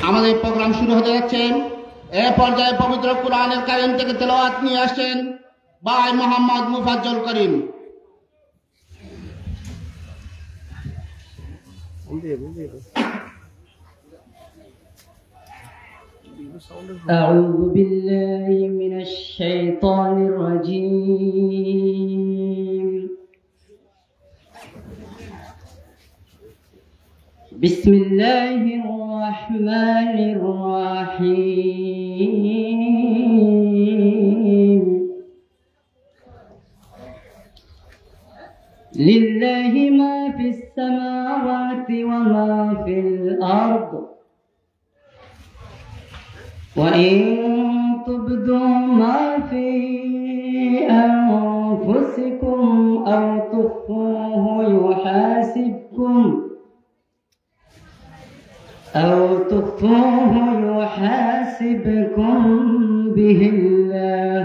আমাদের প্রোগ্রাম শুরু হতে যাচ্ছে। এ পর্যায়ে পবিত্র কুরআনুল কারীম থেকে তেলাওয়াত নিয়ে আসছেন ভাই মোহাম্মদ মুফাজ্জল করিম। أعوذ بالله من الشيطان الرجيم. بسم الله الرحمن الرحيم. لله ما في السماوات وما في الأرض وإن تبدوا ما في أنفسكم أو تخفوه يحاسبكم به الله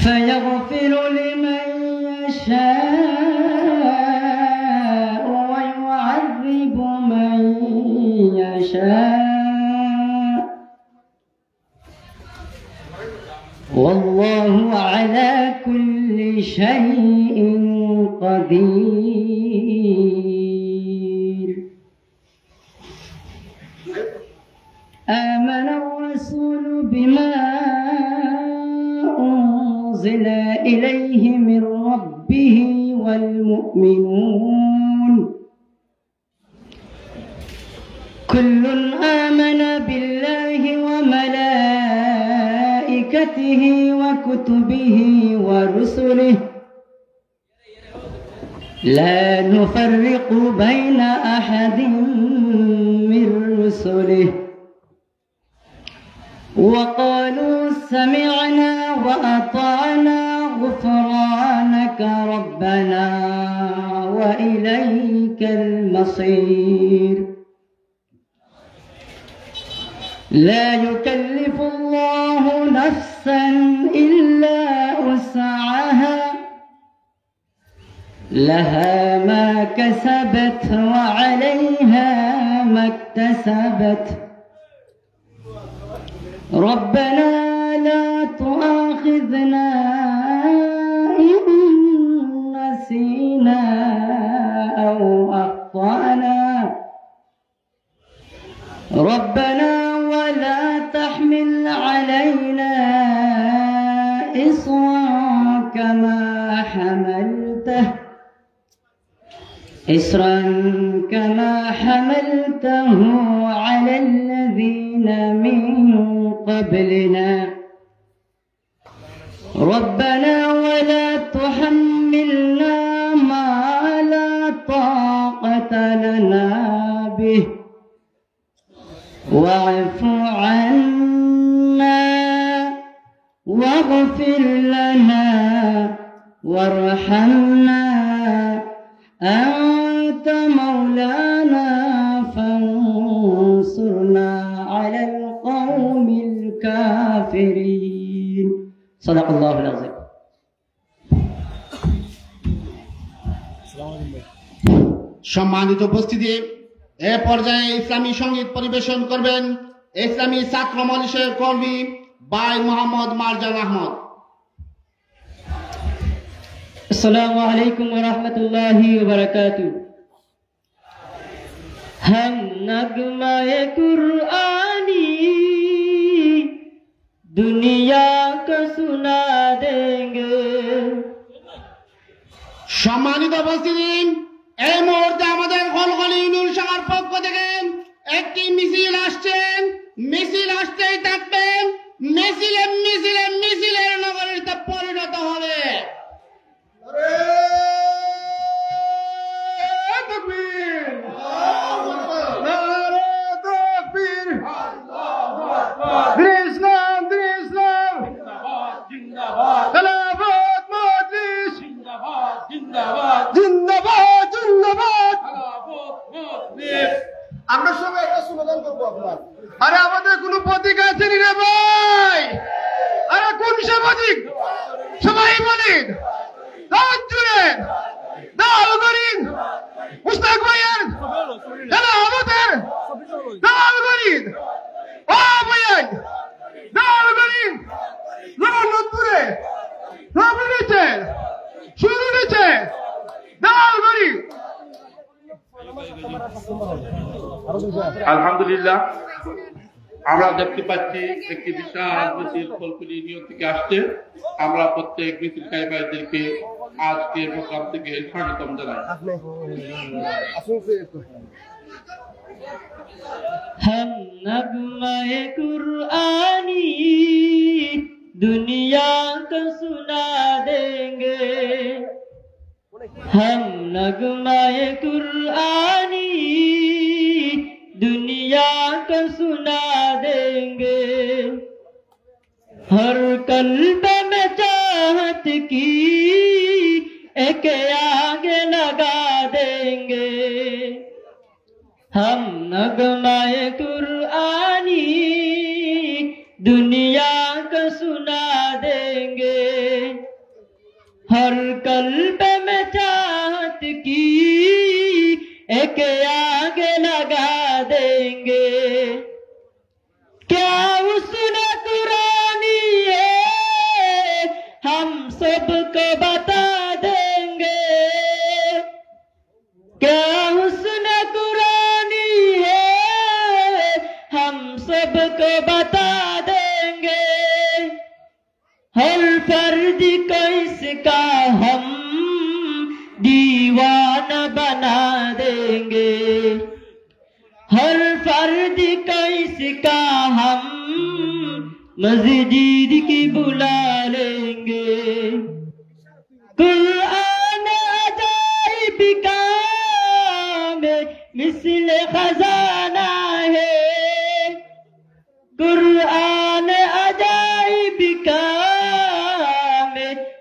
فيغفر لمن يشاء ويعذب من يشاء والله على كل شيء قدير. آمن الرسول بما أنزل إليه من ربه والمؤمنون كل آمن بالله وملائكته وكتبه ورسله لا نفرق بين أحد من رسله وقالوا سمعنا وأطعنا غفرانك ربنا وإليك المصير. لا يكلف الله نفسا إلا وسعها لها ما كسبت وعليها ما اكتسبت ربنا لا تؤاخذنا إن نسينا أو أخطأنا ربنا ولا تحمل علينا إصرا كما حملته على الذين من قبلنا ربنا ولا تحملنا ما لا طاقة لنا به واعف عنا واغفر لنا وارحمنا أنت مولانا فانصرنا على القوم الكافرين. صدق الله العظيم. সম্মানিত উপস্থিতি, এ পর্যায়ে ইসলামী সঙ্গীত পরিবেশন করবেন ইসলামী ছাত্র মজলিসের কর্মী ভাই মোহাম্মদ মারজান আহমদ। अस्सलामु अलैकुम व रहमतुल्लाहि व बरकातुहू। हम नगमाए कुरआनी दुनिया को सुना देंगे। সম্মানিত উপস্থিতি, এই মুহূর্তে আমাদের গলগলি নুর শাখার পক্ষ থেকে একটি মিছিল আসছেন। মিছিল আসতেই থাকবেন, মিছিলের নগরীতে পরিণত হবে। আমরা সবাই একটা স্লোগান করবো আপনার। আরে আমাদের কোন প্রতীক আছে নি রে ভাই? আরে কোন সে প্রতীক? সবাই বলেন দাওয়াত জুড়ে দাও করিন মুস্তাক ভাইয়ের দাও আমাদের দালাল গরিব ও ভাইয়াই দালাল গরিব জগন্নাথপুরে সব নিচে শুরু নিচে দালাল গরিব। আলহামদুলিল্লাহ, আমরা দেখতে পাচ্ছি একটি বিশাল মিছিল ফুলপুর ইউনিয়ন থেকে আসছে। আমরা প্রত্যেক মিছিলকারী ভাইদেরকে আজকের প্রোগ্রাম থেকে স্বাগতম জানাই। हम नगमाए कुरआनी दुनिया को सुना देंगे। हम नगमाए कुरआनी दुनिया को सुना देंगे। हर कल्ब में चाहत की एक आगे लगा देंगे। हम नगमाए कुरआनी दुनिया को सुना देंगे। हर कल्ब में चाहत की एक आगे लगा देंगे। क्या उसने कुरानी है हम सबको बता देंगे। क्या उसने कुरानी है हम सबको बता देंगे। हर फर्ज को इसका हम दीवाना बना देंगे। हर फर्ज को इसका हम मस्जिद की बुला लेंगे। कुरान अजाइब काम मिसल खजाना है। कुरान अजाइब काम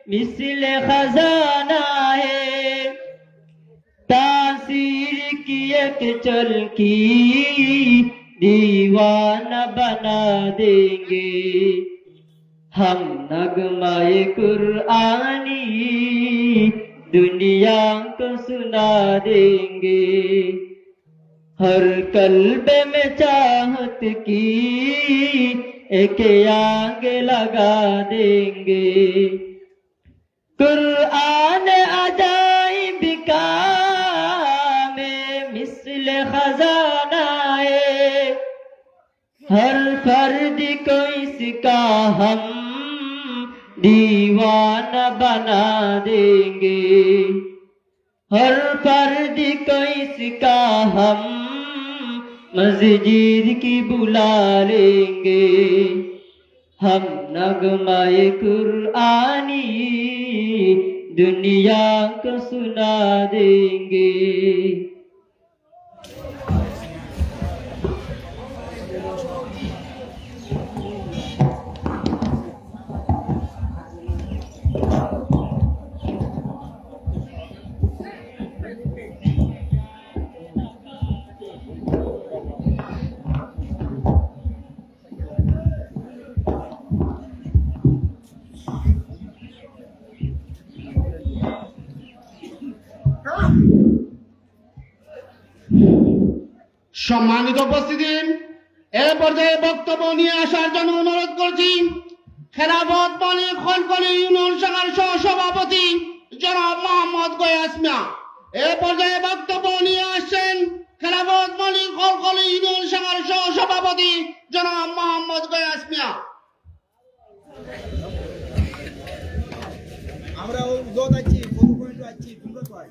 मिसल खजाना है। तासीर की एक चलकी दीवाना बना देंगे। हम नगमाए कुरआनी दुनिया को सुना देंगे। हर कल्ब में चाहत की एक आगे लगा देंगे। कुरआन अजाइब काम मिसल खजाना है। हर फर्द को इसका हम दीवाना बना देंगे। हर फर्द को इसका हम मस्जिद की बुला लेंगे। हम नगमाए कुरआनी दुनिया को सुना देंगे। সম্মানিত উপস্থিতি, এ পর্যায়ে বক্তব্য নিয়ে আসার জন্য অনুরোধ করছি খেলাফত মনি খলকলি ইউনিয়ন শাখার সহ-সভাপতি জনাব মোহাম্মদ গয়াস মিয়া। এ পর্যায়ে বক্তব্য নিয়ে আসছেন খেলাফত মনি খলকলি ইউনিয়ন শাখার সহ-সভাপতি জনাব মোহাম্মদ গয়াস মিয়া। আমরা দোদ আছি ফটো পয়েন্ট আছি তোমরা তো আই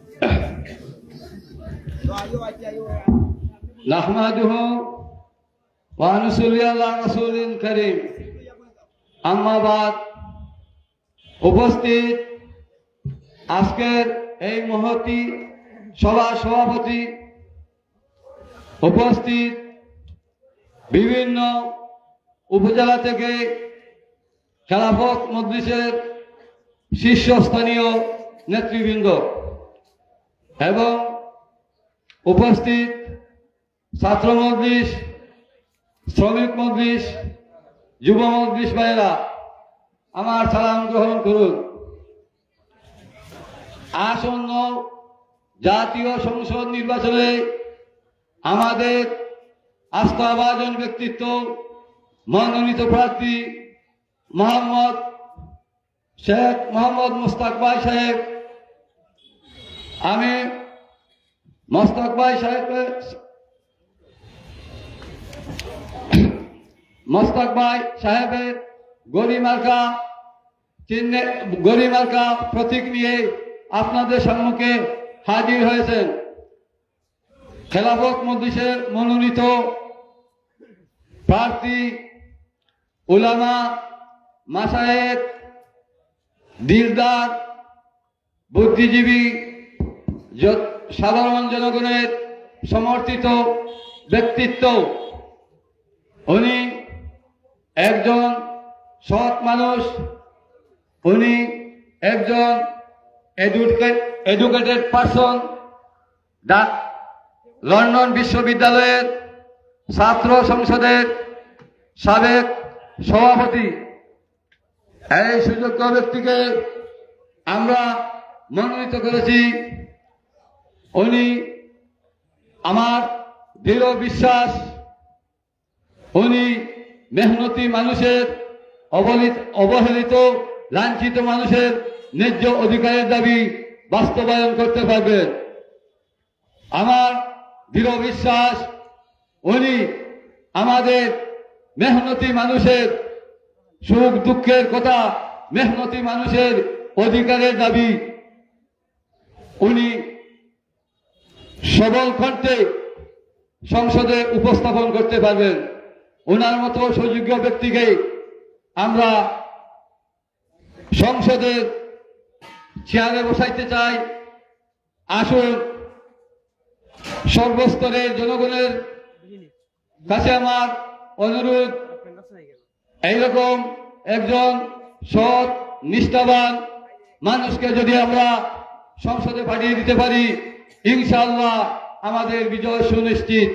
তো আইও আছি আইও নাহমাদুহু ওয়া নুসাল্লি আলা রাসূলিল কারীম। আম্মা বাদ। উপস্থিত আজকের এই মহতী সভা সভাপতি, উপস্থিত বিভিন্ন উপজেলা থেকে খেলাফত মজলিসের শীর্ষস্থানীয় নেতৃবৃন্দ এবং উপস্থিত ছাত্র মজলিস, শ্রমিক মজলিস, যুব মজলিস ভাইয়েরা, আমার সালাম গ্রহণ করুন। আসন্ন জাতীয় সংসদ নির্বাচনে আমাদের আস্থাভাজন ব্যক্তিত্ব মনোনীত প্রার্থী শেখ মোহাম্মদ মোস্তাক ভাই সাহেব, আমি মোস্তাক ভাই সাহেবের গরিমার্কা প্রতীক নিয়ে আপনাদের সম্মুখে হাজির হয়েছেন। খেলাফত মজলিসের মনোনীত প্রার্থী উলামা, মাশায়েখ, দিলদার, বুদ্ধিজীবী, সাধারণ জনগণের সমর্থিত ব্যক্তিত্ব। উনি একজন সৎ মানুষ, উনি একজন এডুকেটেড পারসন, লন্ডন বিশ্ববিদ্যালয়ের ছাত্র সংসদের সাবেক সভাপতি। এই সুযোগ্য ব্যক্তিকে আমরা মনোনীত করেছি। উনি আমার দৃঢ় বিশ্বাস, উনি মেহনতি মানুষের, অবহেলিত লাঞ্ছিত মানুষের ন্যায্য অধিকারের দাবি বাস্তবায়ন করতে পারবেন। আমার দৃঢ় বিশ্বাস উনি আমাদের মেহনতি মানুষের সুখ দুঃখের কথা, মেহনতি মানুষের অধিকারের দাবি উনি সবল কণ্ঠে সংসদে উপস্থাপন করতে পারবেন। ওনার মতো সুযোগ্য ব্যক্তিকে আমরা সংসদের চেয়ারে বসাইতে চাই। আসুন, সর্বস্তরের জনগণের কাছে আমার অনুরোধ, এইরকম একজন সৎ নিষ্ঠাবান মানুষকে যদি আমরা সংসদে পাঠিয়ে দিতে পারি, ইনশাআল্লাহ আমাদের বিজয় সুনিশ্চিত।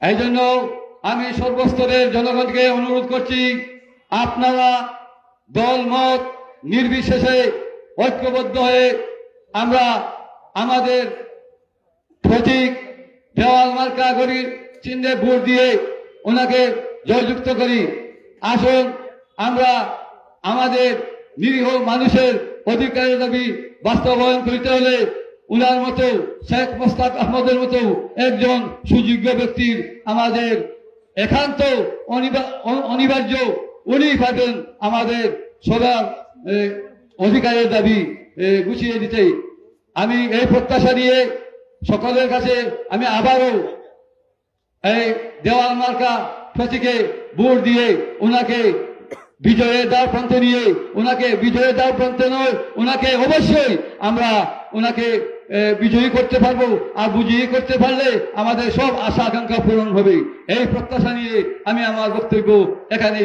এই জন্য আমি সর্বস্তরের জনগণকে অনুরোধ করছি, আপনারা দল মত নির্বিশেষে ঐক্যবদ্ধ হয়ে আমরা আমাদের প্রতীক দেওয়াল মার্কা গড়ির চিহ্নে ভোট দিয়ে ওনাকে জয়যুক্ত করি। আসুন, আমরা আমাদের নিরীহ মানুষের অধিকারের দাবি বাস্তবায়ন করতে হলে উনার মতো, শেখ মোস্তাক আহমদের মতো একজন সুযোগ্য ব্যক্তির আমাদের একান্ত অনিবার্য। উনি পাবেন আমাদের সবার অধিকারের দাবি গুছিয়ে দিতে। আমি এই প্রত্যাশা নিয়ে সকলের কাছে আমি আবারও এই দেওয়াল মার্কা প্রতীকে ভোট দিয়ে ওনাকে বিজয়ের দ্বার প্রান্তে নিয়ে, ওনাকে বিজয়ের দ্বার প্রান্তে নয়, ওনাকে অবশ্যই আমরা ওনাকে বিজয়ী করতে পারবো। আর বিজয়ী করতে পারলে আমাদের সব আশা আকাঙ্ক্ষা পূরণ হবে। এই প্রত্যাশা নিয়ে আমি আমার বক্তব্য এখানে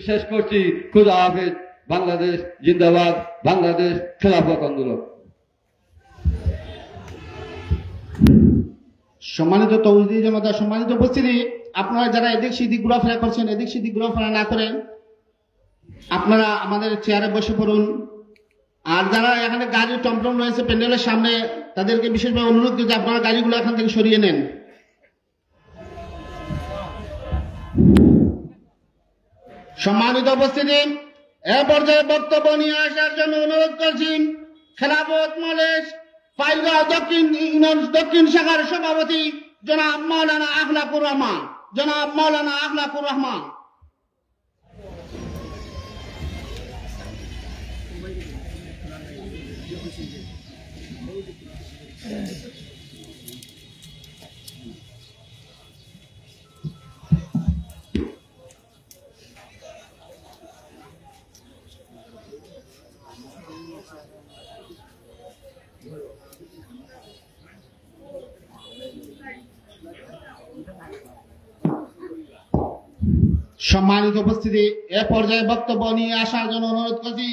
শেষ করছি। খুদা হাফেজ। বাংলাদেশ জিন্দাবাদ। বাংলাদেশ খেলাফত আন্দোলন। সম্মানিত তৌহিদি জনতা, সম্মানিত উপস্থিতি, আপনারা যারা এদিক সেদিক ঘোরাফেরা করছেন, এদিক সেদিক ঘোরাফেরা না করেন আপনারা আমাদের চেয়ারে বসে পড়ুন। আর যারা এখানে গাড়ি টমটম রয়েছে প্যান্ডেলের সামনে, তাদেরকে বিশেষভাবে অনুরোধ করছি আপনারা গাড়িগুলো এখান থেকে সরিয়ে নেন। সম্মানিত উপস্থিতি, এ পর্যায়ে বক্তব্য নিয়ে আসার জন্য অনুরোধ করছি খেলাফত মজলিস ফাইলগাঁও দক্ষিণ শাখার সভাপতি জনাব মাওলানা আখলাকুর রহমান। জনাব মাওলানা আখলাকুর রহমান। সম্মানিত উপস্থিতি, এ পর্যায়ে বক্তব্য নিয়ে আসার জন্য অনুরোধ করছি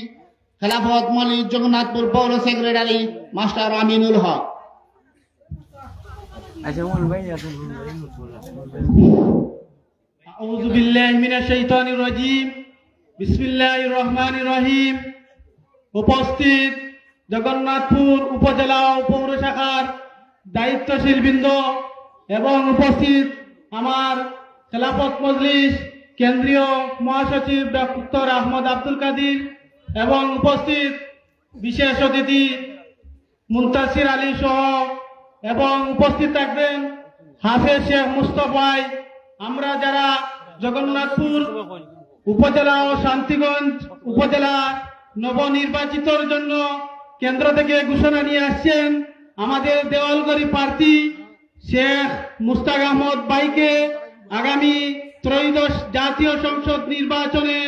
খেলাফত মজলিস জগন্নাথপুর পৌর সেক্রেটারি মাস্টার আমিনুল হক। আউযু বিল্লাহি মিনাশ শাইতানির রাজীম। বিসমিল্লাহির রহমানির রহিম। উপস্থিত জগন্নাথপুর উপজেলা ও পৌর শাখার দায়িত্বশীল বৃন্দ এবং উপস্থিত আমার খেলাফত মজলিস কেন্দ্রীয় মহাসচিব ডক্টর আহমদ আব্দুল কাদির এবং উপস্থিত বিশেষ অতিথি মুনতাসির আলী সহ এবং উপস্থিত থাকবেন হাফেজ শেখ মুস্তফাই। আমরা যারা জগন্নাথপুর উপজেলা ও শান্তিগঞ্জ উপজেলা নবনির্বাচিতর জন্য কেন্দ্র থেকে ঘোষণা নিয়ে আসছেন আমাদের দেওয়ালগড়ি প্রার্থী শেখ মুস্তাক আহমদ ভাইকে আগামী ত্রয়োদশ জাতীয় সংসদ নির্বাচনে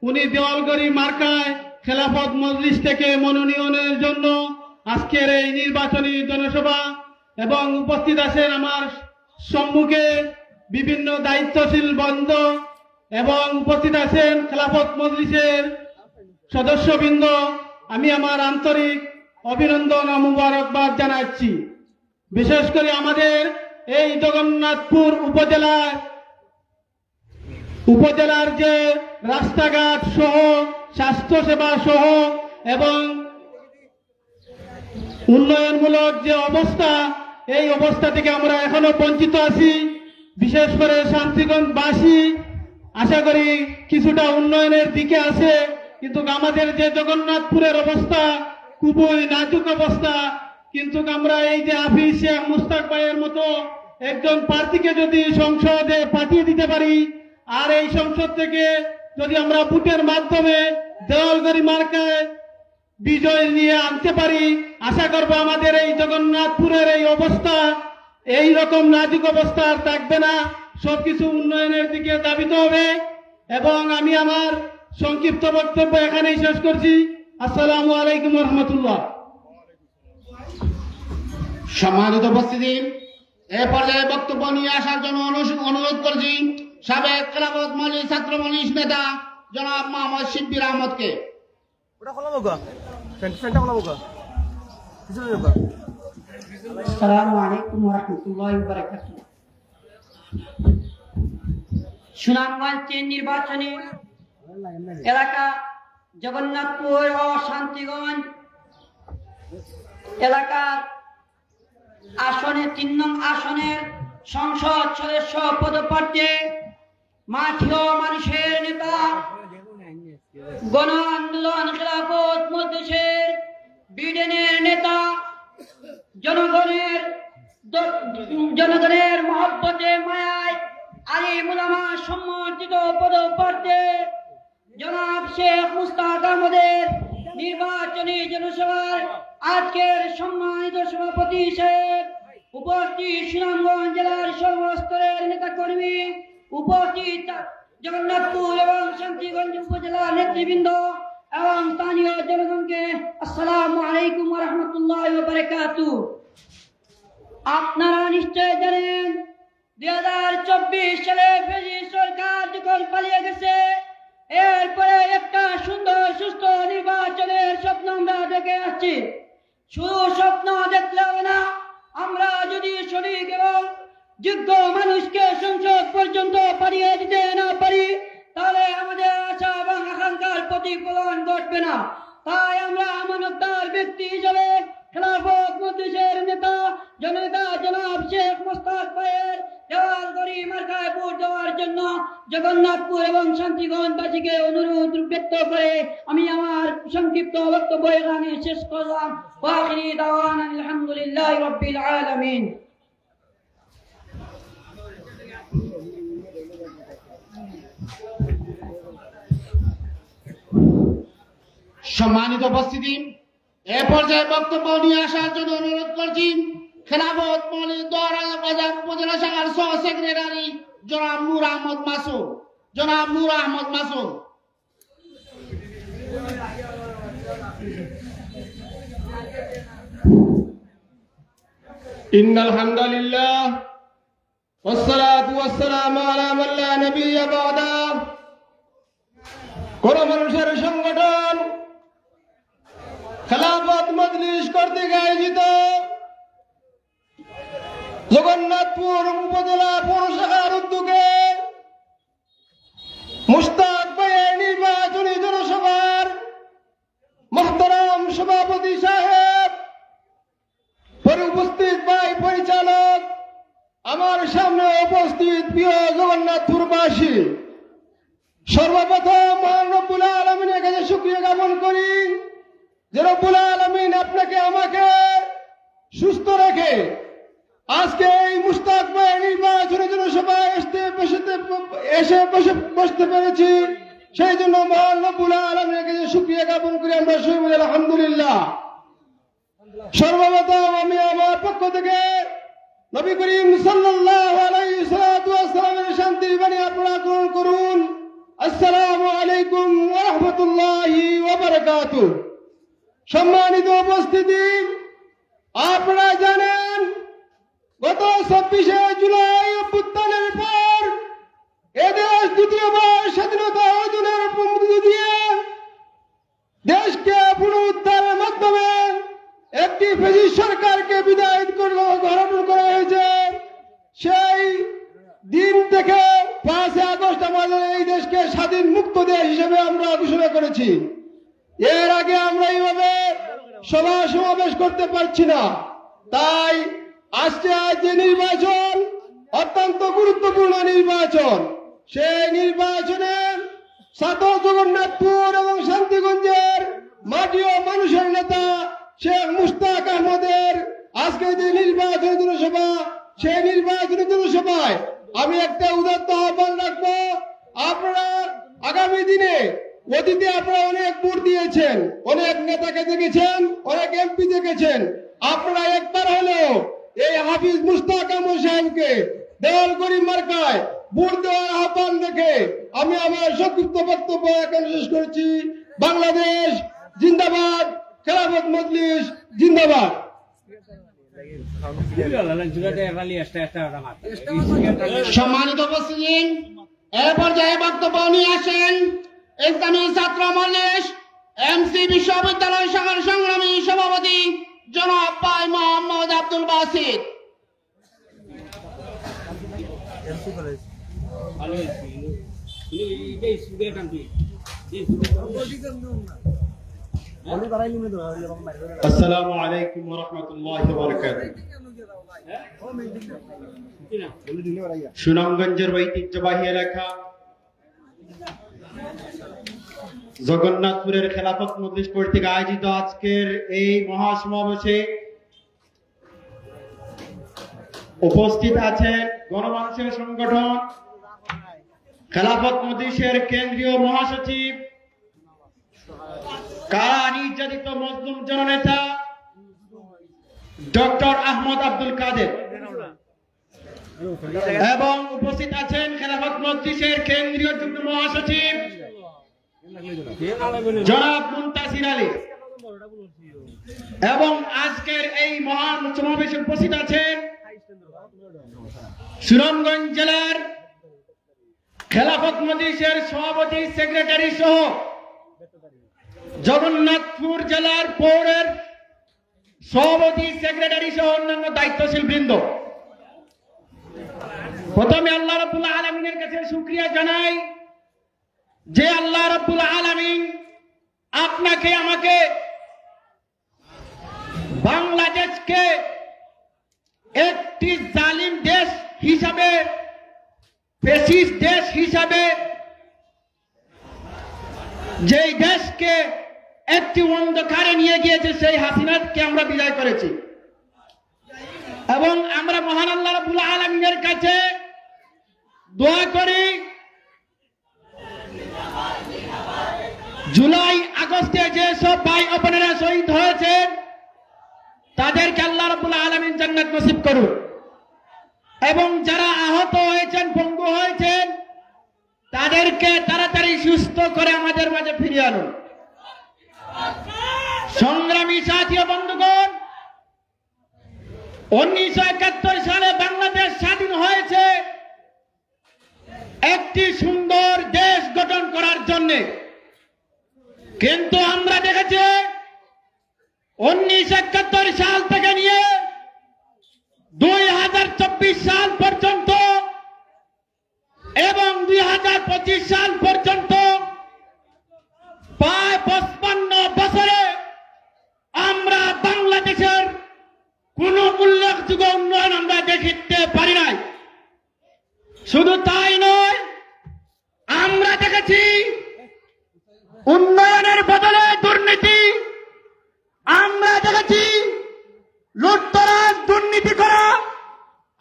উনি দেওয়ালগড়ি মার্কায় খেলাফত মজলিস থেকে মনোনয়নের জন্য আজকের এই নির্বাচনী জনসভা এবং উপস্থিত আছেন আমার সম্মুখে বিভিন্ন দায়িত্বশীল বন্ধ এবং উপস্থিত আছেন খেলাফত মজলিসের সদস্যবৃন্দ। আমি আমার আন্তরিক অভিনন্দন ও মুবারকবাদ জানাচ্ছি। বিশেষ করে আমাদের এই জগন্নাথপুর উপজেলার যে রাস্তাঘাট সহ স্বাস্থ্য সেবা সহ এবং উন্নয়নমূলক যে অবস্থা, এই অবস্থা থেকে আমরা এখনো বঞ্চিত আছি। বিশেষ করে শান্তিগঞ্জবাসী আশা করি কিছুটা উন্নয়নের দিকে আছে, কিন্তু আমাদের যে জগন্নাথপুরের অবস্থা খুবই নাজুক অবস্থা। কিন্তু আমরা এই যে হাফিজ শেখ মুস্তাক ভাইয়ের মতো একজন প্রার্থীকে যদি সংসদে পাঠিয়ে দিতে পারি আর এই সংসদ থেকে যদি আমরা ভোটের মাধ্যমে দেওয়ালগড়ি মার্কায় বিজয় নিয়ে আনতে পারি, আশা করব আমাদের এই জগন্নাথপুরের এই অবস্থা এই রকম নাজুক অবস্থা আর থাকবে না, সবকিছু উন্নয়নের দিকে ধাবিত হবে। এবং আমি আমার সংক্ষিপ্ত বক্তব্য এখানেই শেষ করছি। আসসালামু আলাইকুম রহমতুল্লাহ। সম্মানিত উপস্থিতি, এ পর্যায়ে বক্তব্য নিয়ে আসার জন্য অনুরোধ করছি সাবেক খেলাফত মজলিস ছাত্র মজলিস নেতা জনাব মোহাম্মদ শিব্বির আহমদকে। আসসালামু আলাইকুম ওয়া রাহমাতুল্লাহি ওয়া বারাকাতুহু। সুনামগঞ্জ নির্বাচনী এলাকা জগন্নাথপুর ও শান্তিগঞ্জ এলাকার আসনে ৩ নং আসনের সংসদ সদস্য পদপ্রার্থী মাঠি ও মানুষের নেতা গণ আন্দোলন খেলাফত মজলিসের বিডেনের নেতা জনগণের মহব্বতে মায়ায় আলিম উলামা সম্মানিত পদপ্রার্থী জনাব শেখ মুস্তাক আহমদের নির্বাচনী জনসভায় আজকের সম্মানিত সভাপতি হিসেবে উপস্থিত সুনামগঞ্জ জেলার সর্বস্তরের নেতাকর্মী, উপস্থিত জগন্নাথপুর এবং শান্তিগঞ্জ উপজেলা নেতৃবৃন্দ এবং স্থানীয় জনগণকে আসসালামু আলাইকুম ওয়া রাহমাতুল্লাহি ওয়া বারাকাতুহু। আপনারা নিশ্চয় জানেন 2024 সালে ফেজি সরকার যখন পালিয়ে গেছে, এরপরে একটা সুন্দর সুস্থ নির্বাচনের স্বপ্ন আমরা দেখে আসছি। শুধু স্বপ্ন দেখলে হবে না, আমরা যদি সঠিক এবং যোগ্য মানুষকে সংসদ পর্যন্ত পাঠিয়ে দিতে না পারি তাহলে আমাদের আশা এবং আকাঙ্ক্ষার প্রতিফলন ঘটবে না। তাই আমরা আমানতদার ব্যক্তি হিসেবে খেলাফত মজলিসের নেতা জননেতা জনাব শেখ মুস্তাক ভাইয়ের দেওয়ালগড়ি মার্কায় ভোট দেওয়ার জন্য জগন্নাথপুর এবং শান্তিগঞ্জবাসীকে অনুরোধ ব্যক্ত করে আমি আমার সংক্ষিপ্ত বক্তব্য এখানে শেষ করলাম। ওয়া আখিরি দাওয়ানা আলহামদুলিল্লাহি রাব্বিল আলামিন। সম্মানিত উপস্থিতি, এ পর্যায়ে বক্তব্য নিয়ে আসার জন্য অনুরোধ করছি খেলাফত মজলিস দোয়ারা বাজার উপজেলা শাখার সহ সেক্রেটারি জনাব নূর আহমদ মাসুদ। জনাব নূর আহমদ মাসুদ। ইন্নাল হামদুলিল্লাহ ওয়াসসালাতু ওয়াসসালামু আলা মান লা নাবিয়্যা বা'দা। কোন মানুষের সংগঠন খেলাফত মজলিস কর্তৃক আয়োজিত জগন্নাথপুর উপজেলা পৌরসভার উদ্যোগে মুস্তাক ভাইয়ের নির্বাচনী জনসভার মোহতারাম সভাপতি সাহেব, উপস্থিত ভাই পরিচালক, আমার সামনে এখানে উপস্থিত প্রিয় জগন্নাথপুরবাসী, সর্বপ্রথম মহান রব্বুল আলামিনের কাছে শুকরিয়া জ্ঞাপন করি যে রব্বুল আলামিন আপনাকে আমাকে সুস্থ রেখে আজকে এই মুশতাক ভাই নির্বাচনের জন্য সবাই এসে বসতে পেরেছি। সেই জন্য মহান রব্বুল আলামিনের কাছে শুকরিয়া জ্ঞাপন করি আমরা সবাই বলি আলহামদুলিল্লাহ। সর্বপ্রথম আমি আমার পক্ষ থেকে নবী করিম সাল্লাল্লাহু আলাইহি ওয়াসাল্লামের শান্তির বাণী আপনারা গ্রহণ করুন। আসসালামু আলাইকুম ওয়া রাহমাতুল্লাহি ওয়া বারাকাতুহু। সম্মানিত উপস্থিতি, আপনারা জানেন গত 26শে জুলাই অভ্যুত্থানের পর এদেশ দ্বিতীয়বার স্বাধীনতা অর্জনের মধ্য দিয়ে দেশকে পুনরুদ্ধারের মাধ্যমে একটি ফ্যাসিস্ট সরকারকে বিদায় গ্রহণ করা হয়েছে। সেই দিন থেকে 5 আগস্ট আমাদের এই দেশকে স্বাধীন মুক্ত দেশ হিসেবে আমরা ঘোষণা করেছি। এর আগে আমরা এইভাবে সভা সমাবেশ করতে পারছি না, তাই আজকে যে নির্বাচন অত্যন্ত গুরুত্বপূর্ণ নির্বাচন, সেই নির্বাচনে সাদর জগন্নাথপুর এবং শান্তিগঞ্জের মাটি ও মানুষের নেতা শেখ মুশতাক আহমদের আজকে যে নির্বাচনের জনসভা, সেই নির্বাচনের জনসভায় আমি একটা উদাত্ত আহ্বান রাখবো। আপনারা আগামী দিনে অতীতে আপনারা অনেক ভোট দিয়েছেন, অনেক নেতাকে দেখেছেন, অনেক এমপি দেখেছেন, আপনারা একবার হলেও এই হাফিজ মুশতাক আহমদ সাহেবকে দেওয়াল করিম মার্কায় ভোট দেওয়ার আহ্বান রেখে আমি আমার সংক্ষিপ্ত বক্তব্য এখন শেষ করছি। বাংলাদেশ জিন্দাবাদ, খেলাফত মজলিস জিন্দাবাদ। সম্মানিত উপস্থিতি, এ পর্যায়ে বক্তব্য নিয়ে আসেন ইসলামী ছাত্র মজলিস এমসি বিশ্ববিদ্যালয় শাখার সংগ্রামী সভাপতি জনাব ভাই মোহাম্মদ আব্দুল বাসিত। আসসালামু আলাইকুম ওয়া রাহমাতুল্লাহি ওয়া বারাকাতুহু। সুনামগঞ্জের ঐতিহ্যবাহী এলাকা জগন্নাথপুরের খেলাফত মজলিস কর্তৃক আয়োজিত আজকের এই মহাসমাবেশে উপস্থিত আছেন গণমানুষের সংগঠন খেলাফত মজলিসের কেন্দ্রীয় মহাসচিব, কারা নির্যাতিত মজলুম জননেতা ডক্টর আহমদ আব্দুল কাদের, এবং উপস্থিত আছেন খেলাফত মজলিসের কেন্দ্রীয় যুগ্ম মহাসচিব জনাব মুনতাসির আলী, এবং আজকের এই মহান সমাবেশে উপস্থিত আছেন সুনামগঞ্জ জেলার খেলাফত মজলিসের সভাপতি সেক্রেটারি সহ জগন্নাথপুর জেলার পৌরের সভাপতি সেক্রেটারি সহ অন্যান্য দায়িত্বশীল বৃন্দ। প্রথমে আল্লাহ রাব্বুল আলামিনের কাছে শুকরিয়া জানাই যে আল্লাহ রাব্বুল আলামিন আপনাকে আমাকে বাংলাদেশকে একটি জালিম দেশ হিসাবে, ফ্যাসিস্ট দেশ হিসাবে, যেই দেশকে একটি অন্ধকারে নিয়ে গিয়েছে সেই হাসিনাকে আমরা বিদায় করেছি, এবং আমরা মহান আল্লাহ রাব্বুল আলামিনের কাছে দোয়া করি জুলাই আগস্টে যে সব ভাই ও বোনেরা শহীদ হয়েছেন তাদেরকে আল্লাহ রাব্বুল আলামিন জান্নাত নসিব করুন, এবং যারা আহত হয়েছেন, পঙ্গু হয়েছেন, তাদেরকে তাড়াতাড়ি সুস্থ করে আমাদের মাঝে ফিরিয়ে আনুন। সংগ্রামী সাথী ও বন্ধুগণ, 1971 সালে বাংলাদেশ স্বাধীন হয়েছে একটি সুন্দর দেশ গঠন করার জন্য, কিন্তু আমরা দেখেছি 1971 সাল থেকে নিয়ে 2024 সাল পর্যন্ত এবং 2025 সাল পর্যন্ত প্রায় 55 বছরে আমরা বাংলাদেশের কোন উল্লেখযোগ্য উন্নয়ন আমরা দেখতে পারি নাই। শুধু তাই নয়, আমরা দেখেছি উন্নয়নের বদলে দুর্নীতি, আমরা দেখেছি লুটতরাজ, দুর্নীতি করা,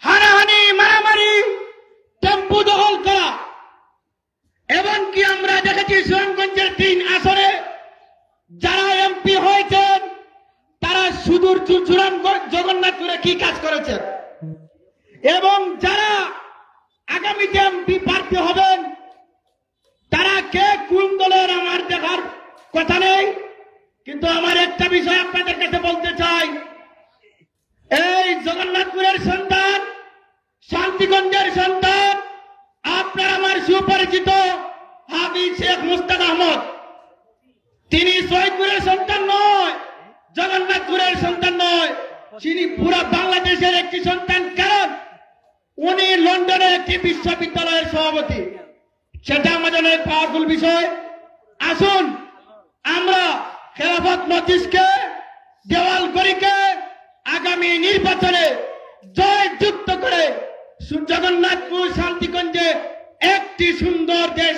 হানাহানি, মারামারি, টেম্পু দখল করা। এমনকি আমরা দেখেছি সুনামগঞ্জের 3 আসনে যারা এমপি হয়েছেন তারা সুদূর সুনামগঞ্জ জগন্নাথপুরে কি কাজ করেছেন, এবং যারা আগামীতে এমপি প্রার্থী হবেন তারা কে কোন দলের আমার দেখার কথা নেই। কিন্তু আমার একটা বিষয় আপনাদের কাছে বলতে চাই, এই জগন্নাথপুরের সন্তান, শান্তিগঞ্জের সন্তান, আপনার আমার সুপরিচিত হাফিজ শেখ মুস্তাক আহমদ, তিনি শহীদপুরের সন্তান নয়, জগন্নাথপুরের সন্তান নয়, তিনি পুরো বাংলাদেশের একটি সন্তান। কারণ উনি লন্ডনের একটি বিশ্ববিদ্যালয়ের সভাপতি। সেটা আমাদের অনেক পাওয়ারফুল বিষয়। আসুন আমরা খেলাফত মজলিসকে, দেওয়াল গড়িকে আগামী নির্বাচনে জয়যুক্ত করে জগন্নাথপুর শান্তিগঞ্জে একটি সুন্দর দেশ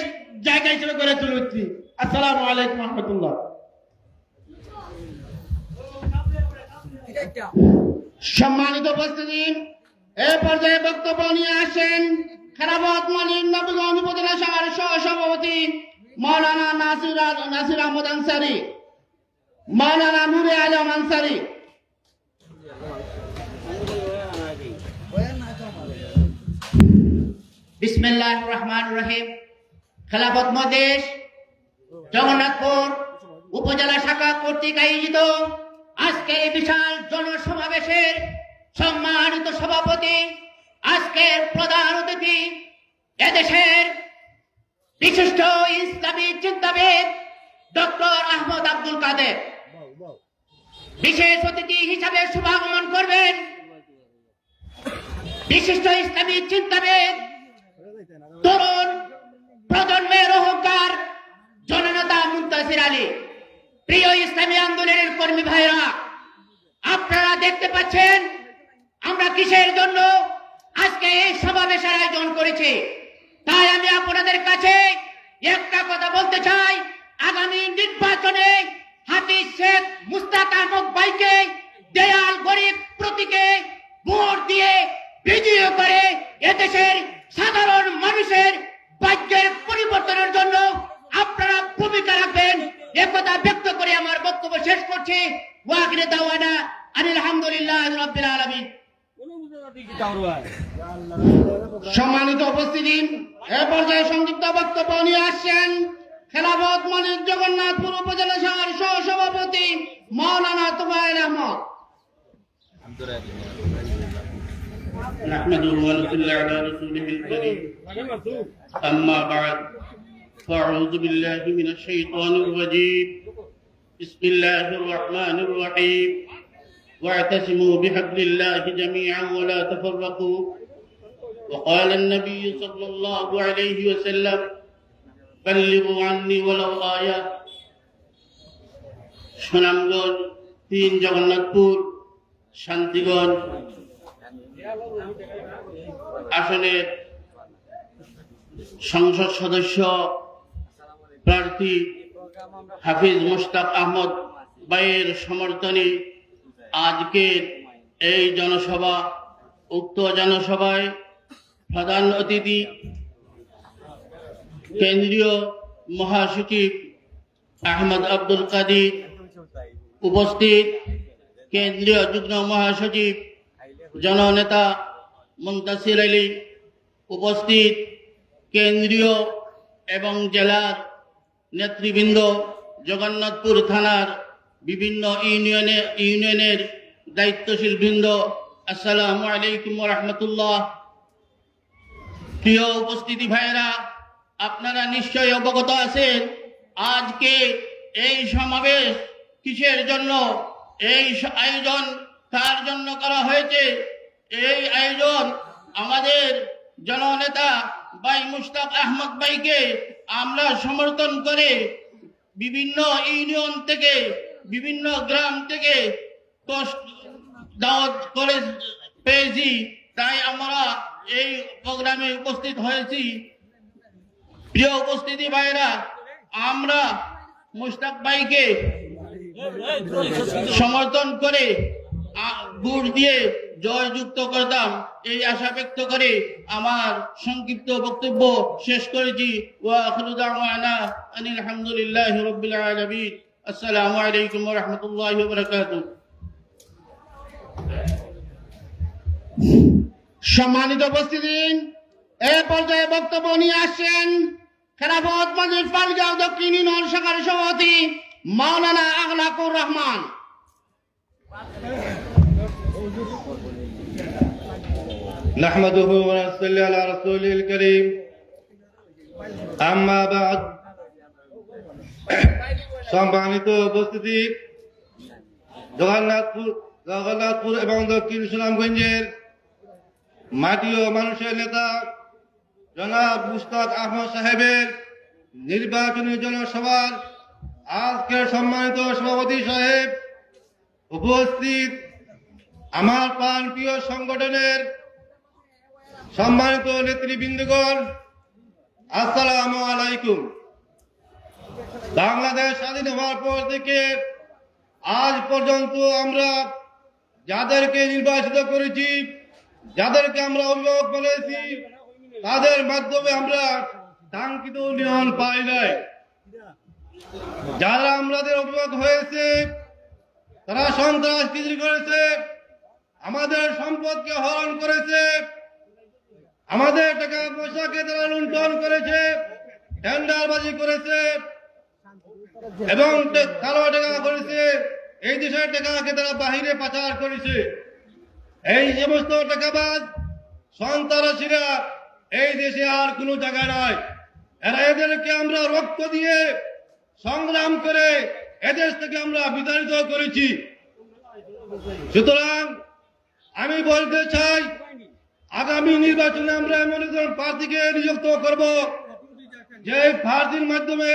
জায়গা হিসেবে গড়ে তুলছি। আসসালামু আলাইকুম রহমতুল্লাহ। সম্মানিত উপস্থিতি, এ পর্যায়ে বক্তব্য নিয়ে আসেন খেলাফত মজলিস নবীগঞ্জ উপজেলা শাখার সহ-সভাপতি মাওলানা নাসির আহমদ আনসারী, মাওলানা নূরে আলম আনসারী। বিসমিল্লাহির রহমানির রহিম। খেলাফত মজলিস জগন্নাথপুর উপজেলা শাখা কর্তৃক আয়োজিত আজকে এই বিশাল জনসমাবেশের সম্মানিত সভাপতি, আজকের প্রধান অতিথি, এদেশের বিশিষ্ট ইসলামী চিন্তাবিদ ডক্টর আহমদ আব্দুল কাদের। বিশেষ অতিথি হিসাবে শুভাগমন করবেন বিশিষ্ট ইসলামী চিন্তাবিদ, তরুণ প্রজন্মের অহংকার জননেতা মুনতাসির আলী। প্রিয় ইসলামী আন্দোলনের কর্মী ভাইরা, আপনারা দেখতে পাচ্ছেন আমরা কিসের জন্য আজকে এই সমাবেশের আয়োজন করেছি। তাই আমি আপনাদের কাছে একটা কথা বলতে চাই, আগামী নির্বাচনে হাফিজ শেখ মুস্তাক আহমদ ভাইকে দেয়াল গরিব প্রতীকে ভোট দিয়ে বিজয়ী করে এদেশের সাধারণ মানুষের ভাগ্যের পরিবর্তনের জন্য আপনারা ভূমিকা রাখবেন, একথা ব্যক্ত করে আমার বক্তব্য শেষ করছি। ওয়াকিরে দাওয়ানা আলহামদুলিল্লাহ রাব্বিল আলামিন। সম্মানিত উপস্থিতি, এ পর্যায়ে সংযুক্ত বক্তব্য নিয়ে আসছেন খেলাফত মজলিস জগন্নাথপুর উপজেলা শাখার সহ-সভাপতি মাওলানা তোফায়েল আহমদ। نحمده ونصلي على رسوله الكريم أما بعد فأعوذ بالله من الشيطان الرجيم بسم الله الرحمن الرحيم واعتصموا بحبل الله جميعا ولا تفرقوا وقال النبي صلى الله عليه وسلم بلغوا عني ولو آية সুনামগঞ্জ 3 জগন্নাথপুর শান্তিগঞ্জ আসনের সংসদ সদস্য প্রার্থী হাফিজ মুস্তাক আহমদ ভাইয়ের সমর্থনে আজকের এই জনসভা, উক্ত জনসভায় প্রধান অতিথি কেন্দ্রীয় মহাসচিব আহমদ আব্দুল কাদির উপস্থিত, কেন্দ্রীয় যুগ্ম মহাসচিব জননেতা মুনতাসির আলী উপস্থিত, কেন্দ্রীয় এবং জেলার নেতৃবৃন্দ, জগন্নাথপুর থানার বিভিন্ন ইউনিয়নের দায়িত্বশীল বৃন্দ, আসসালামু আলাইকুম ওয়া রাহমাতুল্লাহ। প্রিয় উপস্থিতি ভাইয়েরা, আপনারা নিশ্চয়ই অবগত আছেন আজকে এই সমাবেশ কিসের জন্য, এই আয়োজন কার জন্য করা হয়েছে। এই আয়োজন আমাদের জননেতা ভাই মুস্তাক আহমদ ভাইকে আমরা সমর্থন করে বিভিন্ন ইউনিয়ন থেকে, বিভিন্ন গ্রাম থেকে দাওয়াত করে পেয়েছি। তাই আমরা এই প্রোগ্রামে উপস্থিত হয়েছি। প্রিয় উপস্থিতি ভাইরা, আমরা মুশতাক ভাইকে সমর্থন করে ভোট দিয়ে জয়যুক্ত করতাম, এই আশা ব্যক্ত করে আমার সংক্ষিপ্ত বক্তব্য শেষ করেছি। ওয়া আখিরু দাওয়ানা আনিল হামদুলিল্লাহি রাব্বিল আলামিন। আসসালামু আলাইকুম ওয়া রাহমাতুল্লাহি ওয়া বারাকাতুহু। সম্মানিত উপস্থিতি, এ পর্যায়ে বক্তব্য নিয়ে আসছেন খেলাফত মজলিস পালগাঁও দক্ষিণ ইউনিয়ন শাখার সভাপতি মাওলানা আখলাকুর রহমান। নাহমাদুহু ওয়া নাসাল্লি আলা রাসূলিল কারীম, আম্মা বা'দ। সম্মানিত উপস্থিতি, জগন্নাথপুর এবং দক্ষিণ সুনামগঞ্জের মাটি ও মানুষের নেতা জনাব মুশতাক আহমদ সাহেবের নির্বাচনী জনসভার আজকের সম্মানিত সভাপতি সাহেব, উপস্থিত আমার প্রাণপ্রিয় সংগঠনের সম্মানিত নেতৃবৃন্দগণ, আসসালামু আলাইকুম। বাংলাদেশ স্বাধীন হওয়ার পর থেকে আজ পর্যন্ত আমরা যাদেরকে নির্বাচিত করেছি, যাদেরকে আমরা অভিভাবক বলেছি, তাদের মাধ্যমে আমরা কাঙ্ক্ষিত উন্নয়ন পাই নাই। যারা আমাদের অভিভাবক হয়েছে তারা সন্ত্রাসী করেছে, আমাদের সম্পদকে হরণ করেছে, আমাদের টাকা পয়সাকে তারা লুণ্ঠন করেছে, টেন্ডারবাজি করেছে এবং কালো টাকা করেছে। এই দেশের টাকাকে তারা বাহিরে পাচার করেছে। এই সমস্ত টাকাবাজ সন্ত্রাসীরা এই দেশে আর কোনো জায়গায় নয়। এদেরকে আমরা রক্ত দিয়ে সংগ্রাম করে এদেশ থেকে আমরা বিতাড়িত করেছি। সুতরাং আমি বলতে চাই, আগামী নির্বাচনে আমরা এমন একজন প্রার্থীকে নিযুক্ত করব যে প্রার্থীর মাধ্যমে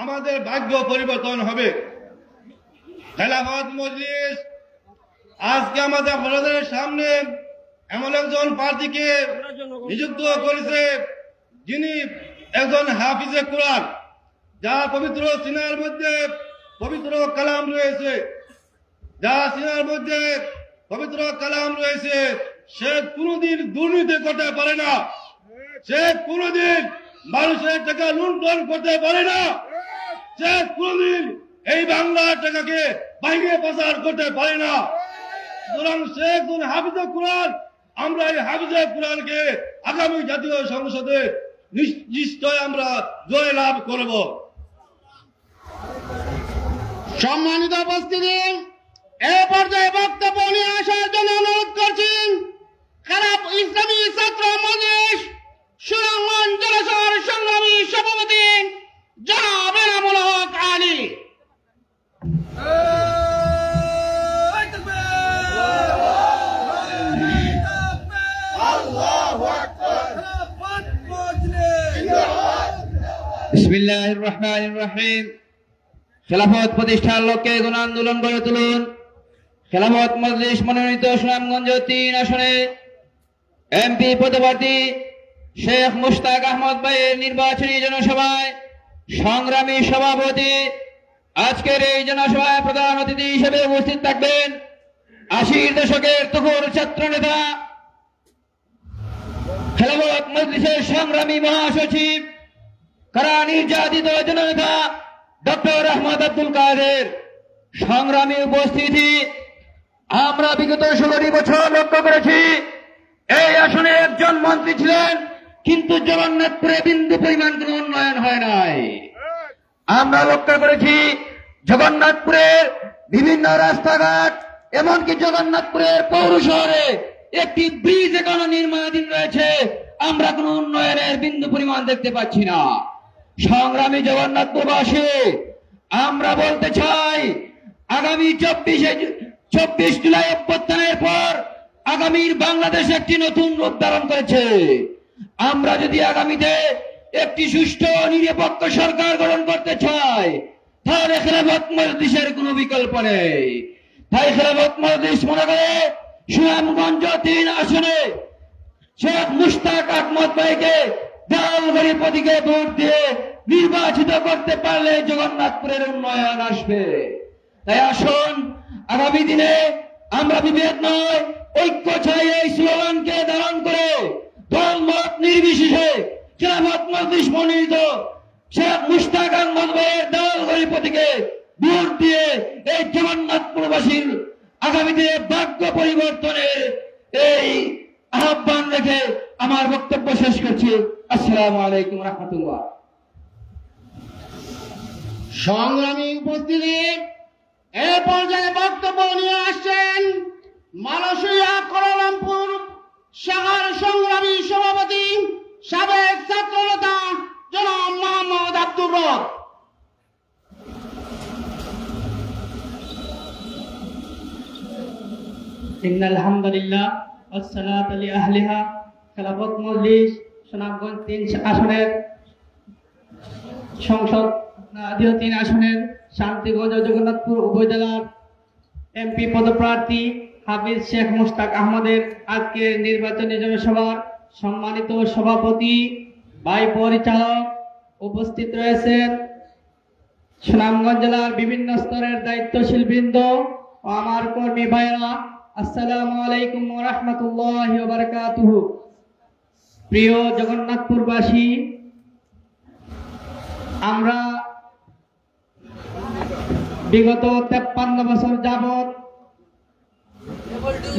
আমাদের ভাগ্য পরিবর্তন হবে। খেলাফত মজলিস আজকে আমাদের সামনে এমন একজন প্রার্থীকে নিযুক্ত করেছে যিনি একজন হাফিজে কোরআন, যার পবিত্র সিনার মধ্যে পবিত্র কালাম রয়েছে, যার সিনার মধ্যে পবিত্র কালাম রয়েছে। সে কোনদিন দুর্নীতি করতে পারে না, সে কোনদিন মানুষের টাকা লুণ্ঠন করতে পারে না, সে কোনদিন এই বাংলার টাকাকে বাইরে পাচার করতে পারে না। সুতরাং সে একজন হাফিজে কোরআন। আমরা এই হাফিজে কোরআনকে আগামী জাতীয় সংসদে নিশ্চয় আমরা জয় লাভ করব। সম্মানিত উপস্থিতি, এ পর্যায়ে বক্তব্য নিয়ে আসার জন্য অনুরোধ করছি ইসলামী ছাত্র মজলিস সুনামগঞ্জ জেলা সংগ্রামী সভাপতি জনাব এনামুল হক আলী। বিসমিল্লাহির রহমানির রহিম। খেলাফত প্রতিষ্ঠার লক্ষ্যে গণ আন্দোলন গড়ে তুলুন। খেলাফত মজলিস মনোনীত সুনামগঞ্জ 3 আসনে এমপি পদপ্রার্থী শেখ মুশতাক আহমদ ভাইয়ের নির্বাচনী জনসভায় সংগ্রামী সভাপতি। আজকের এই জনসভায় প্রধান অতিথি হিসেবে উপস্থিত থাকবেন 80 দশকের তুখোর ছাত্র নেতা, খেলাফত মজলিসের সংগ্রামী মহাসচিব, কারা নির্যাতিত জননেতা ডক্টর আহমদ আব্দুল কাদের। সংগ্রামী উপস্থিতি, আমরা বিগত 16 বছর লক্ষ্য করেছি এই আসনে একজন মন্ত্রী ছিলেন, কিন্তু জগন্নাথপুরে বিন্দু পরিমাণ কোন উন্নয়ন হয় নাই। আমরা লক্ষ্য করেছি জগন্নাথপুরের বিভিন্ন রাস্তাঘাট, এমনকি জগন্নাথপুরের পৌর শহরে একটি ব্রিজ এখনো নির্মাণাধীন রয়েছে, আমরা কোন উন্নয়নের বিন্দু পরিমাণ দেখতে পাচ্ছি না। সংগ্রামী জগন্নাথপুরবাসী, আমরা বলতে চাই আগামী 24 জুলাই অভ্যুত্থানের পর আগামীর বাংলাদেশ একটি নতুন রূপ ধারণ করেছে। আমরা যদি আগামীতে একটি সুষ্ঠু নিরপেক্ষ সরকার গঠন করতে চাই, তাহলে খেলাফত মজলিসের কোনো বিকল্প নেই। তাই খেলাফত মজলিস মনে করে সুনামগঞ্জ 3 আসনে শেখ মুশতাক আহমদ ভাইকে দেওয়ালগড়ি প্রতীকে ভোট দিয়ে নির্বাচিত করতে পারলে জগন্নাথপুরের উন্নয়ন আসবে। তাই আসুন আগামী দিনে আমরা বিভেদ নয় ঐক্য চাই এই স্লোগানকে ধারণ করে দল মত নির্বিশেষে খেলাফত মজলিস মনোনীত শেখ মুশতাক আহমদ ভাইয়ের দেওয়ালগড়ি প্রতীকে ভোট দিয়ে এই জগন্নাথপুরবাসীর আগামী দিনে ভাগ্য পরিবর্তনের এই আহ্বান রেখে আমার বক্তব্য শেষ করছি। আসসালামু আলাইকুম রহমতুল্লাহ। সংগ্রামী উপস্থিতি, এ পর্যায়ে বক্তব্য নিয়ে আসছেন মালয়েশিয়া কুয়ালালামপুর শাখার সংগ্রামী সভাপতি সাবেক ছাত্রনেতা জনাব মোহাম্মদ আব্দুর রব। ইন্নাল হামদুলিল্লাহ ওয়াসসালাতু আলা আহলিহা খেলাফত মজলিস সুনামগঞ্জ 3 আসনের সংসদ আদিও 3 আসনের শান্তিগঞ্জ ও জগন্নাথপুর উপজেলার এমপি পদপ্রার্থী হাফিজ শেখ মুশতাক আহমদের আজকের নির্বাচনী জনসভার সম্মানিত সভাপতি ভাই পরিচালক, উপস্থিত রয়েছেন সুনামগঞ্জ জেলার বিভিন্ন স্তরের দায়িত্বশীল বৃন্দ ও আমার কর্মী ভাইরা, আসসালামু আলাইকুম ওয়া রাহমাতুল্লাহি ওয়া বারাকাতুহু। প্রিয় জগন্নাথপুরবাসী, আমরা বিগত 53 বছর যাবত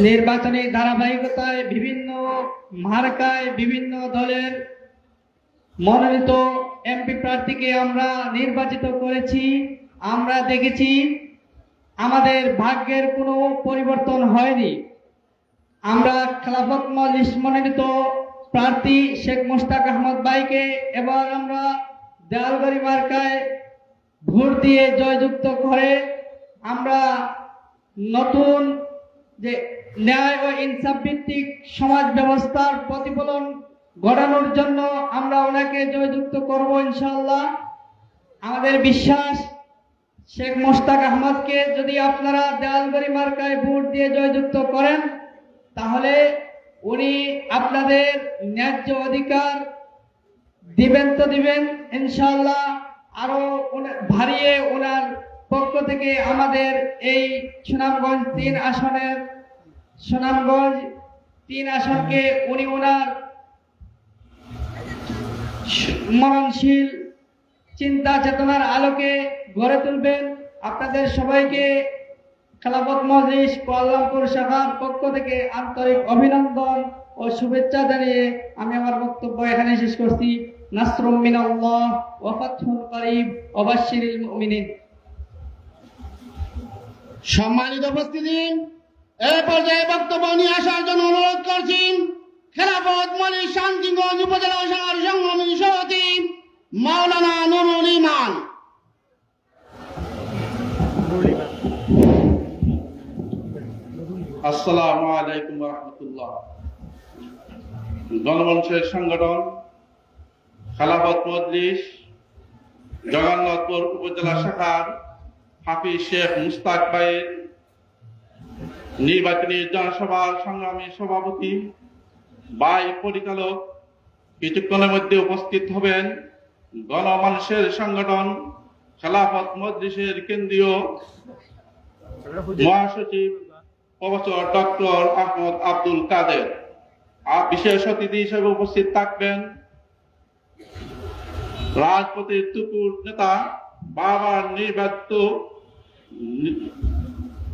নির্বাচনী ধারাবাহিকতায় বিভিন্ন মার্কায় বিভিন্ন দলের মনোনীত এমপি প্রার্থীকে আমরা নির্বাচিত করেছি। আমরা দেখেছি আমাদের ভাগ্যের কোনো পরিবর্তন হয়নি। আমরা খেলাফত মজলিস মনোনীত প্রার্থী শেখ মুশতাক আহমদ ভাইকে এবার আমরা দেওয়ালগড়ি মার্কায় ভোট দিয়ে জয়যুক্ত করে আমরা নতুন যে ন্যায় ও ইনসাফ ভিত্তিক সমাজ ব্যবস্থার প্রতিফলন ঘটানোর জন্য আমরা ওনাকে জয়যুক্ত করব ইনশাআল্লাহ। আমাদের বিশ্বাস শেখ মুশতাক আহমদকে যদি আপনারা দেওয়ালগড়ি মার্কায় ভোট দিয়ে জয়যুক্ত করেন তাহলে উনি আপনাদের ন্যায্য অধিকার দিবেন তো দিবেন ইনশাআল্লাহ। আরো ভারিয়ে ওনার পক্ষ থেকে আমাদের এই সুনামগঞ্জ 3 আসনকে উনি ওনার মননশীল চিন্তা চেতনার আলোকে গড়ে তুলবেন। আপনাদের সবাইকে খেলাফত মজলিস কুয়ালালামপুর শাখার পক্ষ থেকে আন্তরিক অভিনন্দন ও শুভেচ্ছা জানিয়ে আমি আমার বক্তব্য এখানে শেষ করছি। নাসরুম মিনাল্লাহ ওয়া ফাতহুন করিব ওয়া বাশশিরিল মুমিনিন। সম্মানিত উপস্থিতি, এ পর্যায়ে বক্তব্য নিয়ে আসার জন্য অনুরোধ করছি খেলাফত মজলিস শান্তিগঞ্জ উপজেলা শাখার সংগ্রামী সভাপতি মাওলানা নুরুল ইমান। আসসালামু আলাইকুম ওয়া রাহমাতুল্লাহ। গণমঞ্চের সংগঠন খেলাফত মজলিস জগন্নাথপুর উপজেলা শাখার হাফিজ শেখ মুশতাক ভাইয়ের নির্বাচনী জনসভার সংগ্রামী সভাপতি ভাই পরিচালক কিছুক্ষণের মধ্যে উপস্থিত হবেন গণমানুষের সংগঠন খেলাফত মজলিসের কেন্দ্রীয় মহাসচিব প্রফেসর ডক্টর আহমদ আব্দুল কাদের। আর বিশেষ অতিথি হিসেবে উপস্থিত থাকবেন রাজপথের তুকুর নেতা, বাবার নির্বাচিত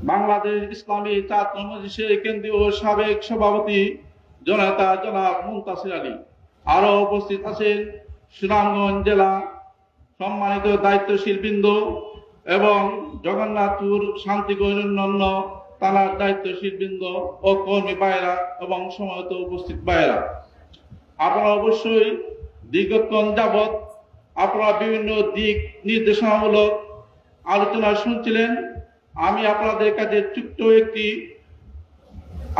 বাংলাদেশ ইসলামী ছাত্র মজলিসের কেন্দ্রীয় সাবেক সভাপতি জনতা জনাব মুনতাসির আলী। আরো উপস্থিত আছেন সুনামগঞ্জ জেলা সম্মানিত দায়িত্বশীল বৃন্দ এবং জগন্নাথপুর শান্তিগঞ্জ অন্যান্য থানার দায়িত্বশীল বৃন্দ ও কর্মী ভাইরা এবং সময়ত উপস্থিত ভাইরা। আপনারা অবশ্যই দীর্ঘক্ষণ যাবৎ আপনারা বিভিন্ন দিক নির্দেশনামূলক আলোচনা শুনছিলেন। আমি আপনাদের কাছে ছোট্ট একটি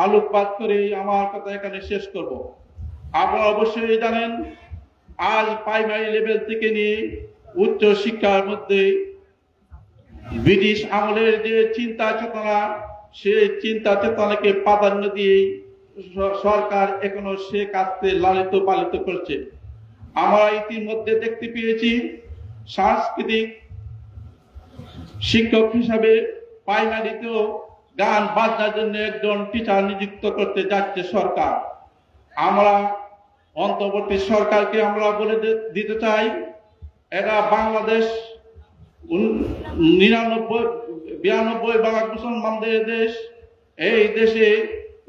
আলোকপাত করে আমার কথা এখানে শেষ করব। আপনারা অবশ্যই জানেন আজ প্রাইমারি লেভেল থেকে নিয়ে উচ্চ শিক্ষার মধ্যে ব্রিটিশ আমলের যে চিন্তা চেতনা, সেই চিন্তা চেতনাকে প্রাধান্য দিয়ে সরকার এখনো সে কাজকে লালিত পালিত করছে। আমরা ইতিমধ্যে দেখতে পেয়েছি সাংস্কৃতিক শিক্ষক হিসাবে প্রাইমারিতেও গান বাজনার জন্য একজন টিচার নিযুক্ত করতে যাচ্ছে সরকার। আমরা অন্তর্বর্তী সরকারকে আমরা বলে দিতে চাই, এটা বাংলাদেশ 92% মুসলমানদের দেশ। এই দেশে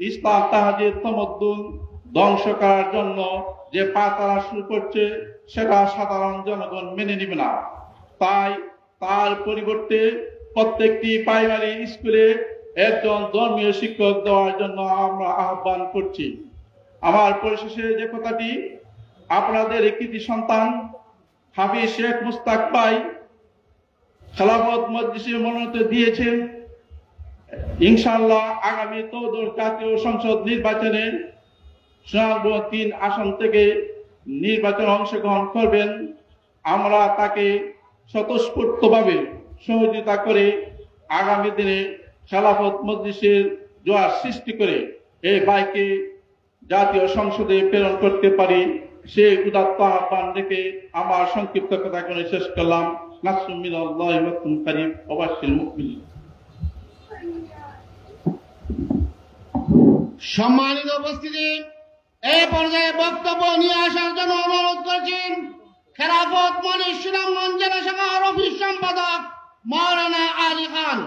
ইসলাম তাহাজিদ তমদ্দুন ধ্বংস করার জন্য যে পাতারা শুরু করছে সেটা সাধারণ জনগণ মেনে নিবে না। তাই তার পরিবর্তে প্রত্যেকটি প্রাইমারি স্কুলে একজন ধর্মীয় শিক্ষক দেওয়ার জন্য আমরা আহ্বান করছি। আমার পরিশেষে যে কথাটি, আপনাদের কৃতি সন্তান হাফিজ শেখ মুস্তাক ভাই খেলাফত মজলিসে মনোনীত দিয়েছেন। ইনশাআল্লাহ আগামী 14 জাতীয় সংসদ নির্বাচনে সুনামগঞ্জ 3 আসন থেকে নির্বাচনে অংশগ্রহণ করবেন। আমরা তাকে স্বতঃস্ফূর্তভাবে সহযোগিতা করে আগামী দিনে খেলাফত মজলিসের জোয়ার সৃষ্টি করে এই ভাইকে জাতীয় সংসদে প্রেরণ করতে পারি, সেই উদাত্ত আহ্বান রেখে আমার সংক্ষিপ্ত কথা করে শেষ করলাম। নাসরুম মিনাল্লাহি ওয়া ফাতহুন কারীব ওয়া বাশশিরিল মুমিনিন। সম্মানিত উপস্থিতি, এই পর্যায়ে বক্তব্য নিয়ে আসার জন্য অনুরোধ করছেন খেলাফত মজলিস সুনামগঞ্জ জেলা শাখার অফিস সম্পাদক মাওলানা আলী খান।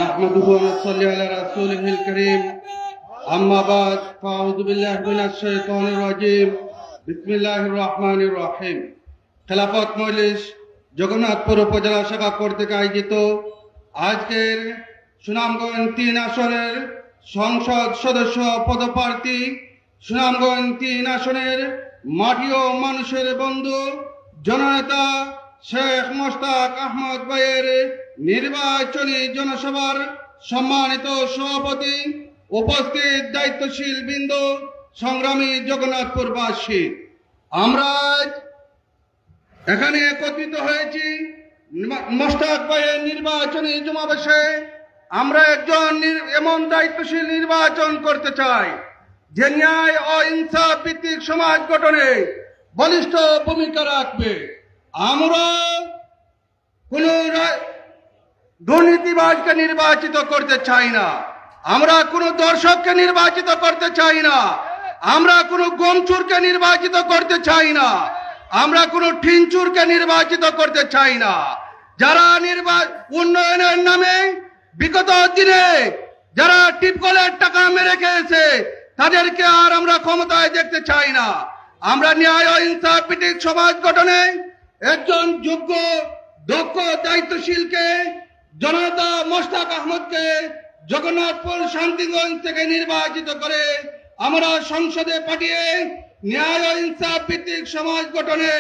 نحمده ونصلي على رسوله الكريم أما بعد فأعوذ بالله من الشيطان الرجيم بسم الله الرحمن الرحيم। খেলাফত মজলিস জগন্নাথপুর উপজেলা শাখা কর্তৃক আয়োজিত আজকের সুনামগঞ্জ 3 আসনের সংসদ সদস্য পদপ্রার্থী, সুনামগঞ্জ 3 আসনের মাটি ও মানুষের বন্ধু জননেতা শেখ মোস্তাক আহমদ ভাইয়ের নির্বাচনী জনসভার সম্মানিত সভাপতি, উপস্থিত দায়িত্বশীল বৃন্দ, সংগ্রামী জগন্নাথপুরবাসী, আমরা এখানে একত্রিত হয়েছি মোস্তাক ভাইয়ের নির্বাচনী সমাবেশে। আমরা একজন এমন দায়িত্বশীল নির্বাচন করতে চাই যে ন্যায় ও ইনসাফ ভিত্তিক সমাজ গঠনে বলিষ্ঠ ভূমিকা রাখবে। আমরা কোন দুর্নীতিবাজকে নির্বাচিত করতে চাই না, আমরা কোন দর্শককে নির্বাচিত করতে চাই না, আমরা কোন গমচুরকে নির্বাচিত করতে চাই না, আমরা কোন ঠিনচুরকে নির্বাচিত করতে চাই না। যারা উন্নয়নের নামে বিগত দিনে যারা টিপকলের টাকা মেরে খেয়েছে তাদেরকে আর আমরা ক্ষমতায় দেখতে চাই না। আমরা ন্যায় ও ইনসাফ ভিত্তিক সমাজ গঠনে একজন যোগ্য দক্ষ দায়িত্বশীলকে জননেতা মোস্তাক আহমদকে জগন্নাথপুর শান্তিগঞ্জ থেকে নির্বাচিত করে আমরা সংসদে পাঠিয়ে ন্যায় ও ইনসাফ ভিত্তিক সমাজ গঠনে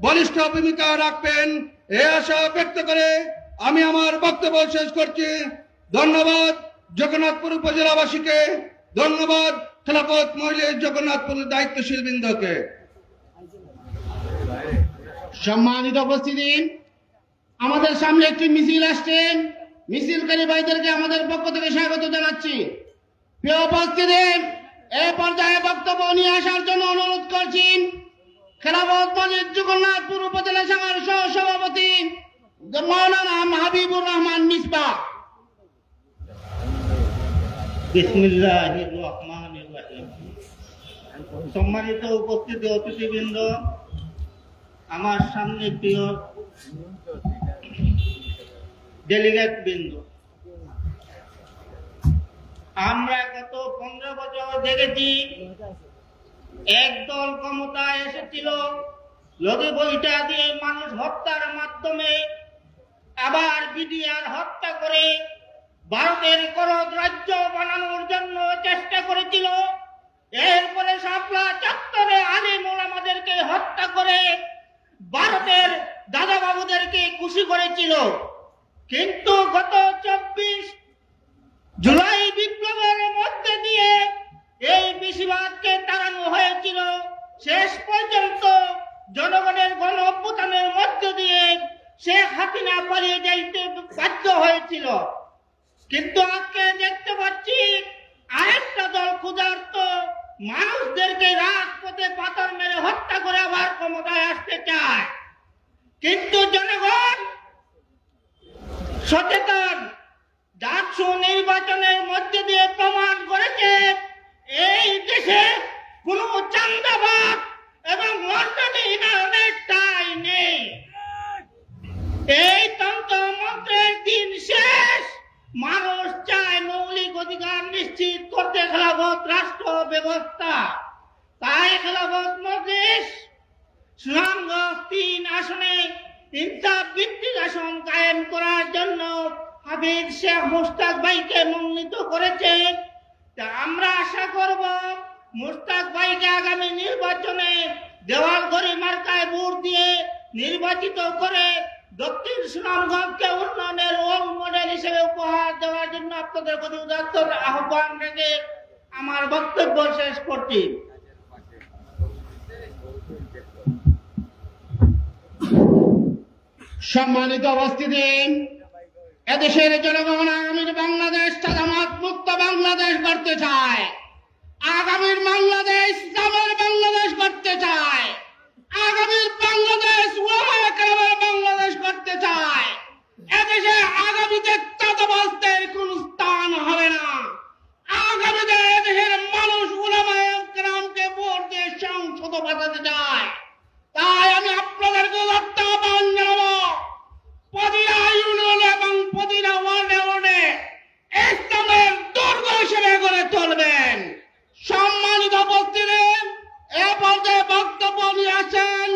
বলিষ্ঠ ভূমিকা রাখবেন এই আশা ব্যক্ত করে আমি আমার বক্তব্য শেষ করছি। ধন্যবাদ জগন্নাথপুর উপজেলাবাসীকে, ধন্যবাদ খেলাফত মজলিস জগন্নাথপুর দায়িত্বশীল বৃন্দকে। সম্মানিত উপস্থিতি, আমাদের সামনে একটি মিছিল আসছেন, মিছিলকারী ভাইদেরকে আমাদের পক্ষ থেকে স্বাগত জানাচ্ছি। প্রিয় উপস্থিতি, এই পর্যায়ে বক্তব্য নিয়ে আসার জন্য অনুরোধ করছি খেলাফত মজলিস জগন্নাথপুর উপজেলা শাখার সহ সভাপতি মাওলানা হাবিবুর রহমান মিসবাহ। বিসমিল্লাহির রহমানির রহিম। সম্মানিত উপস্থিতি অতিথিবৃন্দ, আমার সামনে প্রিয় ডেলিগেট বৃন্দ, আমরা গত 15 বছর দেখেছি একদল ক্ষমতায় এসেছিল লগে বইটা দিয়ে মানুষ হত্যার মাধ্যমে, আবার বিডিআর হত্যা করে ভারতের করদ রাজ্য বানানোর জন্য চেষ্টা করেছিল। এরপরে শাপলা চত্বরে আলিম ওলামাদেরকে হত্যা করে ভারতের দাদাবাবুদেরকে খুশি করেছিল। কিন্তু গত 24 জুলাই বিপ্লবের মধ্যে দিয়ে এই বেশিরভাগকে তাড়ানো হয়েছিল। শেষ পর্যন্ত জনগণের গণ অভ্যুত্থানের মধ্য দিয়ে শেখ হাসিনা পালিয়ে যাইতে নির্বাচনের মধ্য দিয়ে প্রমাণ করেছে এই দেশে কোনো চান্দাবাদ এবং লন্ডনীয়তাই নেই। এই তন্ত্রমন্ত্রের দিন শেষ। মানুষ চায় মৌলিক অধিকার নিশ্চিত করতে খেলাফত রাষ্ট্র ব্যবস্থা। তাই খেলাফত মজলিস সুনামগঞ্জ 3 আসনে ইনসাফ ভিত্তিক আসন কায়েম করার জন্য হাফিজ শেখ মুশতাক ভাইকে মনোনীত করেছে। তা আমরা আশা করব মুশতাক ভাইকে আগামী নির্বাচনে দেওয়ালঘড়ি মার্কায় ভোট দিয়ে নির্বাচিত করে দক্ষিণ সুনামগঞ্জকে উন্নয়নের রোল মডেল হিসেবে উপহার দেওয়ার জন্য আপনাদের প্রতি উদাত্ত আহ্বান রেখে আমার বক্তব্য শেষ করছি। সম্মানিত উপস্থিতি, এদেশের জনগণ আগামীর বাংলাদেশ সাদামাত মুক্ত বাংলাদেশ করতে চায়। আগামীর বাংলাদেশ ইসলামের বাংলাদেশ করতে চায়। আগামীর বাংলাদেশ ওলামায়ে কেরামের বাংলাদেশ করতে চায়। এদেশে আগামীতে চাঁদাবাজদের কোন স্থান হবে না। আগামীতে এদেশের মানুষ ওলামায়ে কেরামকে ভোট দিয়ে সংসদ বাঁচাতে চায়। তাই আমি আপনাদেরকে আহ্বান জানাবো, প্রতিটা ইউনিয়নে এবং প্রতিটা ওয়ার্ডে ইসলামের দুর্গ হিসেবে গড়ে তুলবেন। সম্মানিত উপস্থিতি, এ পর্যায়ে বক্তব্য নিয়ে আসেন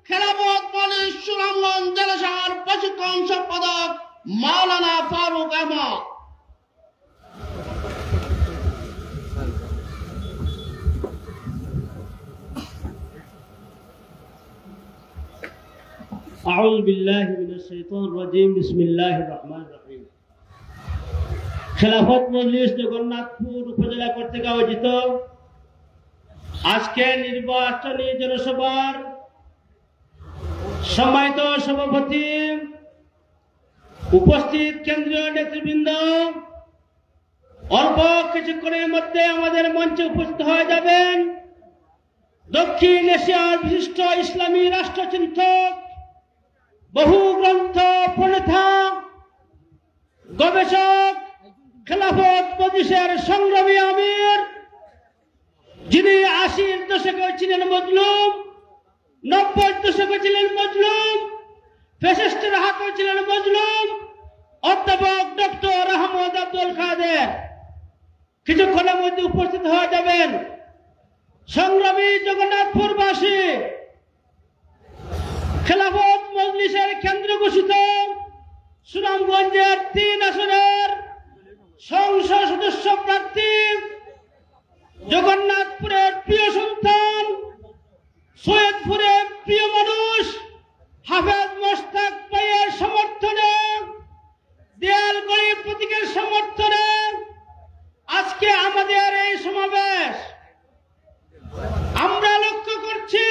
খেলাফত মজলিস সুনামগঞ্জ জেলা শাখার প্রশিক্ষণ সম্পাদক মাওলানা ফারুক আহমদ। أعوذ بالله من الشيطان الرجيم بسم الله الرحمن الرحيم খেলাফত মজলিস জগন্নাথপুর উপজেলা কর্তৃক আয়োজিত আজকে নির্বাচনী জনসভার সম্মানিত সভাপতি, উপস্থিত কেন্দ্রীয় নেতৃবৃন্দ, অল্প কিছুক্ষণের মধ্যে আমাদের মঞ্চে উপস্থিত হয়ে যাবেন দক্ষিণ এশিয়ার বিশিষ্ট ইসলামী রাষ্ট্রচিন্তক, বহু গ্রন্থ প্রণেতা, গবেষক, খেলাফত মজলিসের সংগ্রামী আমির, যিনি 80-র দশকে ছিলেন মজলুম, 90-র দশকে ছিলেন মজলুম, ফ্যাসিস্টের হাতে ছিলেন মজলুম, অধ্যাপক ডক্টর আহমদ আব্দুল কাদের কিছুক্ষণের মধ্যে উপস্থিত হয়ে যাবেন। সংগ্রামী জগন্নাথপুরবাসী, খেলাফত মজলিসের কেন্দ্র ঘোষিত সুনামগঞ্জের 3 আসনের সংসদ সদস্য প্রার্থী, জগন্নাথপুরের প্রিয় সন্তান, সৈয়দপুরের প্রিয় মানুষ হাফেজ মুশতাক ভাইয়ের সমর্থনে, দেয়ালঘড়ি প্রতীকের সমর্থনে আজকে আমাদের এই সমাবেশ। আমরা লক্ষ্য করছি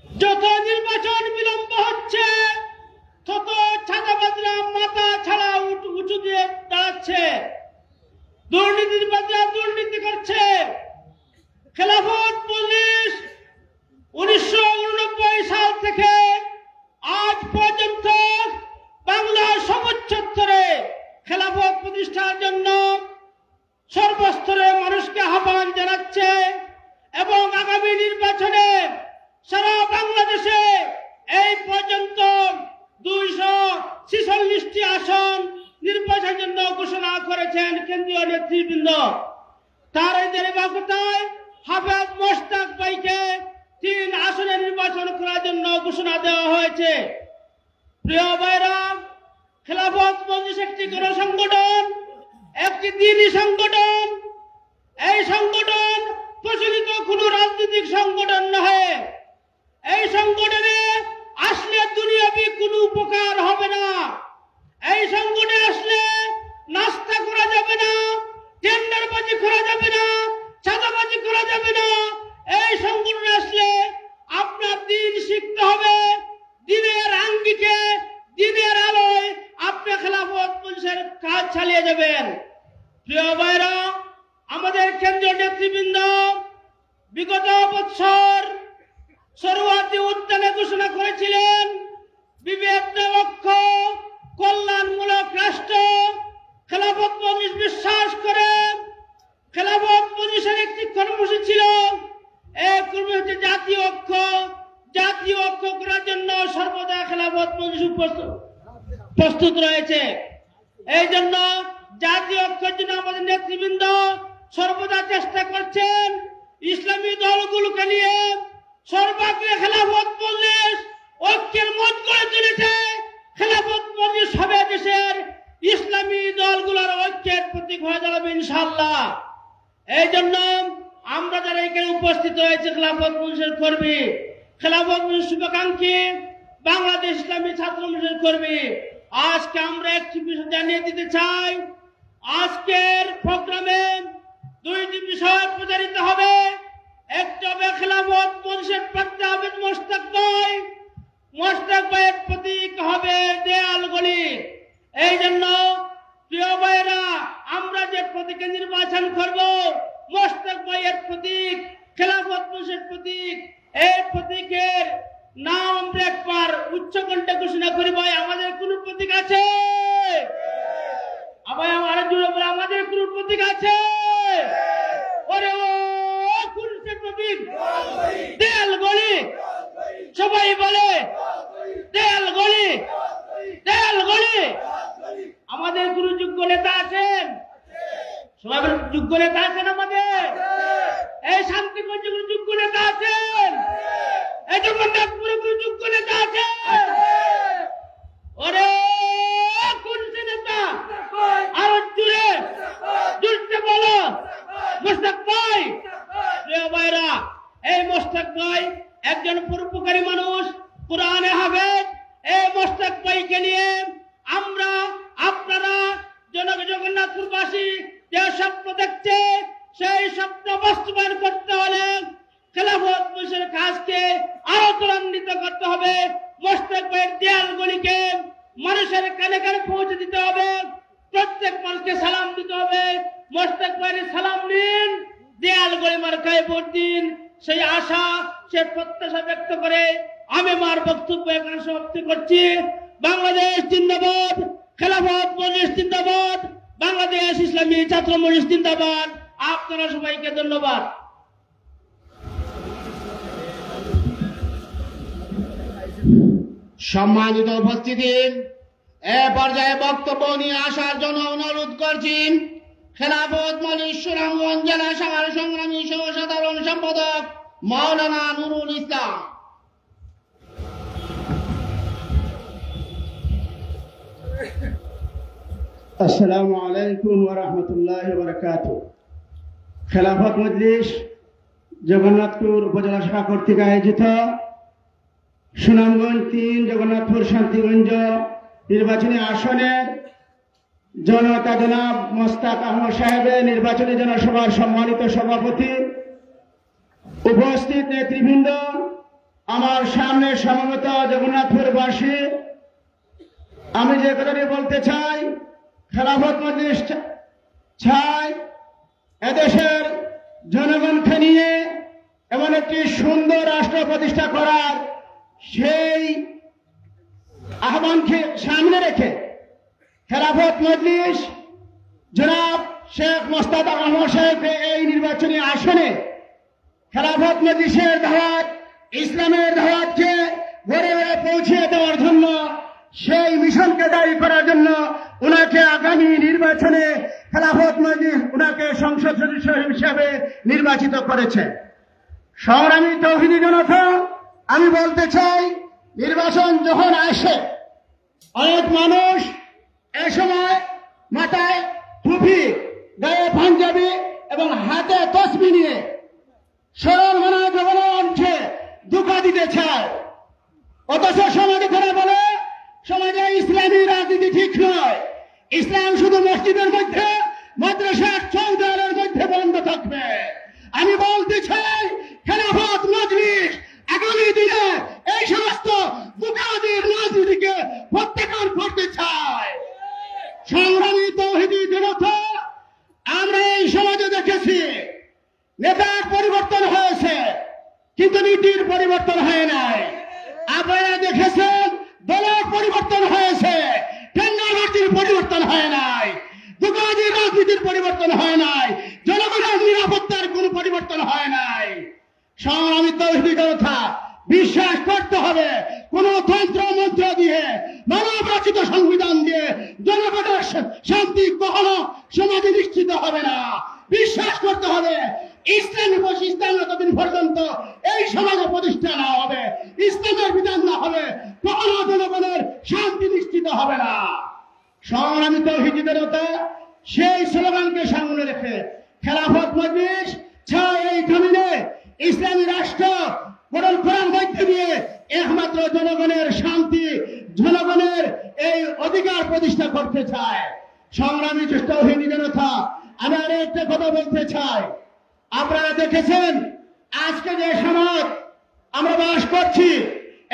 যত নির্বাচন বিলম্ব হচ্ছে তত চাঁদাবাজরা মাথা ছাড়া উঁচু দিয়ে দাঁড়াচ্ছে, দুর্নীতিবাজরা দুর্নীতি করছে। খেলাফত মজলিস 1989 সাল থেকে আজ পর্যন্ত বাংলার সর্বোচ্চ স্তরে খেলাফত প্রতিষ্ঠার জন্য সর্বস্তরে মানুষকে আহ্বান জানাচ্ছে এবং আগামী নির্বাচনে সারা বাংলাদেশে এই পর্যন্ত 246টি আসন নির্বাচনের জন্য ঘোষণা করেছেন কেন্দ্রীয় নেতৃবৃন্দ। তার এই ধারাবাহিকতায় হাফেজ মুশতাক ভাইকে 3 আসনে নির্বাচন করার জন্য ঘোষণা দেওয়া হয়েছে। প্রিয় ভাইরা, খেলাফত মজলিস একটি গণসংগঠন, একটি দ্বীনি সংগঠন। এই সংগঠন প্রচলিত কোন রাজনৈতিক সংগঠন নয়। এই সংগঠনে আসলে দুনিয়াবি কোনো উপকার হবে না। এই সংগঠনে আসলে নাস্তা করা যাবে না, টেন্ডারবাজি করা যাবে না, চাঁদাবাজি করা যাবে না। এই সংগঠনে আসলে আপনার দিন শিখতে হবে, দিনের আঙ্গিকে, দিনের আলোয় আপনি খেলাফত মজলিসের কাজ চালিয়ে যাবেন। প্রিয় ভাইরা, আমাদের কেন্দ্রীয় নেতৃবৃন্দ বিগত বছর সরোয়ার্দী উদ্যানে ঘোষণা করেছিলেন বিবেক নিরপেক্ষ কল্যাণমূলক রাষ্ট্র, খেলাফত মজলিস বিশ্বাস করে, খেলাফত মজলিসের একটি কর্মসূচি ছিল, এই কর্মসূচি হচ্ছে জাতীয় ঐক্য। জাতীয় ঐক্য করার জন্য সর্বদা খেলাফত মজলিস প্রস্তুত রয়েছে। এই জন্য জাতীয় ঐক্যের জন্য আমাদের নেতৃবৃন্দ সর্বদা চেষ্টা করছেন। ইসলামী দলগুলোকে নিয়ে সর্বাগ্রে খেলাফত মজলিস ঐক্যের মত করে তুলেছে। খেলাফত মজলিস হবে দেশের ইসলামী দলগুলোর ঐক্যের প্রতীক হয়ে দাঁড়াবে ইনশাআল্লাহ। এই জন্য আমরা যারা এখানে উপস্থিত হয়েছে খেলাফত মজলিসের কর্মী, খেলাফত মজলিস শুভাকাঙ্ক্ষী, বাংলাদেশ ইসলামী ছাত্র মজলিসের কর্মী, আজকে আমরা একটি বিষয় জানিয়ে দিতে চাই। আজকের প্রোগ্রামে দুইটি বিষয় প্রচারিত হবে। একটা হবে খেলাফত মজলিসের প্রার্থী হবে মোশতাক ভাই, মোশতাক ভাইয়ের প্রতীক হবে দেয়াল গলি। এই জন্য প্রিয় ভাইয়েরা, আমরা যে প্রতীকে নির্বাচন করব, মোশতাক ভাইয়ের প্রতীক, খেলাফত মজলিসের প্রতীক, এই প্রতীকের নাম আমরা একবার উচ্চ কণ্ঠে ঘোষণা করি। ভাই আমাদের কোন প্রতীক আছে? ভাই আমার জুড়ে বলে আমাদের কোন প্রতীক আছে? ওরে ও কোন সে প্রতীক? দেয়াল গলি। সবাই বলে দেয়াল গলি, দেয়াল গলি। আমাদের কোন যোগ্য নেতা আছেন? সবাই বলে যোগ্য নেতা আছেন আমাদের? এই শান্তিগঞ্জে কোন যোগ্য নেতা আছেন? এই জগন্নাথপুরে কোন যোগ্য নেতা আছে? ওরে কোন সে নেতা? আরো জুড়ে জুড়তে বলো মোশতাক ভাই। প্রিয় ভাইরা, এই মোশতাক ভাই একজন পরোপকারী মানুষ, কোরআনে হাফেজ। এই মোশতাক ভাইকে নিয়ে আমরা, আপনারা জগন্নাথপুরবাসী যে স্বপ্ন দেখছে, সেই স্বপ্ন বাস্তবায়ন করতে হলে খেলাফত মজলিসের কাজকে আরো ত্বরান্বিত করতে হবে। মোশতাক ভাইয়ের দেয়াল গলিকে মানুষের কানে কানে পৌঁছে দিতে হবে, প্রত্যেক মানুষকে সালাম দিতে হবে। মোশতাক ভাইয়ের সালাম নিন, দেয়াল গলি মার্কায় ভোট দিন, সেই আশা, সে প্রত্যাশা ব্যক্ত করে আমি আমার বক্তব্য এখানে সমাপ্তি করছি। বাংলাদেশ জিন্দাবাদ, খেলাফত মজলিস জিন্দাবাদ, বাংলাদেশ ইসলামী ছাত্র মজলিস জিন্দাবাদ। আপনারা সবাইকে ধন্যবাদ। সম্মানিত উপস্থিতি, এ পর্যায়ে বক্তব্য নিয়ে আসার জন্য অনুরোধ করছি খেলাফত মজলিস সুনামগঞ্জ জেলা শাখার সংগ্রামী সহ সাধারণ সম্পাদক মাওলানা নুরুল ইসলাম। আসসালামু আলাইকুম ওয়া রাহমাতুল্লাহি ওয়া বারাকাতুহু। খেলাফত মজলিস জগন্নাথপুর উপজেলা শাখা কর্তৃক আয়োজিত সুনামগঞ্জ 3 জগন্নাথপুর শান্তিগঞ্জ নির্বাচনী আসনের জনতা জনাব মোশতাক আহমদ সাহেবের নির্বাচনী জনসভার সম্মানিত সভাপতি, উপস্থিত নেতৃবৃন্দ, আমার সামনে সমবেত জগন্নাথপুরবাসী, আমি যে কথাটি বলতে চাই, খেলাফত মজলিস চাই এদেশের জনগণকে নিয়ে এমন একটি সুন্দর রাষ্ট্র প্রতিষ্ঠা করার সেই আহ্বানকে সামনে রেখে খেলাফত মজলিস জনাব শেখ মোশতাক আহমদ সাহেবকে এই নির্বাচনী আসনে খেলাফত মজলিসের দাওয়াত, ইসলামের দাওয়াতকে ঘরে ঘরে পৌঁছে দেওয়ার জন্য, সেই মিশনকে দায়ী করার জন্য উনাকে আগামী নির্বাচনে খেলাফত মজলিস উনাকে সংসদ সদস্য হিসেবে নির্বাচিত করেছে। সংগ্রামী তৌহিদি জনতা, আমি বলতে চাই, নির্বাচন যখন আসে অনেক মানুষ এ সময় মাথায় টুপি, গায়ে পাঞ্জাবি এবং হাতে তসবি নিয়ে সরল মনা জনগণকে ধোঁকা দিতে চায়। অথচ সমাজে তারা বলে সমাজে ইসলামী রাজনীতি ঠিক নয়, ইসলাম শুধু মসজিদের মধ্যে, মাদ্রাসার চৌদালের মধ্যে বন্ধ থাকবে। আমি বলতে চাই, খেলাফত মজলিস আগামী দিনে এই সমস্ত বুকাদির রাজনীতিকে প্রত্যাখ্যান করতে চায়। সংগ্রামী তৌহিদি জনতা, আমরা এই সমাজে দেখেছি নেতার পরিবর্তন হয়েছে, কিন্তু নীতির পরিবর্তন হয় নাই। আপনারা দেখেছেন দলের পরিবর্তন হয়েছে, টেন্ডারবাজির পরিবর্তন হয় নাই। রাজনীতির পরিবর্তন হয় নাই, জনগণের নিরাপত্তার কোনো পরিবর্তন হয় নাই। সংগ্রামী তৌহিদি জনতা, বিশ্বাস করতে হবে কোন তন্ত্র মন্ত্র দিয়ে, মানব রচিত সংবিধান দিয়ে জনগণের শান্তি কখনো সমাজে নিশ্চিত হবে না। বিশ্বাস করতে হবে ইসলামী ইসলাম যতদিন পর্যন্ত এই সমাজে প্রতিষ্ঠা না হবে, ইসলামের বিধান না হবে, কখনো জনগণের শান্তি নিশ্চিত হবে না। সংগ্রামী তৌহিদি জনতা সেই স্লোগানকে সামনে রেখে খেলাফত মজলিস ছাড়া এই জমিনে ইসলামী রাষ্ট্র কোরআন মধ্যে দিয়ে একমাত্র জনগণের শান্তি, জনগণের এই অধিকার প্রতিষ্ঠা করতে চায়। সংগ্রামী তৌহিদি জনতা, আমি আর একটা কথা বলতে চাই। আপনারা দেখেছেন আজকে যে সমাজ আমরা বাস করছি,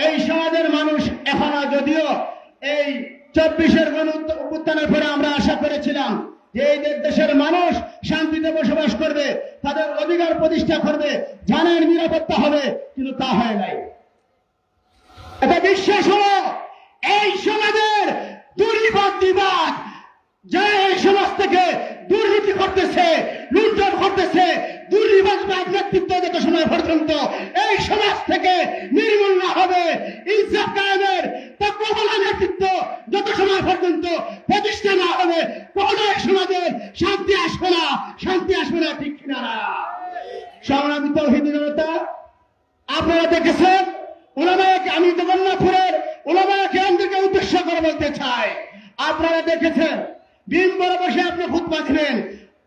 এই সমাজের মানুষ এখনো, যদিও এই 24-এর গণঅভ্যুত্থানের পরে আমরা আশা করেছিলাম যে এই দেশের মানুষ শান্তিতে বসবাস করবে, তাদের অধিকার প্রতিষ্ঠা করবে, জানের নিরাপত্তা হবে, কিন্তু তা হয় নাই। এটা বিশ্বাস হলো এই সমাজের দুর্নীতিবাদ যারা এই সমাজ থেকে দুর্নীতি করতেছে, লুণ্ঠন করতেছে, দুর্নীতিবাদ নেতৃত্ব যত সময় পর্যন্ত এই সমাজ থেকে নির্মূল না হবে, ইনসাফ কায়েমের তত্ত্বাবধায়ক নেতৃত্ব যত সময় পর্যন্ত প্রতিষ্ঠা না হবে, কখনো এই সমাজের শান্তি আসবে না, শান্তি আসবে না, ঠিক কিনা? সংগ্রামী তৌহিদি জনতা, আপনারা দেখেছেন উলামায়ে, আমি জগন্নাথপুরের উলামায়ে কেরামদেরকে উদ্দেশ্য করে বলতে চাই, আপনারা দেখেছেন মিম্বরে বসে আপনি খুতবা দিলেন,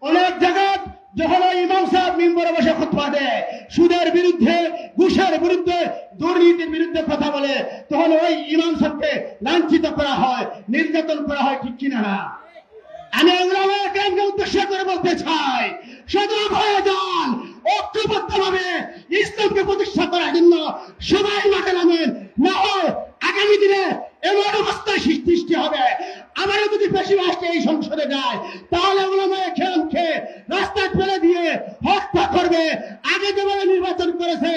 অনেক জায়গায় যখন ইমাম সাহেব মিম্বরে বসে খুতবা দেয়, সুদের বিরুদ্ধে, ঘুষের বিরুদ্ধে, দুর্নীতির বিরুদ্ধে কথা বলে, তখন ওই ইমাম সাহেবকে লাঞ্ছিত করা হয়, নির্যাতন করা হয়, ঠিক কিনা? আমি উলামায়ে কেরামকে উদ্দেশ্য করে বলতে চাই, সজাগ হয়ে যান, ঐক্যবদ্ধভাবে ইসলামকে প্রতিষ্ঠা করার জন্য সবাই মাঠে নামেন, না হয় আগামী দিনে এমন অবস্থায় সৃষ্টি হবে, আবারও যদি বেশিরভাগ এই সংসদে যায় তাহলে উলামায়ে কেরামকে রাস্তায় ফেলে দিয়ে হত্যা করবে। আগে যেভাবে নির্বাচন করেছে,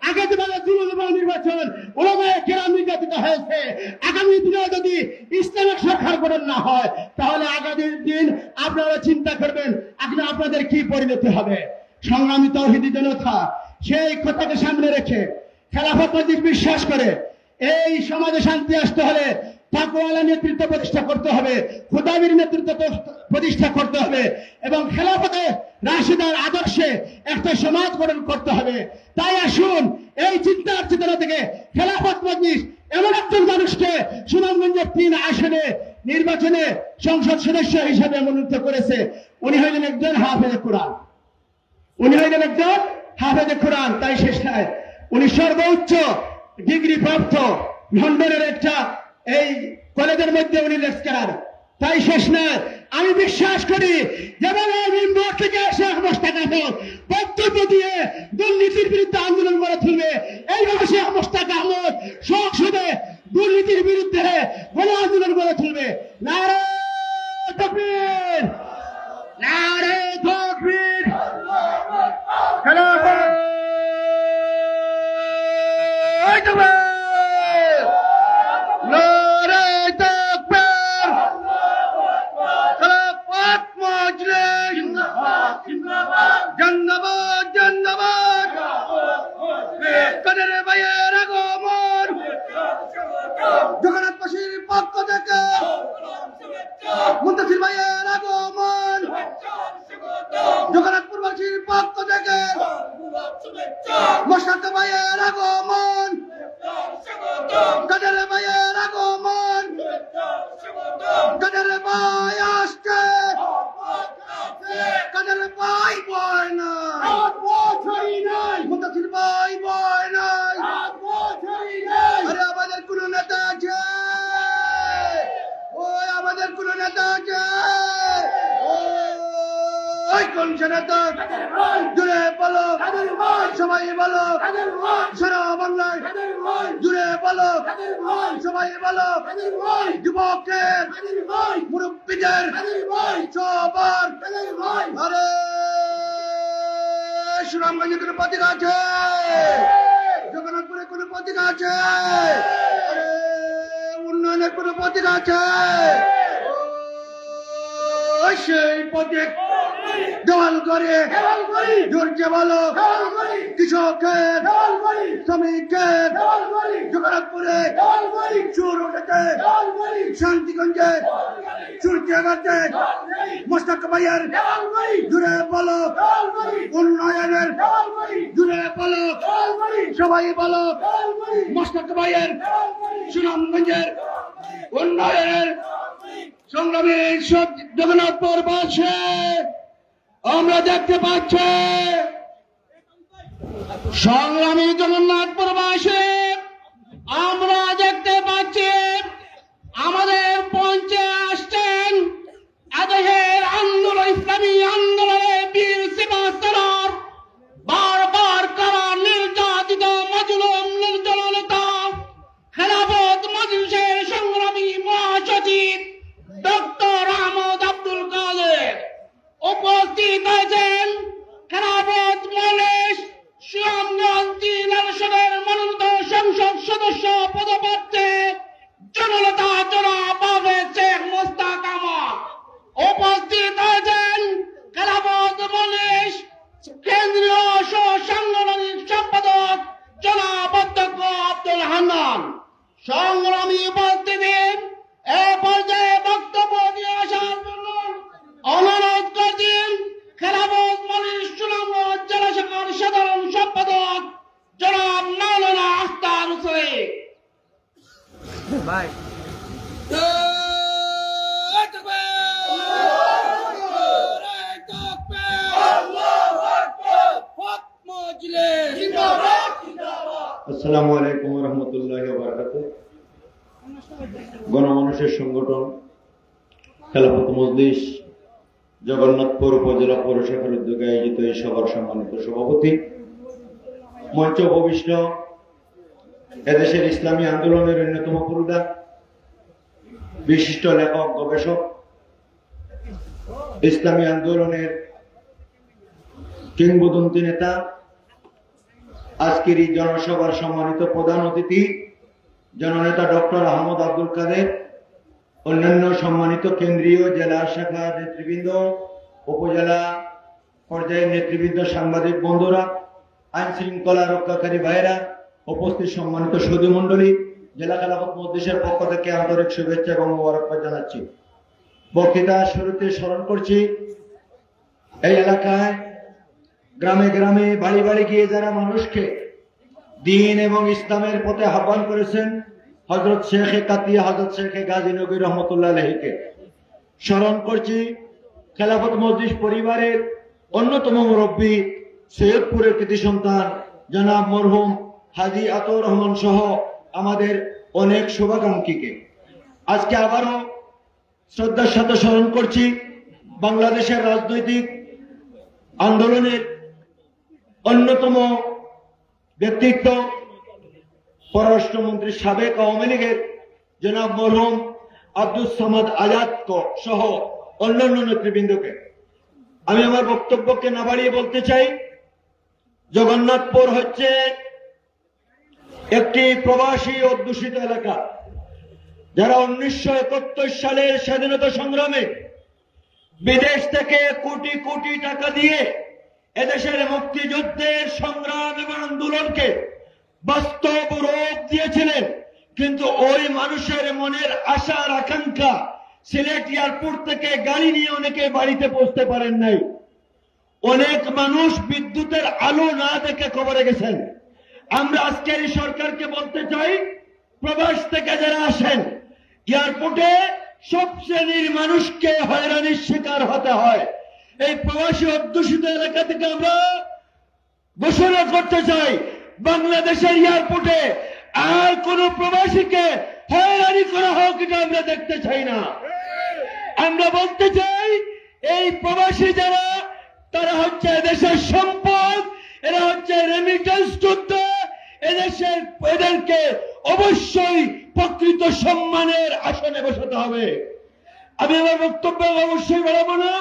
আগে যেভাবে জুলুমের নির্বাচন, উলামায়ে কেরাম নির্যাতিত হয়েছে, আগামী দিনে যদি ইসলামিক সরকার গঠন না হয় তাহলে আগামী দিন আপনারা চিন্তা করবেন আপনাদের কি পরিণতি হবে। সংগ্রামী তৌহিদি জনতা, সেই কথাকে সামনে রেখে খেলাফত মজলিস বিশ্বাস করে এই সমাজে শান্তি আসতে হলে তাকওয়ালা নেতৃত্ব প্রতিষ্ঠা করতে হবে, খুদাবির নেতৃত্ব প্রতিষ্ঠা করতে হবে এবং খেলাফতে রাশিদার আদর্শে একটা সমাজ গঠন করতে হবে। তাই আসুন এই চিন্তার চেতনা থেকে খেলাফত মজলিস এমন একজন মানুষকে সুনামগঞ্জের 3 আসনে নির্বাচনে সংসদ সদস্য হিসেবে মনোনীত করেছে। উনি হইলেন একজন হাফেজে কোরআন, উনি হইলেন একজন হাফেজে কোরআন। তাই শেষ নয়, উনি সর্বোচ্চ ডিগ্রি প্রাপ্ত লন্ডনের একটা এই কলেজের মধ্যে উনি লেকচারার। তাই শেষ নয়, আমি বিশ্বাস করি যেভাবে মিম্বর থেকে শেখ মোশতাক আহমদ বক্তব্য দিয়ে দুর্নীতির বিরুদ্ধে আন্দোলন করে তুলবে, এইভাবে শেখ মোশতাক আহমদ সংসদে দুর্নীতির বিরুদ্ধে গণ আন্দোলন করে তুলবে। নারে তাকবীর, নারে তাকবীর, খেলাফত জিন্দাবাদ, জিন্দাবাদ, কাদের ভাইয়ের আগমন, জগন্নাথবাসীর পক্ষ থেকে মুন্তাসির ভাইয়ের আগমন, জগন্নাথপুরবাসীর পক্ষ থেকে মোশতাক ভাইয়ের আগমন, কাদের ভাইয়ের আগমন, কাদের ভাই আসছে, কাদের ভাই বয় না, মুন্তাসির ভাই বয় নাই, আরে আমাদের কোন নেতা আছে, ওই আমাদের কোন নেতা আছে, ওই কোন নেতা জুড়ে বলো, সবাই বলো, সারা বাংলায় জুড়ে বলো, সবাই বলো, যুবকের, মুরব্বীদের, সবার, আরে সুনামগঞ্জে কোন প্রতীক আছে, জগন্নাথপুরে কোন প্রতীক আছে, উন্নয়নের কোন প্রতীক আছে, সেই পথে দেওয়াল করে জোরকে বলো কৃষকের শ্রমিকের জগন্নাথপুরে চোর উঠেছে শান্তিগঞ্জে চুরকিয়াঘাটে মোস্তাক ভাইয়ের জুড়ে বলো উন্নয়নের জুড়ে বলো সবাই বলো মোস্তাক ভাইয়ের সুনামগঞ্জের উন্নয়নের সংগ্রামী জগন্নাথপুর বাসে আমরা দেখতে পাচ্ছি সংগ্রামী জগন্নাথপুর বাসে আমরা দেখতে পাচ্ছি আমাদের পঞ্চে আসছেন এদেশের আন্দোলন ইসলামী আন্দোলনে বীর সিপাহীর বারবার কারা নির্যাতিত মাজলুম নির্যাতিতা খেলাফত মজলিসের সংগ্রামী মহাসচিব ডক্টর আহমদ আব্দুল কাদের উপস্থিত হয়েছেন খেলাফত মজলিস সুনামগঞ্জ 3 আসনের মনোনীত সংসদ সদস্য পদপ্রার্থী জননেতা জনাব হাফেজ শেখ মোস্তাক আহমদ উপস্থিত হয়েছেন খেলাফত মজলিস কেন্দ্রীয় সাংগঠনিক সম্পাদক জনাব অধ্যক্ষ আব্দুল হান্নান। সংগ্রামী উপস্থিতি এ পর্যায়ে বক্তব্য দিয়ে আসার জন্য অনুরোধ করছেন খেলাফত মজলিস সুনামগঞ্জ জেলা শাখার সাধারণ সম্পাদক জনাব মাওলানা আখতার হোসেন। আসসালামু আলাইকুম ওয়া রাহমাতুল্লাহি ওয়া বারাকাতুহু। গণমানুষের সংগঠন খেলাফত মজলিস জগন্নাথপুর উপজেলা পৌরসভার উদ্যোগে আয়োজিত এই সভার সম্মানিত সভাপতি, মঞ্চ উপবিষ্ট এদেশের ইসলামী আন্দোলনের অন্যতম পুরোধা, বিশিষ্ট লেখক গবেষক, ইসলামী আন্দোলনের কিংবদন্তি নেতা, আজকের এই জনসভার সম্মানিত প্রধান অতিথি জননেতা ডক্টর আহমদ আব্দুল কাদের, অন্যান্য সম্মানিত কেন্দ্রীয় জেলা শাখা নেতৃবৃন্দ, উপজেলা পর্যায়ের নেতৃবৃন্দ, সাংবাদিক বন্ধুরা, আইন শৃঙ্খলা রক্ষাকারী ভাইয়েরা, উপস্থিত সম্মানিত সুধী মণ্ডলী, জেলা খেলাফত মজলিসের পক্ষ থেকে আন্তরিক শুভেচ্ছা এবং মোবারকবাদ জানাচ্ছি। বক্তৃতা শুরুতে স্মরণ করছি এই এলাকায় গ্রামে গ্রামে বাড়ি বাড়ি গিয়ে যারা মানুষকে দ্বীন এবং ইসলামের পথে আহ্বান করেছেন হযরত শেখে কাতিয়া, হযরত শেখে গাজী নবী রহমতুল্লাহ আলাইহিকে স্মরণ করছি। খেলাফত মজলিস পরিবারের অন্যতম মুরব্বী, সৈয়দপুরের কৃতি সন্তান জনাব মরহুম হাজী আতর রহমান সহ আমাদের অনেক শুভাকাঙ্ক্ষীকে আজকে আবারও শ্রদ্ধার সাথে স্মরণ করছি। বাংলাদেশের রাজনৈতিক আন্দোলনের অন্যতম ব্যক্তিত্ব, পররাষ্ট্রমন্ত্রী সাবেক আওয়ামী লীগের জনাব মরহুম আব্দুস সামাদ আজাদ সহ অন্যান্য নেতৃবৃন্দকে আমি আমার বক্তব্যকে না বাড়িয়ে বলতে চাই, জগন্নাথপুর হচ্ছে একটি প্রবাসী অধ্যুষিত এলাকা, যারা 1971 সালের স্বাধীনতা সংগ্রামে বিদেশ থেকে কোটি কোটি টাকা দিয়ে এদেশের মুক্তিযুদ্ধের সংগ্রাম এবং আন্দোলনকে বাস্তব রূপ দিয়েছিলেন। কিন্তু ওই মানুষের মনের আশা আর আকাঙ্ক্ষা, সিলেট এয়ারপোর্ট থেকে গাড়ি নিয়ে অনেকে বাড়িতে পৌঁছতে পারেন নাই। অনেক মানুষ বিদ্যুতের আলো না দেখে কবরে গেছেন। আমরা আজকের এই সরকারকে বলতে চাই, প্রবাস থেকে যারা আসেন এয়ারপোর্টে সব শ্রেণীর মানুষকে হয়রানির শিকার হতে হয়। এই প্রবাসী অধ্যুষিত এলাকা থেকে আমরা ঘোষণা করতে চাই, বাংলাদেশের এয়ারপোর্টে আর কোন প্রবাসীকে হয়রানি করা হোক এটা আমরা দেখতে চাই না। আমরা বলতে চাই, এই প্রবাসী যারা, তারা হচ্ছে এদেশের সম্পদ, এরা হচ্ছে রেমিটেন্স যোদ্ধা, এদেরকে অবশ্যই প্রকৃত সম্মানের আসনে বসাতে হবে। আমি আমার বক্তব্য অবশ্যই বাড়াবো না।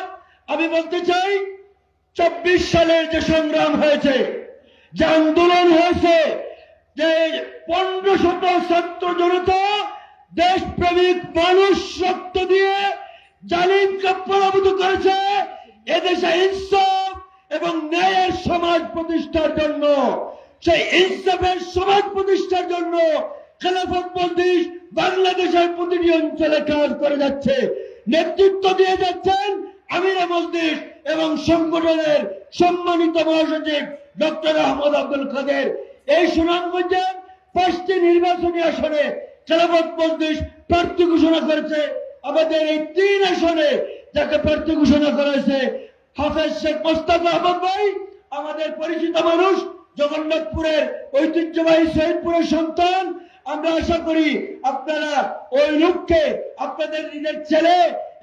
আমি বলতে চাই, 24 সালের যে সংগ্রাম হয়েছে, যে আন্দোলন হয়েছে, যে 1500 ছাত্র জনতা দেশপ্রেমিক মানুষ রক্ত দিয়ে জালিমকে পরাভূত করেছে এদেশে ইনসাফ এবং ন্যায়ের সমাজ প্রতিষ্ঠার জন্য। সেই ইনসাফের সমাজ প্রতিষ্ঠার জন্য খেলাফত মজলিস বাংলাদেশের প্রতিটি অঞ্চলে কাজ করে যাচ্ছে। নেতৃত্ব দিয়ে যাচ্ছেন আমিরে মজলিস এবং সংগঠনের সম্মানিত মহাসচিব ডক্টর আহমদ আব্দুল কাদের। এই সুনামগঞ্জে 5টি নির্বাচনী আসনে খেলাফত মজলিস প্রার্থী ঘোষণা করেছে। আমাদের এই 3 আসনে যাকে প্রার্থী ঘোষণা করা হয়েছে হাফেজ শেখ মোস্তাক আহমদ ভাই, আমাদের পরিচিত মানুষ, জগন্নাথপুরের ঐতিহ্যবাহী শহীদপুরের সন্তান। আমরা আশা করি আপনারা ওই লোককে আপনাদের নিজের ছেলে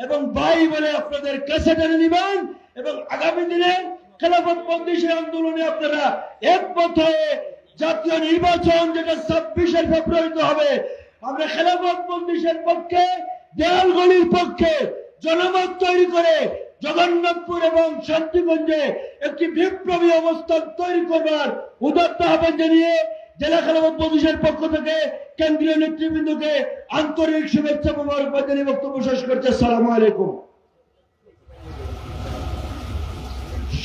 এবং ভাই বলে আপনাদের কাছে টেনে নিবেন এবং আগামী দিনে খেলাফত মজলিসের আন্দোলনে আপনারা একমত হয়ে জাতীয় নির্বাচন যেটা 26শে ফেব্রুয়ারিতে হবে, আমরা খেলাফত মজলিসের পক্ষে, দেয়ালগলির পক্ষে জনমত তৈরি করে জগন্নাথপুর এবং শান্তিগঞ্জে একটি বিপ্লবী অবস্থান তৈরি করবার উদাত্ত আহ্বান জানিয়ে জেলা খেলাফত মজলিসের পক্ষ থেকে কেন্দ্রীয় নেতৃবৃন্দকে আন্তরিক শুভেচ্ছা মোবারকবাদ জানিয়ে বক্তব্য শেষ করছে। আসসালামু আলাইকুম।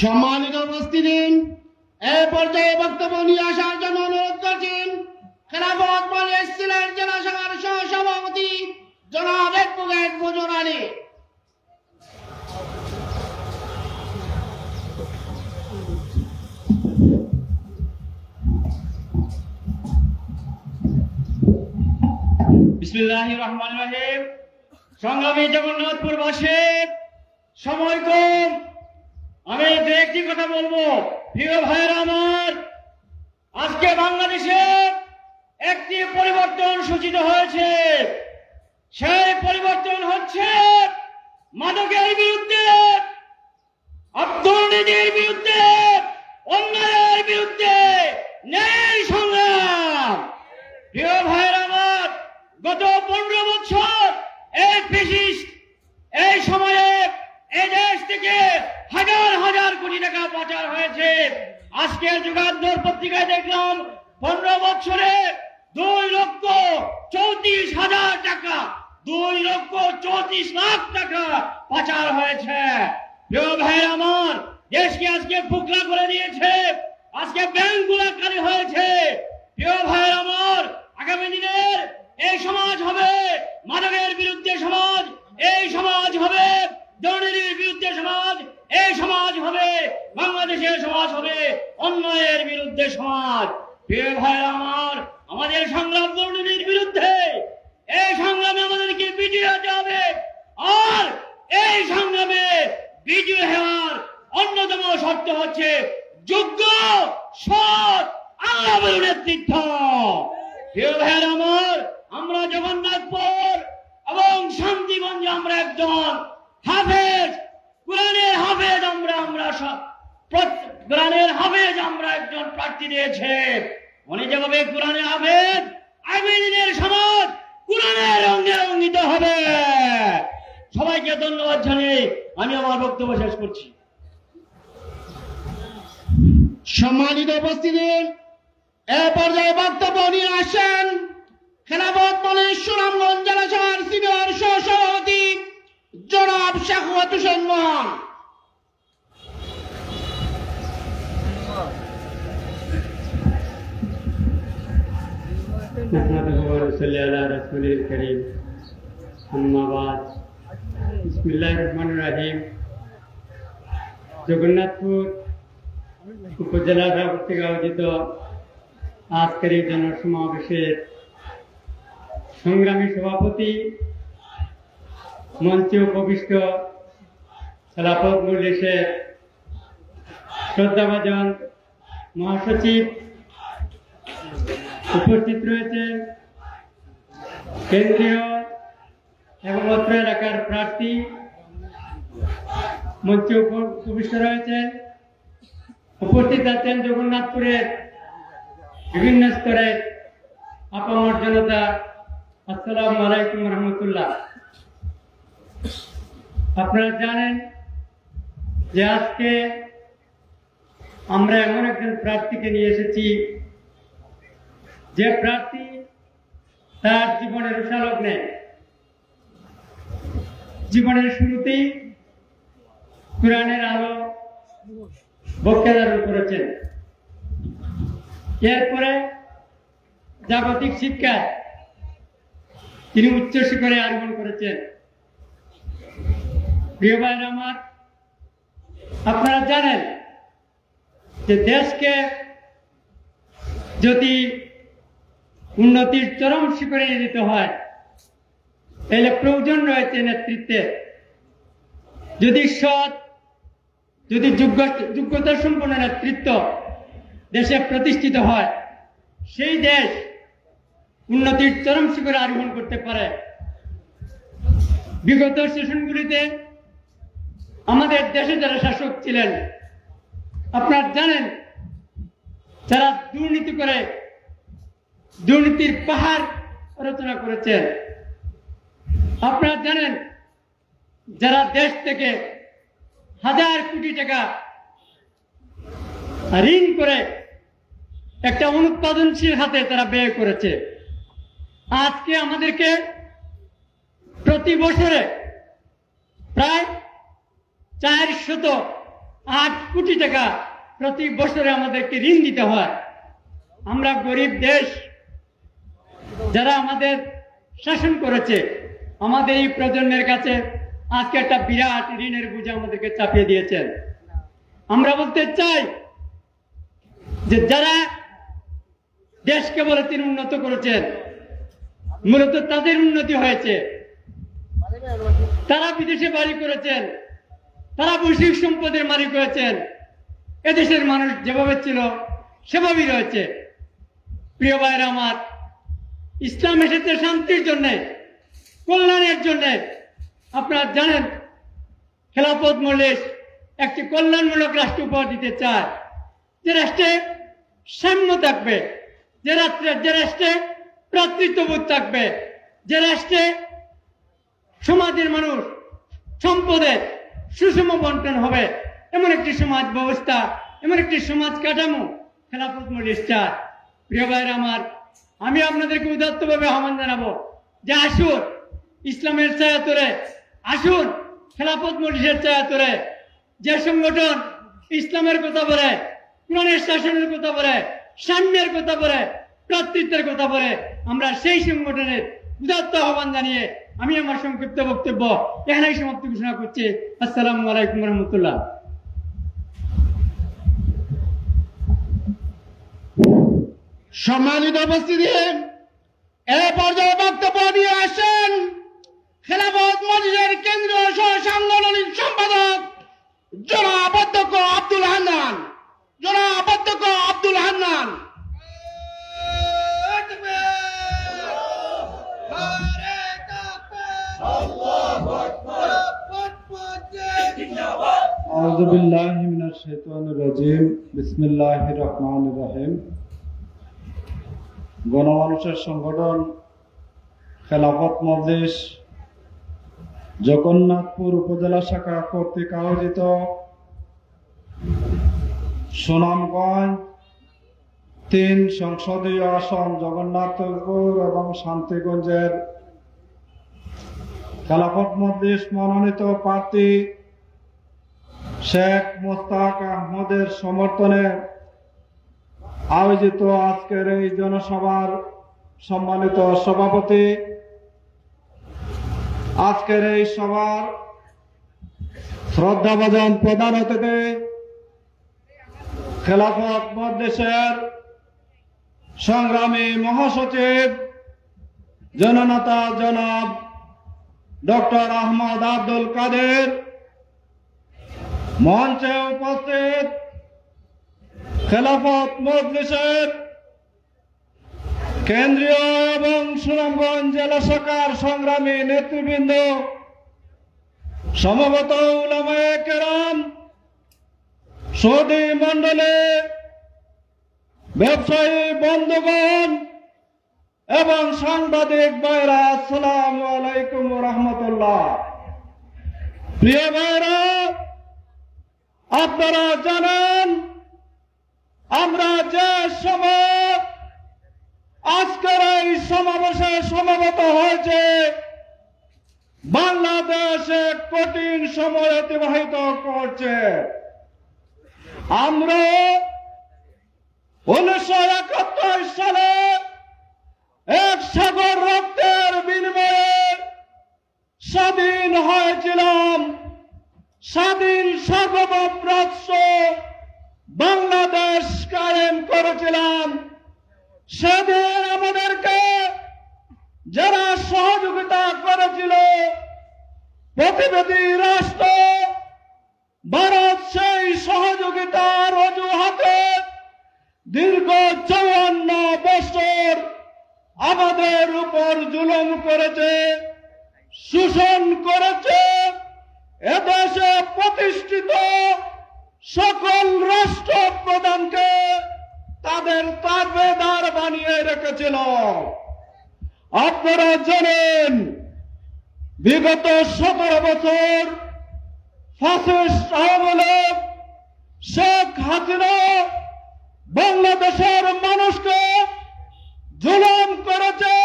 সম্মানিত উপস্থিতি, এই পর্যায়ে বক্তব্য নিয়ে আসার জন্য অনুরোধ করছেন খেলাফত মজলিস সিলেট জেলা শাখার সহ-সভাপতি জনাব অ্যাডভোকেট ফজল আলী। বিসমিল্লাহির রহমানির রহিম। সংগ্রামী জগন্নাথপুরবাসী, সময় কম, আমি একটি কথা বলবো। প্রিয় ভাইয়েরা আমার, আজকে বাংলাদেশে একটি পরিবর্তন সূচিত হয়েছে। সেই পরিবর্তন হচ্ছে মাদকের বিরুদ্ধে, দুর্নীতির বিরুদ্ধে, অন্যায়ের বিরুদ্ধে ন্যায় সংগ্রাম। প্রিয় ভাইয়েরা আমার, গত 15 বছর এই ফ্যাসিস্ট এই সময়ে এই দেশ থেকে হাজার হাজার কোটি টাকা পাচার হয়েছে। আজকের যুগান্তর পত্রিকায় দেখলাম 15 বছরে 2,34,000 টাকা, 2,34 লাখ টাকা পাচার হয়েছে। প্রিয় ভাইয়েরা আমার, দেশকে আজকে ফুকলা করে দিয়েছে, আজকে ব্যাংকগুলো খালি হয়েছে। প্রিয় ভাইয়েরা আমার, আগামী দিনের এই সমাজ হবে মাদকের বিরুদ্ধে সমাজ, এই সমাজ হবে দুর্নীতির বিরুদ্ধে সমাজ, এই সমাজ হবে বাংলাদেশের সমাজ হবে অন্যায়ের বিরুদ্ধে সমাজ। প্রিয় ভাইরা আমার, আমাদের সংগ্রাম দুর্নীতির বিরুদ্ধে, এই সংগ্রামে আমাদেরকে বিজয়ী হতে হবে। আর এই সংগ্রামে বিজয়ী হওয়ার অন্যতম শর্ত হচ্ছে যোগ্য, সৎ, আল্লাহর নেতৃত্ব। প্রিয় ভাইরা আমার, আমরা জগন্নাথপুর এবং শান্তিগঞ্জে আমরা একজন হাফেজ, কোরআনের হাফেজ, কোরআনের হাফেজ আমরা একজন প্রার্থী দিয়েছে। উনি যেভাবে কোরআনের হাফেজ, আগামী দিনের সমাজ কোরআনের রঙে রঙিত হবে। সবাইকে ধন্যবাদ জানিয়ে আমি আমার বক্তব্য শেষ করছি। সম্মানিত উপস্থিতি, এ পর্যায়ে বক্তব্য নিয়ে আসেন খেলাফত মজলিস সুনামগঞ্জ জেলা শাখার সিনিয়র সহ-সভাপতি জনাব শাখাওয়াত হোসেন মোহন। জগন্নাথপুর উপজেলা কর্তৃক আয়োজিত আজকের এই জনসমাবেশের সংগ্রামী সভাপতি, মঞ্চে উপবিষ্ট খেলাফত মজলিসের শ্রদ্ধাভাজন মহাসচিব, উপস্থিত রয়েছে কেন্দ্রীয় এবং অত্র এলাকার প্রার্থী, মঞ্চে উপবিষ্ট রয়েছেন, উপস্থিত আছেন জগন্নাথপুরের বিভিন্ন স্তরের আপামর জনতা। আসসালামু আলাইকুম রহমতুল্লাহ। আপনারা জানেন যে আজকে আমরা এমন একজন প্রার্থীকে নিয়ে এসেছি যে প্রার্থী তার জীবনের উষালগ্নে জীবনের শুরুতেই কোরআনের আলো বক্তৃতা করেছেন। এরপরে জাগতিক শিক্ষায় তিনি উচ্চ শিখরে আরোহণ করেছেন। প্রিয় ভাইরা আমার, আপনারা জানেন যে দেশকে যদি উন্নতির চরম শিখরে নিয়ে যেতে হয় তাহলে প্রয়োজন রয়েছে নেতৃত্বের। যদি সৎ, যদি যোগ্যতা সম্পন্ন নেতৃত্ব দেশে প্রতিষ্ঠিত হয়, সেই দেশ উন্নতির চরম শিখরে আরোহণ করতে পারে। বিগত সেশনগুলিতে আমাদের দেশে যারা শাসক ছিলেন, আপনারা জানেন, যারা দুর্নীতি করে দুর্নীতির পাহাড় রচনা করেছেন। আপনারা জানেন, যারা দেশ থেকে হাজার কোটি টাকা ঋণ করে একটা অনুৎপাদনশীল হাতে তারা ব্যয় করেছে। আজকে আমাদেরকে প্রতি বছরে প্রায় 408 কোটি টাকা প্রতি বছরে আমাদেরকে ঋণ দিতে হয়। আমরা গরিব দেশ, যারা আমাদের শাসন করেছে, আমাদের এই প্রজন্মের কাছে আজকে একটা বিরাট ঋণের বোঝা আমাদেরকে চাপিয়ে দিয়েছেন। আমরা বলতে চাই যে যারা দেশকে বলে তিনি উন্নত করেছেন, মূলত তাদের উন্নতি হয়েছে। তারা বিদেশে বাড়ি করেছেন, তারা বৈশ্বিক সম্পদের মালিক হয়েছেন। এদেশের মানুষ যেভাবে ছিল সেভাবেই রয়েছে। প্রিয় ভাইরা আমার, ইসলাম এসেছে শান্তির জন্য, কল্যাণের জন্য। আপনারা জানেন, খেলাফত মজলিস একটি কল্যাণমূলক রাষ্ট্র উপহার দিতে চায়, যে রাষ্ট্রে সাম্য থাকবে, যে রাষ্ট্রে ভ্রাতৃত্ববোধ থাকবে, যে রাষ্ট্রে সমাজের মানুষ সম্পদের সুষম বন্টন হবে, এমন একটি সমাজ ব্যবস্থা, এমন একটি সমাজ কাঠামো খেলাফত মজলিস চায়। প্রিয় ভাইরা আমার, আমি আপনাদেরকে উদাত্তভাবে আহ্বান জানাবো যে আসুন ইসলামের ছায়াতলে, আসুন খেলাফত মজলিসের ছায়াতলে। যে সংগঠন ইসলামের কথা বলে, কোরআনের শাসনের কথা বলে, সাম্যের কথা বলে, ভ্রাতৃত্বের কথা বলে, আমরা সেই সংগঠনের উদাত্ত আহ্বান জানিয়ে আমি আমার সংক্ষিপ্ত বক্তব্য এখানেই সমাপ্তি ঘোষণা করছি। আসসালামু আলাইকুম রহমতুল্লাহ। সম্মানিত উপস্থিতি, এ পর্যায়ে বক্তব্য নিয়ে আসেন খেলাফত মজলিসের কেন্দ্রীয় সহ সাংগঠনিক সম্পাদক জনাব অধ্যক্ষ আব্দুল হান্নান। জনাব অধ্যক্ষ আব্দুল হান্নান। আউযু বিল্লাহি মিনাশ শাইতানির রাজিম। বিসমিল্লাহির রহমানির রহিম। গণমানুষের সংগঠন খেলাফত মজলিস জগন্নাথপুর উপজেলা শাখা কর্তৃক আয়োজিত সুনামগঞ্জ 3 সংসদীয় আসন জগন্নাথপুর এবং শান্তিগঞ্জের খেলাফত মজলিস মনোনীত প্রার্থী শেখ মোস্তাক আহমদের সমর্থনে আয়োজিত আজকের এই জনসভার সম্মানিত সভাপতি, আজকের এই সভার শ্রদ্ধাভাজন প্রধান অতিথি, খেলাফত মজলিসের সংগ্রামী মহাসচিব জননেতা জনাব ডক্টর আহমদ আব্দুল কাদের, মঞ্চে উপস্থিত খেলাফত মজলিসের কেন্দ্রীয় এবং সুনামগঞ্জ জেলা শাখার সংগ্রামী নেতৃবৃন্দ, সমবেত উলামায়ে কেরাম, সৌদি মণ্ডলী, ব্যবসায়ী বন্ধুগণ এবং সাংবাদিক ভাইরা, আসসালামু আলাইকুম ওয়া রাহমাতুল্লাহ। প্রিয় ভাইরা, আপনারা জানেন আমরা যে সময় আজকের এই সমাবেশে সমবেত হয়েছে, বাংলাদেশে কঠিন সময় অতিবাহিত করছে। আমরা 1971 সালে এক সাগর রক্তের বিনিময়ে স্বাধীন হয়েছিলাম, স্বাধীন সার্বভৌম রাষ্ট্র বাংলাদেশ কায়েম করেছিলাম। সেদিন আমাদেরকে যারা সহযোগিতা করেছিল প্রতিবেদী রাষ্ট্র ভারত, সেই সহযোগিতার অজুহাতে দীর্ঘ 54 বছর আমাদের উপর জুলুম করেছে, শোষণ করেছে। এদেশে প্রতিষ্ঠিত সকল রাষ্ট্র প্রধানকে তাদের তাবেদার বানিয়ে রেখেছিল। আপনারা জানেন বিগত 17 বছর ফ্যাসিস্ট আওয়ামী লীগ শেখ হাসিনা বাংলাদেশের মানুষকে জুলুম করেছে,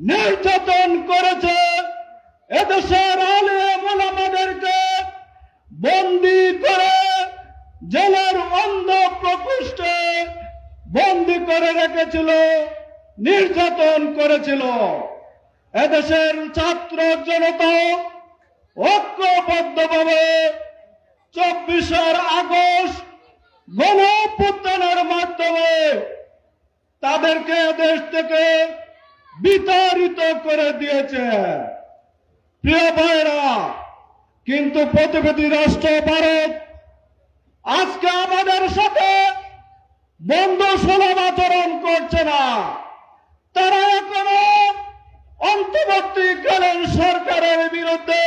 নির্যাতন করেছে। এদেশের আলেম ওলামাদেরকে বন্দী করে জেলের অন্ধ প্রকোষ্ঠে বন্দী করে রেখেছিল, নির্যাতন করেছিল। এদেশের ছাত্র জনতা ঐক্যবদ্ধভাবে 24 আগস্ট গণঅভ্যুত্থানের মাধ্যমে তাদেরকে দেশ থেকে বিতাড়িত করে দিয়েছে। প্রিয় ভাইরা, কিন্তু প্রতিবেদী রাষ্ট্র ভারত আজকে আমাদের সাথে বন্ধুসুলভ আচরণ করছে না। তারা এখনো অন্তর্বর্তীকালীন সরকারের বিরুদ্ধে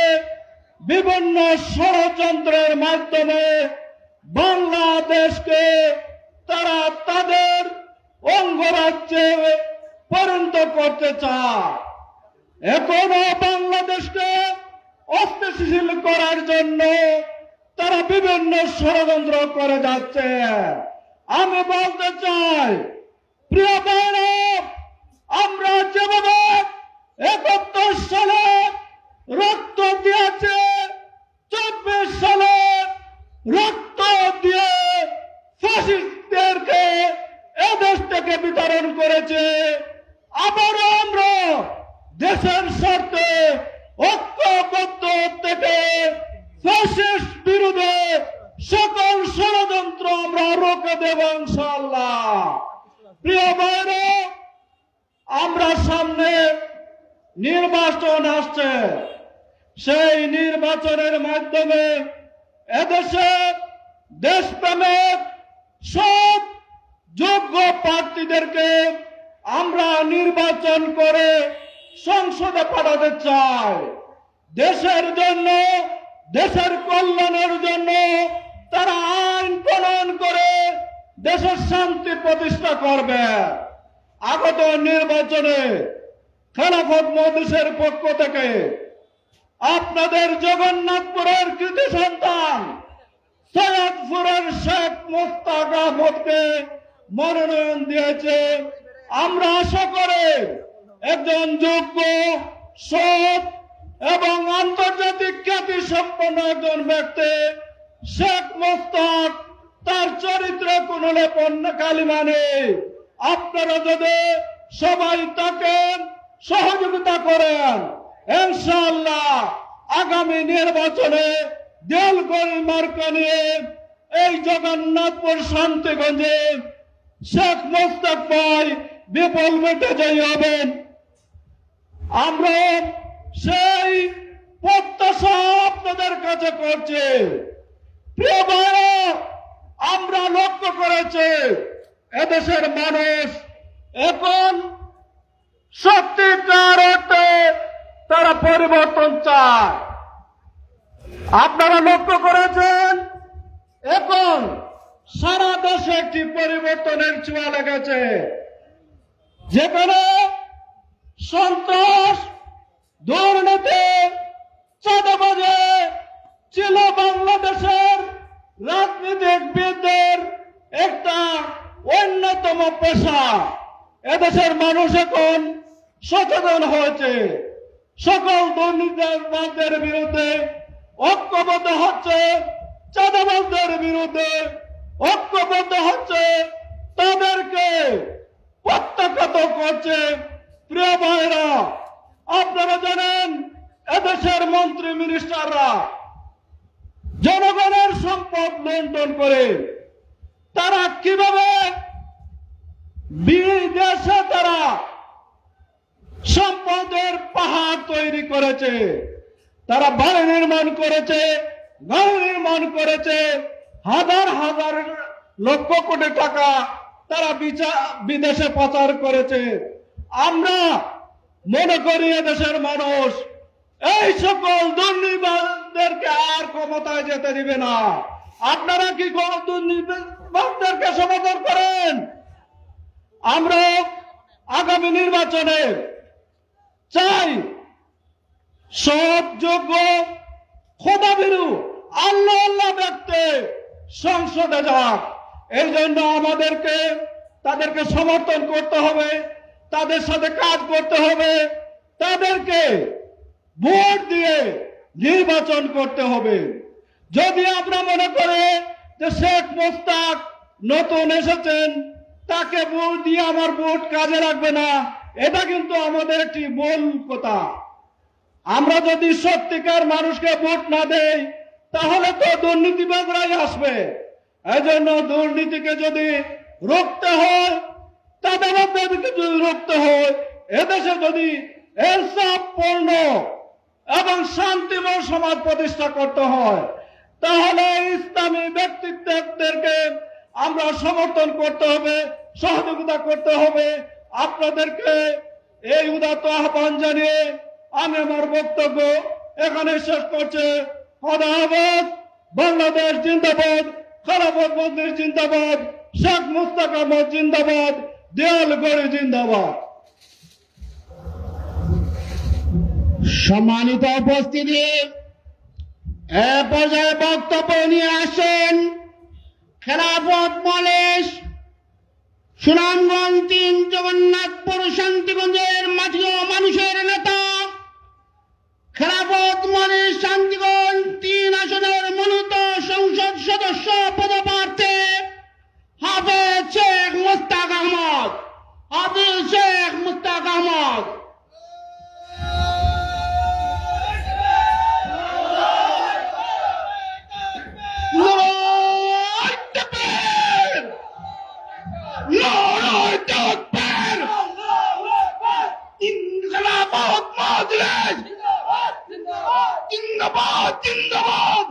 বিভিন্ন ষড়যন্ত্রের মাধ্যমে বাংলাদেশকে তারা তাদের অঙ্গরাজ্যে পরিণত করতে চায়। এখনো বাংলাদেশকে অস্থিতিশীল করার জন্য তারা বিভিন্ন ষড়যন্ত্র করে যাচ্ছে। আমি বলতে চাই, প্রিয় ভাইরা, আমরা যেভাবে 71 সালে রক্ত দিয়েছে, 24 সালে রক্ত দিয়ে ফ্যাসিস্টদেরকে এদেশ থেকে বিতরণ করেছে, আবারও আমরা দেশের স্বার্থে ঐক্যবদ্ধ থেকে ফ্যাসিস্ট বিরুদ্ধে সকল ষড়যন্ত্র আমরা রোকে দেব ইনশাআল্লাহ। প্রিয় ভাইরা, আমরা সামনে নির্বাচন আসছে, সেই নির্বাচনের মাধ্যমে এদেশে দেশপ্রেমিক সব যোগ্য প্রার্থীদেরকে আমরা নির্বাচন করে সংসদে পাঠাতে চাই। দেশের জন্য, দেশের কল্যাণের জন্য তারা আইন প্রণয়ন করে দেশের শান্তি প্রতিষ্ঠা করবে। আগত নির্বাচনে খেলাফত মজলিসের পক্ষ থেকে আপনাদের জগন্নাথপুরের কৃতি সন্তান সৈয়দপুরের শেখ মুস্তাক আহমদকে মনোনয়ন দিয়েছে। আমরা আশা করি একজন যোগ্য, সৎ এবং আন্তর্জাতিক খ্যাতি সম্পন্ন একজন ব্যক্তি শেখ মুস্তাক, তার চরিত্রে কোন লেপন কালিমা নেই। আপনারা যদি সবাই তাকে সহযোগিতা করেন, ইনশাআল্লাহ আগামী নির্বাচনে দেলগড় মার্কা নিয়ে এই জগন্নাথপুর শান্তিগঞ্জে শেখ মুস্তাক ভাই বিপুল ভোটে জয়ী হবেন। আমরা সেই প্রত্যাশা আপনাদের কাছে করছি। প্রিয় ভাইরা, আমরা লক্ষ্য করেছি এদেশের মানুষ এখন সত্যিকার অর্থে তারা পরিবর্তন চায়। আপনারা লক্ষ্য করেছেন এখন সারা দেশে একটি পরিবর্তনের ছোঁয়া লেগেছে। যেখানে সন্ত্রাস, দুর্নীতি, চাঁদাবাজি ছিল বাংলাদেশের রাজনীতিবিদদের একটা অন্যতম পেশা। এদেশের মানুষ এখন সচেতন হয়েছে, সকল দুর্নীতিবাজদের বিরুদ্ধে ঐক্যবদ্ধ হচ্ছে, চাঁদাবাজদের বিরুদ্ধে ঐক্যবদ্ধ হচ্ছে, তাদেরকে প্রত্যাখ্যাত করছে। প্রিয় ভাইরা, আপনারা জানেন এদেশের মন্ত্রী মিনিস্টাররা জনগণের সম্পদ লুণ্ঠন করে তারা কিভাবে বিদেশে তারা সম্পদের পাহাড় তৈরি করেছে। তারা বাড়ি নির্মাণ করেছে, গাড়ি নির্মাণ করেছে, হাজার হাজার লক্ষ কোটি টাকা তারা বিদেশে পাচার করেছে। আমরা মনে করি এদেশের মানুষ এই সকল দুর্নীতিবাজদেরকে আর ক্ষমতায় যেতে দিবে না। আপনারা কি দুর্নীতিবাজদেরকে সমর্থন করেন? আমরা আগামী নির্বাচনে চাই সৎ, যোগ্য, খোদাভীরু, আল্লাহ ব্যক্তি সংসদে যাক। এই জন্য আমাদেরকে তাদেরকে সমর্থন করতে হবে, তাদের সাথে কাজ করতে হবে, তাদেরকে ভোট দিয়ে নির্বাচন করতে হবে। যদি আমরা মনে করি যে শেখ মোস্তাক নতুন এসেছেন, তাকে ভোট দিয়ে আমার ভোট কাজে লাগবে না, এটা কিন্তু আমাদের একটি ভুল কথা। আমরা যদি সত্যিকার মানুষকে ভোট না দেই তাহলে তো দুর্নীতিবাজরাই আসবে। এই জন্য দুর্নীতিকে যদি রুখতে হয়, চাঁদাবাজদেরকে যদি রুখতে হয়, এদেশে যদি ইনসাফপূর্ণ এবং শান্তিময় সমাজ প্রতিষ্ঠা করতে হয়, তাহলে ইসলামী ব্যক্তিত্বদেরকে আমরা সমর্থন করতে হবে, সহযোগিতা করতে হবে। আপনাদেরকে এই উদাত্ত আহ্বান জানিয়ে আমি আমার বক্তব্য এখানে শেষ করছি। খোদা হাফেজ। বাংলাদেশ জিন্দাবাদ, খেলাফত মজলিস জিন্দাবাদ, শেখ মুস্তাক আহমদ জিন্দাবাদ, দেয়ালগড়ি জিন্দাবাদ। সম্মানিত উপস্থিতি, এ পর্যায়ে বক্তব্য নিয়ে আসেন খেলাফত মজলিস সুনামগঞ্জ ৩ জগন্নাথপুর শান্তিগঞ্জের মাটি ও মানুষের নেতা, খেলাফত মজলিস শান্তিগঞ্জ ৩ আসনের মনোনীত সংসদ সদস্য পদপ্রার্থী হাফেজ শেখ মুস্তাক আহমদ। হাফেজ শেখ মুস্তাক আহমদ। জিন্দাবাদ জিন্দাবাদ।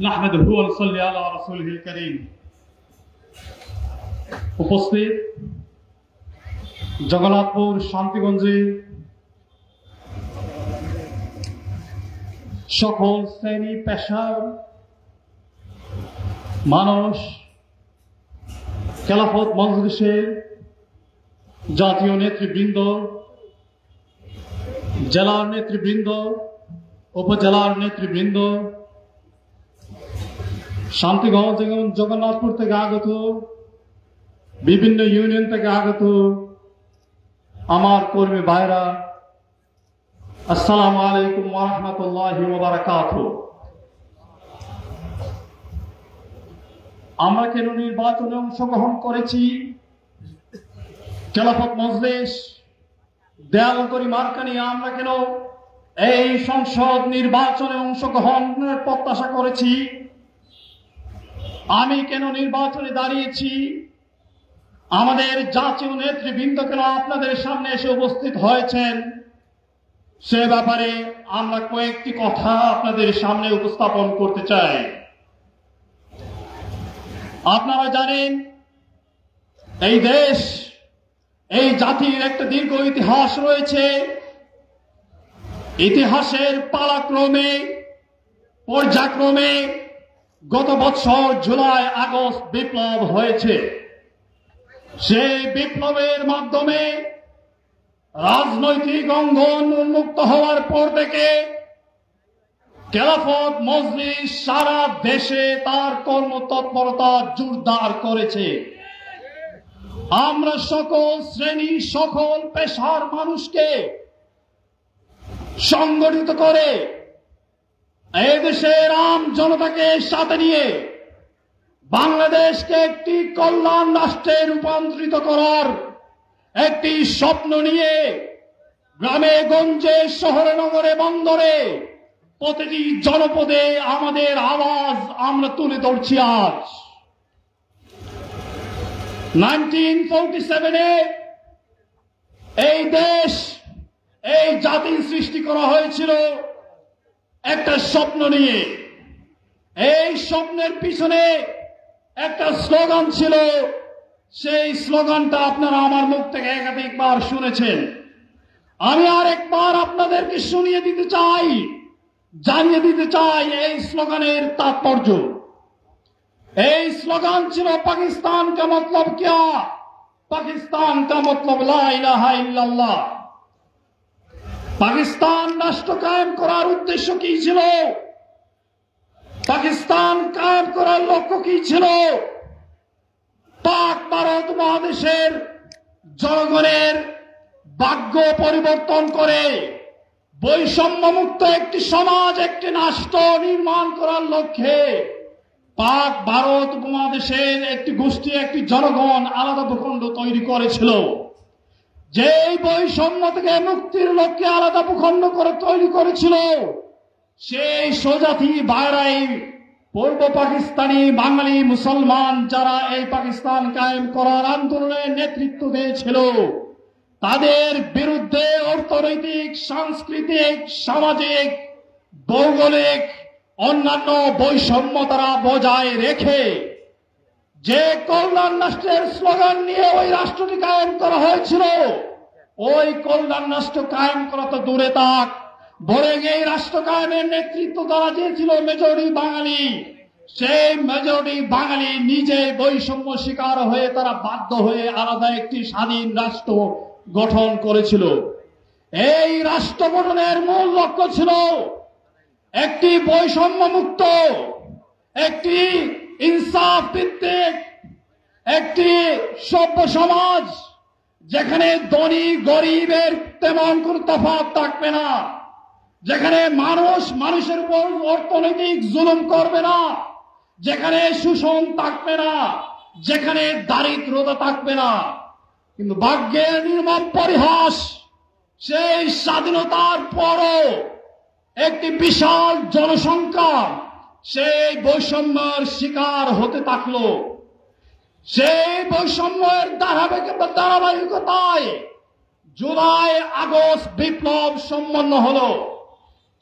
نحمده ونصلي على رسوله الكريم। উপস্থিত জগন্নাথপুর শান্তিগঞ্জে সকল শ্রেণী পেশার মানুষ, খেলাফত মজলিসের জাতীয় নেতৃবৃন্দ, জেলার নেতৃবৃন্দ, উপজেলার নেতৃবৃন্দ, শান্তিগঞ্জ এবং জগন্নাথপুর থেকে আগত, বিভিন্ন ইউনিয়ন থেকে আগত আমার কর্মী ভাইরা, আসসালামু আলাইকুম ওয়া রাহমাতুল্লাহি ওয়া বারাকাতুহু। আমরা কেন নির্বাচনে অংশগ্রহণ করেছি? খেলাফত মজলিস দেয়ালগড়ি মার্কা নিয়ে আমরা কেন এই সংসদ নির্বাচনে অংশগ্রহণের প্রত্যাশা করেছি? আমি কেন নির্বাচনে দাঁড়িয়েছি? আমাদের জাতীয় নেতৃবৃন্দ কেন আপনাদের সামনে এসে উপস্থিত হয়েছেন? সে ব্যাপারে আমরা কয়েকটি কথা আপনাদের সামনে উপস্থাপন করতে চাই। আপনারা জানেন এই দেশ, এই জাতির একটা দীর্ঘ ইতিহাস রয়েছে। ইতিহাসের পালাক্রমে, পর্যায়ক্রমে গত বছর জুলাই আগস্ট বিপ্লব হয়েছে। সেই বিপ্লবের মাধ্যমে রাজনৈতিক অঙ্গন উন্মুক্ত হওয়ার পর থেকে খেলাফত মজলিস সারা দেশে তার কর্মতৎপরতা জোরদার করেছে। আমরা সকল শ্রেণী সকল পেশার মানুষকে সংগঠিত করে এই দেশের আম জনতাকে সাথে নিয়ে বাংলাদেশকে একটি কল্যাণ রাষ্ট্রে রূপান্তরিত করার একটি স্বপ্ন নিয়ে গ্রামে গঞ্জে শহরে নগরে বন্দরে প্রতিটি জনপদে আমাদের আওয়াজ আমরা তুলে ধরছি। আজ 1947-এ এই দেশ এই জাতির সৃষ্টি করা হয়েছিল একটা স্বপ্ন নিয়ে। এই স্বপ্নের পিছনে একটা স্লোগান ছিল, সেই স্লোগানটা আপনারা আমার মুখ থেকে একাধিকবার শুনেছেন। আমি আরেকবার আপনাদেরকে শুনিয়ে দিতে চাই, জানিয়ে দিতে চাই এই স্লোগানের তাৎপর্য। এই স্লোগান ছিল পাকিস্তান কা মতলব क्या, পাকিস্তান কা মতলব লা ইলাহা ইল্লাল্লাহ। পাকিস্তান রাষ্ট্র কায়েম করার উদ্দেশ্য কি ছিল? পাকিস্তান কায়েম করার লক্ষ্য কি ছিল? পাক ভারত মহাদেশের জনগণের ভাগ্য পরিবর্তন করে বৈষম্যমুক্ত একটি সমাজ, একটি রাষ্ট্র নির্মাণ করার লক্ষ্যে পাক ভারত উপমহাদেশের একটি গোষ্ঠী, একটি জনগণ আলাদা ভূখণ্ড তৈরি করেছিল। যেই বৈষম্য থেকে মুক্তির লক্ষ্যে আলাদা ভূখণ্ড করে তৈরি করেছিল, সেই স্বজাতি ভাইরাই পূর্ব পাকিস্তানি বাঙালি মুসলমান যারা এই পাকিস্তান কায়েম করার আন্দোলনে নেতৃত্ব দিয়েছিল, তাদের বিরুদ্ধে অর্থনৈতিক, সাংস্কৃতিক, সামাজিক, ভৌগোলিক অন্যান্য বৈষম্য তারা বজায় রেখে যে কল্যাণ রাষ্ট্রের স্লোগান নিয়ে ওই রাষ্ট্রটি কায়েম করা হয়েছিল, ওই কল্যাণ রাষ্ট্র কায়েম করা তো দূরে থাক, বরং এই রাষ্ট্র কায়েমের নেতৃত্ব তারা দিয়েছিল মেজরিটি বাঙালি। সেই মেজরিটি বাঙালি নিজে বৈষম্য শিকার হয়ে তারা বাধ্য হয়ে আলাদা একটি স্বাধীন রাষ্ট্র গঠন করেছিল। এই রাষ্ট্র গঠনের মূল লক্ষ্য ছিল একটি বৈষম্য মুক্ত, একটি ইনসাফ ভিত্তিক একটি সভ্য সমাজ, যেখানে ধনী গরিবের তেমন কোন তফাৎ থাকবে না, যেখানে মানুষ মানুষের উপর অর্থনৈতিক জুলুম করবে না, যেখানে শোষণ থাকবে না, যেখানে দারিদ্রতা থাকবে না। কিন্তু ভাগ্যের নির্মম পরিহাস, সেই স্বাধীনতার পরও একটি বিশাল জনসংখ্যা সেই বৈষম্যের শিকার হতে থাকলো। সেই বৈষম্যের ধারাবাহিকতায় জুলাই আগস্ট বিপ্লব সম্পন্ন হলো।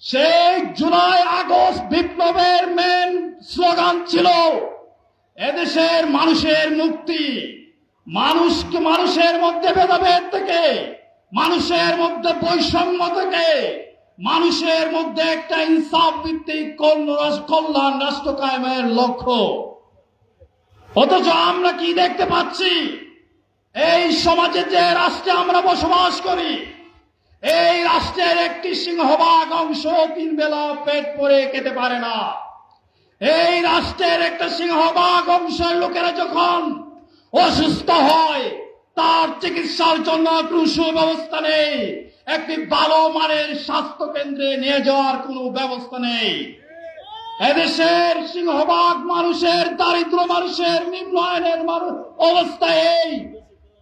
সেই জুলাই আগস্ট বিপ্লবের মেন স্লোগান ছিল এদেশের মানুষের মুক্তি, মানুষের মধ্যে ভেদাভেদ থেকে, মানুষের মধ্যে বৈষম্য থেকে, মানুষের মধ্যে একটা ইনসাফ ভিত্তিক কল্যাণ রাষ্ট্র কায়েমের লক্ষ্য। অথচ আমরা কি দেখতে পাচ্ছি? এই সমাজে যে রাষ্ট্রে আমরা বসবাস করি, এই রাষ্ট্রের একটি সিংহভাগ অংশ 3 বেলা পেট পরে খেতে পারে না। এই রাষ্ট্রের একটা সিংহভাগ অংশের লোকেরা যখন অসুস্থ হয়, তার চিকিৎসার জন্য কোনো সুব্যবস্থা নেই, একটি ভালো মানের স্বাস্থ্য কেন্দ্রে নিয়ে যাওয়ার কোনো ব্যবস্থা নেই। এদেশের সিংহভাগ মানুষের, দারিদ্র মানুষের, নিম্ন আয়ের অবস্থায় এই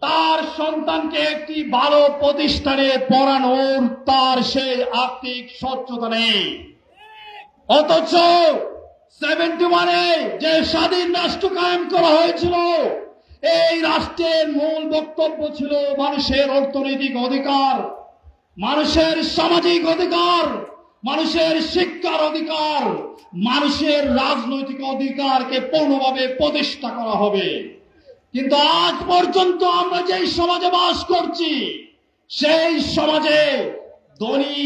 তার সন্তানকে একটি ভালো প্রতিষ্ঠানে পড়ানোর তার সেই আর্থিক সচ্ছলতা নেই। অথচ 71-এ যে স্বাধীন রাষ্ট্র কায়েম করা হয়েছিল, এই রাষ্ট্রের মূল বক্তব্য ছিল মানুষের অর্থনৈতিক অধিকার, মানুষের সামাজিক অধিকার, মানুষের শিক্ষার অধিকার, মানুষের রাজনৈতিক অধিকারকে পূর্ণভাবে প্রতিষ্ঠা করা হবে। কিন্তু আজ পর্যন্ত আমরা যেই সমাজে বাস করছি, সেই সমাজে ধনী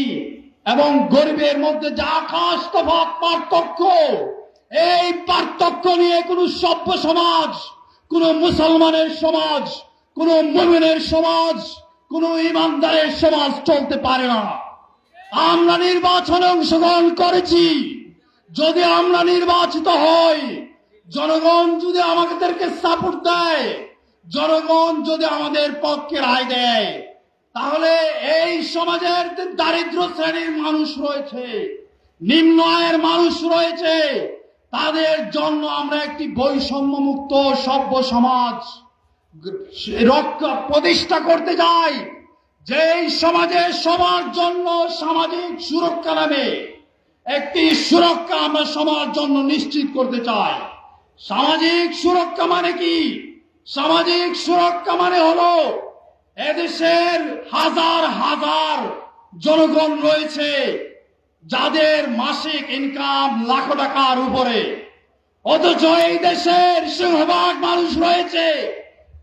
এবং গরিবের মধ্যে যে আকাশ তফাৎ পার্থক্য, এই পার্থক্য নিয়ে কোন সভ্য সমাজ, কোন মুসলমানের সমাজ, কোন মুমিনের সমাজ, কোন ইমানদারের সমাজ চলতে পারে না। আমরা নির্বাচনে অংশগ্রহণ করেছি, যদি আমরা নির্বাচিত হই, জনগণ যদি আমাদেরকে সাপোর্ট দেয়, জনগণ যদি আমাদের পক্ষে রায় দেয়, তাহলে এই সমাজের দারিদ্র শ্রেণীর মানুষ রয়েছে, নিম্ন আয়ের মানুষ রয়েছে, তাদের জন্য আমরা একটি বৈষম্যমুক্ত সভ্য সমাজ রক্ষা প্রতিষ্ঠা করতে চাই, যেই সমাজে সবার জন্য সামাজিক সুরক্ষা নামে একটি সুরক্ষা আমরা সবার জন্য নিশ্চিত করতে চাই। সামাজিক সুরক্ষা মানে কি? সামাজিক সুরক্ষা মানে হলো এদেশের হাজার হাজার জনগণ রয়েছে যাদের মাসিক ইনকাম লাখ টাকার উপরে, অথচ এই দেশের সিংহভাগ মানুষ রয়েছে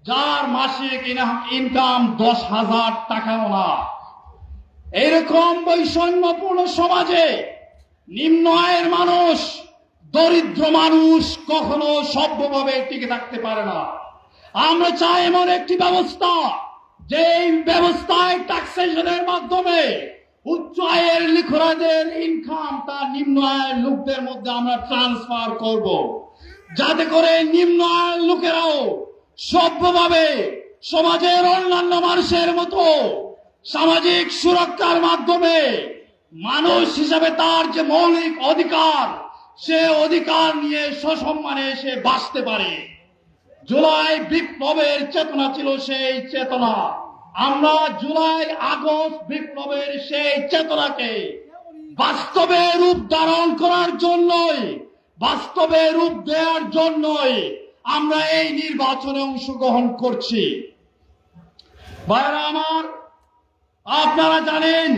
যার মাসিক ইনকাম 10,000 টাকাও না। এরকম বৈষম্যপূর্ণ সমাজে নিম্ন আয়ের মানুষ, দরিদ্র মানুষ কখনো সভ্যভাবে টিকে থাকতে পারে না। আমরা চাই এমন একটি ব্যবস্থা, যে ব্যবস্থায় ট্যাক্সেশনের মাধ্যমে উচ্চ আয়ের লিখরাদের ইনকাম তার নিম্ন আয়ের লোকদের মধ্যে আমরা ট্রান্সফার করব, যাতে করে নিম্ন আয়ের লোকেরাও সভ্যভাবে সমাজের অন্যান্য মানুষের মতো সামাজিক সুরক্ষার মাধ্যমে মানুষ হিসাবে তার যে মৌলিক অধিকার, সে অধিকার নিয়ে সসম্মানে সে বাঁচতে পারে। জুলাই বিপ্লবের চেতনা ছিল সেই চেতনা। আমরা জুলাই আগস্ট বিপ্লবের সেই চেতনাকে বাস্তবে রূপ ধারণ করার জন্যই, বাস্তবে রূপ দেওয়ার জন্যই আমরা এই নির্বাচনে অংশগ্রহণ করছি। ভাইরা আমার, আপনারা জানেন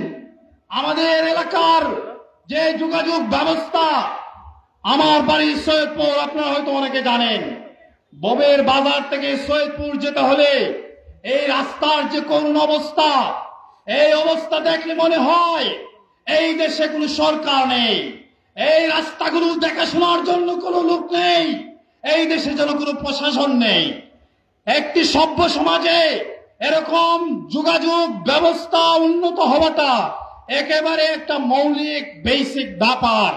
আমাদের এলাকার যে যোগাযোগ ব্যবস্থা, আমার বাড়ি সৈয়দপুর, আপনারা হয়তো অনেকে জানেন। ববের বাজার থেকে সৈয়দপুর যেতে হলে এই রাস্তার যে করুণ অবস্থা, এই অবস্থা দেখলে মনে হয় এই দেশে কোনো সরকার নেই, এই রাস্তাগুলো দেখাশোনার জন্য কোনো লোক নেই, এই দেশে যেন কোনো প্রশাসন নেই। একটি সভ্য সমাজে এরকম যোগাযোগ ব্যবস্থা উন্নত হওয়াটা একেবারে একটা মৌলিক বেসিক ব্যাপার।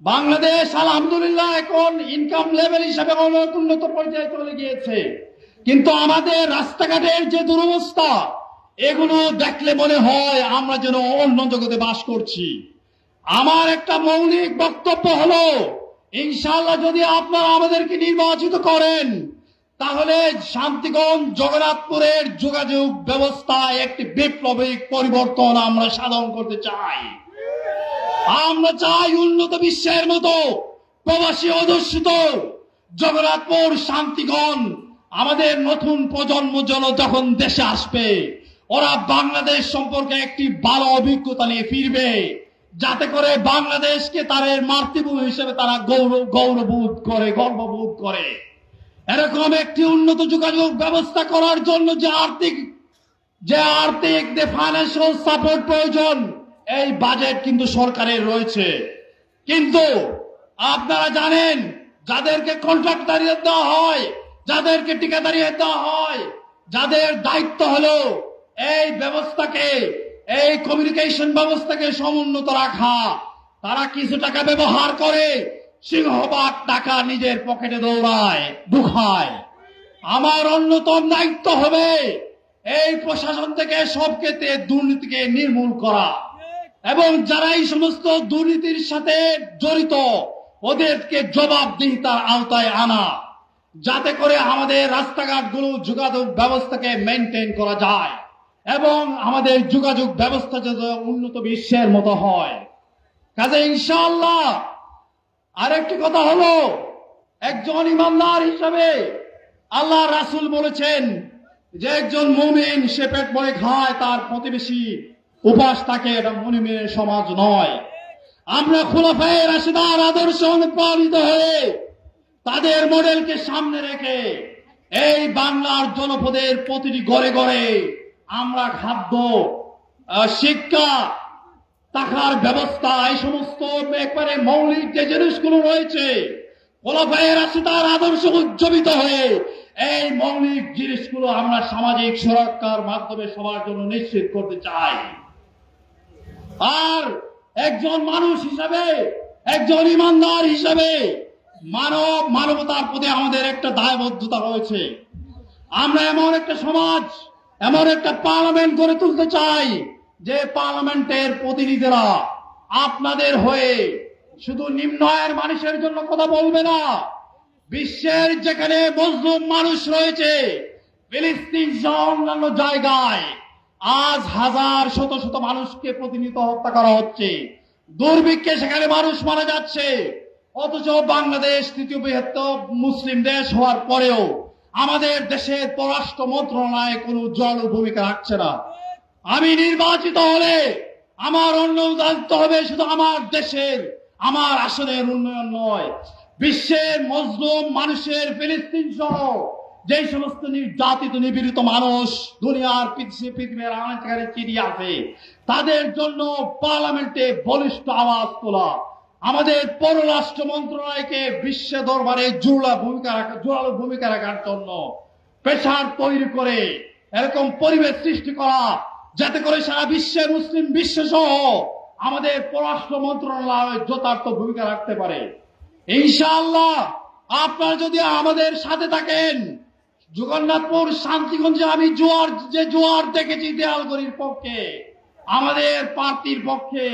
বাংলাদেশ আলহামদুলিল্লাহ এখন ইনকাম লেভেল হিসাবে অনেক উন্নত পর্যায়ে চলে গিয়েছে, কিন্তু আমাদের রাস্তাঘাটের যে দুরবস্থা, এগুলো দেখলে মনে হয় আমরা যেন অন্য জগতে বাস করছি। আমার একটা মৌলিক বক্তব্য হলো, ইনশাআল্লাহ যদি আপনারা আমাদেরকে নির্বাচিত করেন, তাহলে শান্তিগঞ্জ জগন্নাথপুরের যোগাযোগ ব্যবস্থায় একটি বিপ্লবিক পরিবর্তন আমরা সাধন করতে চাই। আমরা চাই উন্নত বিশ্বের মতো প্রবাসী অধ্যুষিত জগন্নাথপুর শান্তিগঞ্জ আমাদের নতুন প্রজন্ম যখন দেশে আসবে, ওরা বাংলাদেশ সম্পর্কে একটি ভালো অভিজ্ঞতা নিয়ে ফিরবে, যাতে করে বাংলাদেশকে তাদের মাতৃভূমি হিসেবে তারা গর্ববোধ করে। এরকম একটি উন্নত যোগাযোগ ব্যবস্থা করার জন্য যে আর্থিক ফাইন্যান্সিয়াল সাপোর্ট প্রয়োজন, এই বাজেট কিন্তু সরকারের রয়েছে। কিন্তু আপনারা জানেন, যাদেরকে কন্ট্রাক্ট দাঁড়িয়ে দেওয়া হয়, যাদেরকে ঠিকাদারি দেওয়া হয়, যাদের দায়িত্ব হলো এই ব্যবস্থাকে, এই কমিউনিকেশন ব্যবস্থাকে সমুন্নত রাখা, তারা কিছু টাকা ব্যবহার করে সিংহভাগ টাকা নিজের পকেটে ঢুকায়। আমার অন্যতম দায়িত্ব হবে এই প্রশাসন থেকে সব ক্ষেত্রে দুর্নীতিকে নির্মূল করা, এবং যারা এই সমস্ত দুর্নীতির সাথে জড়িত ওদেরকে জবাবদিহিতার আওতায় আনা, যাতে করে আমাদের রাস্তাঘাটগুলো যোগাযোগ ব্যবস্থাকে মেনটেন করা যায় এবং আমাদের যোগাযোগ ব্যবস্থা যাতে উন্নত বিশ্বের মতো হয়। কাজে ইনশাআল্লাহ আরেকটি কথা হলো, একজন ইমানদার হিসাবে আল্লাহ রাসূল বলেছেন যে একজন মুমিন সে পেট ভরে খায়, তার প্রতিবেশী উপাস থাকে, এটা মুমিনের সমাজ নয়। আমরা খুলাফায়ে রাশিদার আদর্শ অনুপ্রাণিত হয়ে তাদের মডেলকে সামনে রেখে এই বাংলার জনপদের প্রতিটি ঘরে ঘরে আমরা খাদ্য, শিক্ষা, থাকার ব্যবস্থা, এই সমস্ত একবারে মৌলিক যে জিনিসগুলো রয়েছে, খুলাফায়ে রাশিদার আদর্শ উজ্জীবিত হয়ে এই মৌলিক জিনিসগুলো আমরা সামাজিক সুরক্ষার মাধ্যমে সবার জন্য নিশ্চিত করতে চাই। আর একজন মানুষ হিসাবে, একজন ইমানদার হিসাবে মানবতার প্রতি আমাদের একটা দায়বদ্ধতা রয়েছে। আমরা এমন একটা সমাজ, এমন একটা পার্লামেন্ট গড়ে তুলতে চাই যে পার্লামেন্টের প্রতিনিধিরা আপনাদের হয়ে শুধু নিম্ন আয়ের মানুষের জন্য কথা বলবে না, বিশ্বের যেখানে মুসলিম মানুষ রয়েছে, ফিলিস্তিন সহ অন্যান্য জায়গায় আজ হাজার শত শত মানুষকে প্রতিনিয়ত হত্যা করা হচ্ছে, দুর্ভিক্ষে সেখানে মানুষ মারা যাচ্ছে, অথচ বাংলাদেশ তৃতীয় বৃহত্তম মুসলিম দেশ হওয়ার পরেও আমাদের দেশের পররাষ্ট্র মন্ত্রণালয় কোনো জড় ভূমিকা রাখছে না। আমি নির্বাচিত হলে আমার দায়িত্ব হবে শুধু আমার দেশের, আমার আসনের উন্নয়ন নয়, বিশ্বের মজলুম মানুষের, ফিলিস্তিন সহ যে সমস্ত নির্যাতিত নিপীড়িত মানুষ দুনিয়ার পৃথিবীর অনেকখানে চিরিয়ে আছে, তাদের জন্য পার্লামেন্টে বলিষ্ঠ আওয়াজ তোলা, আমাদের পররাষ্ট্র মন্ত্রণালয়কে বিশ্ব দরবারে জোরালো ভূমিকা রাখার জন্য প্রেসার তৈরি করে এরকম পরিবেশ সৃষ্টি করা, যাতে করে সারা বিশ্বের মুসলিম বিশ্ব সহ আমাদের পররাষ্ট্র মন্ত্রণালয় যথার্থ ভূমিকা রাখতে পারে। ইনশাআল্লাহ আপনারা যদি আমাদের সাথে থাকেন, জগন্নাথপুর শান্তিগঞ্জে আমি জোয়ার দেখেছি দেয়ালগড়ির পক্ষে, আমাদের প্রার্থীর পক্ষে,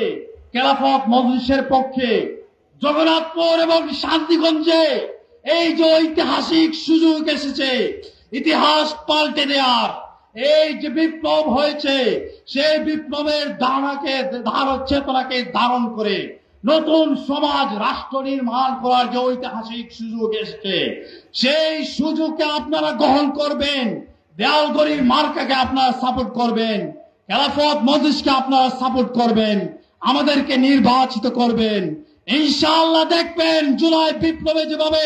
খেলাফত মজলিসের পক্ষে, জগন্নাথপুর এবং শান্তিগঞ্জে এই যে ঐতিহাসিক সুযোগ এসেছে ইতিহাস পাল্টে দেওয়ার, এই যে বিপ্লব হয়েছে সেই বিপ্লবের চেতনাকে ধারণ করে নতুন সমাজ রাষ্ট্র নির্মাণ করার যে ঐতিহাসিক সুযোগ এসেছে, সেই সুযোগকে আপনারা গ্রহণ করবেন, দেয়ালগড়ির মার্কাকে আপনারা সাপোর্ট করবেন, খেলাফত মজলিসকে আপনারা সাপোর্ট করবেন, আমাদেরকে নির্বাচিত করবেন। ইনশাআল্লাহ দেখবেন জুলাই বিপ্লবে যেভাবে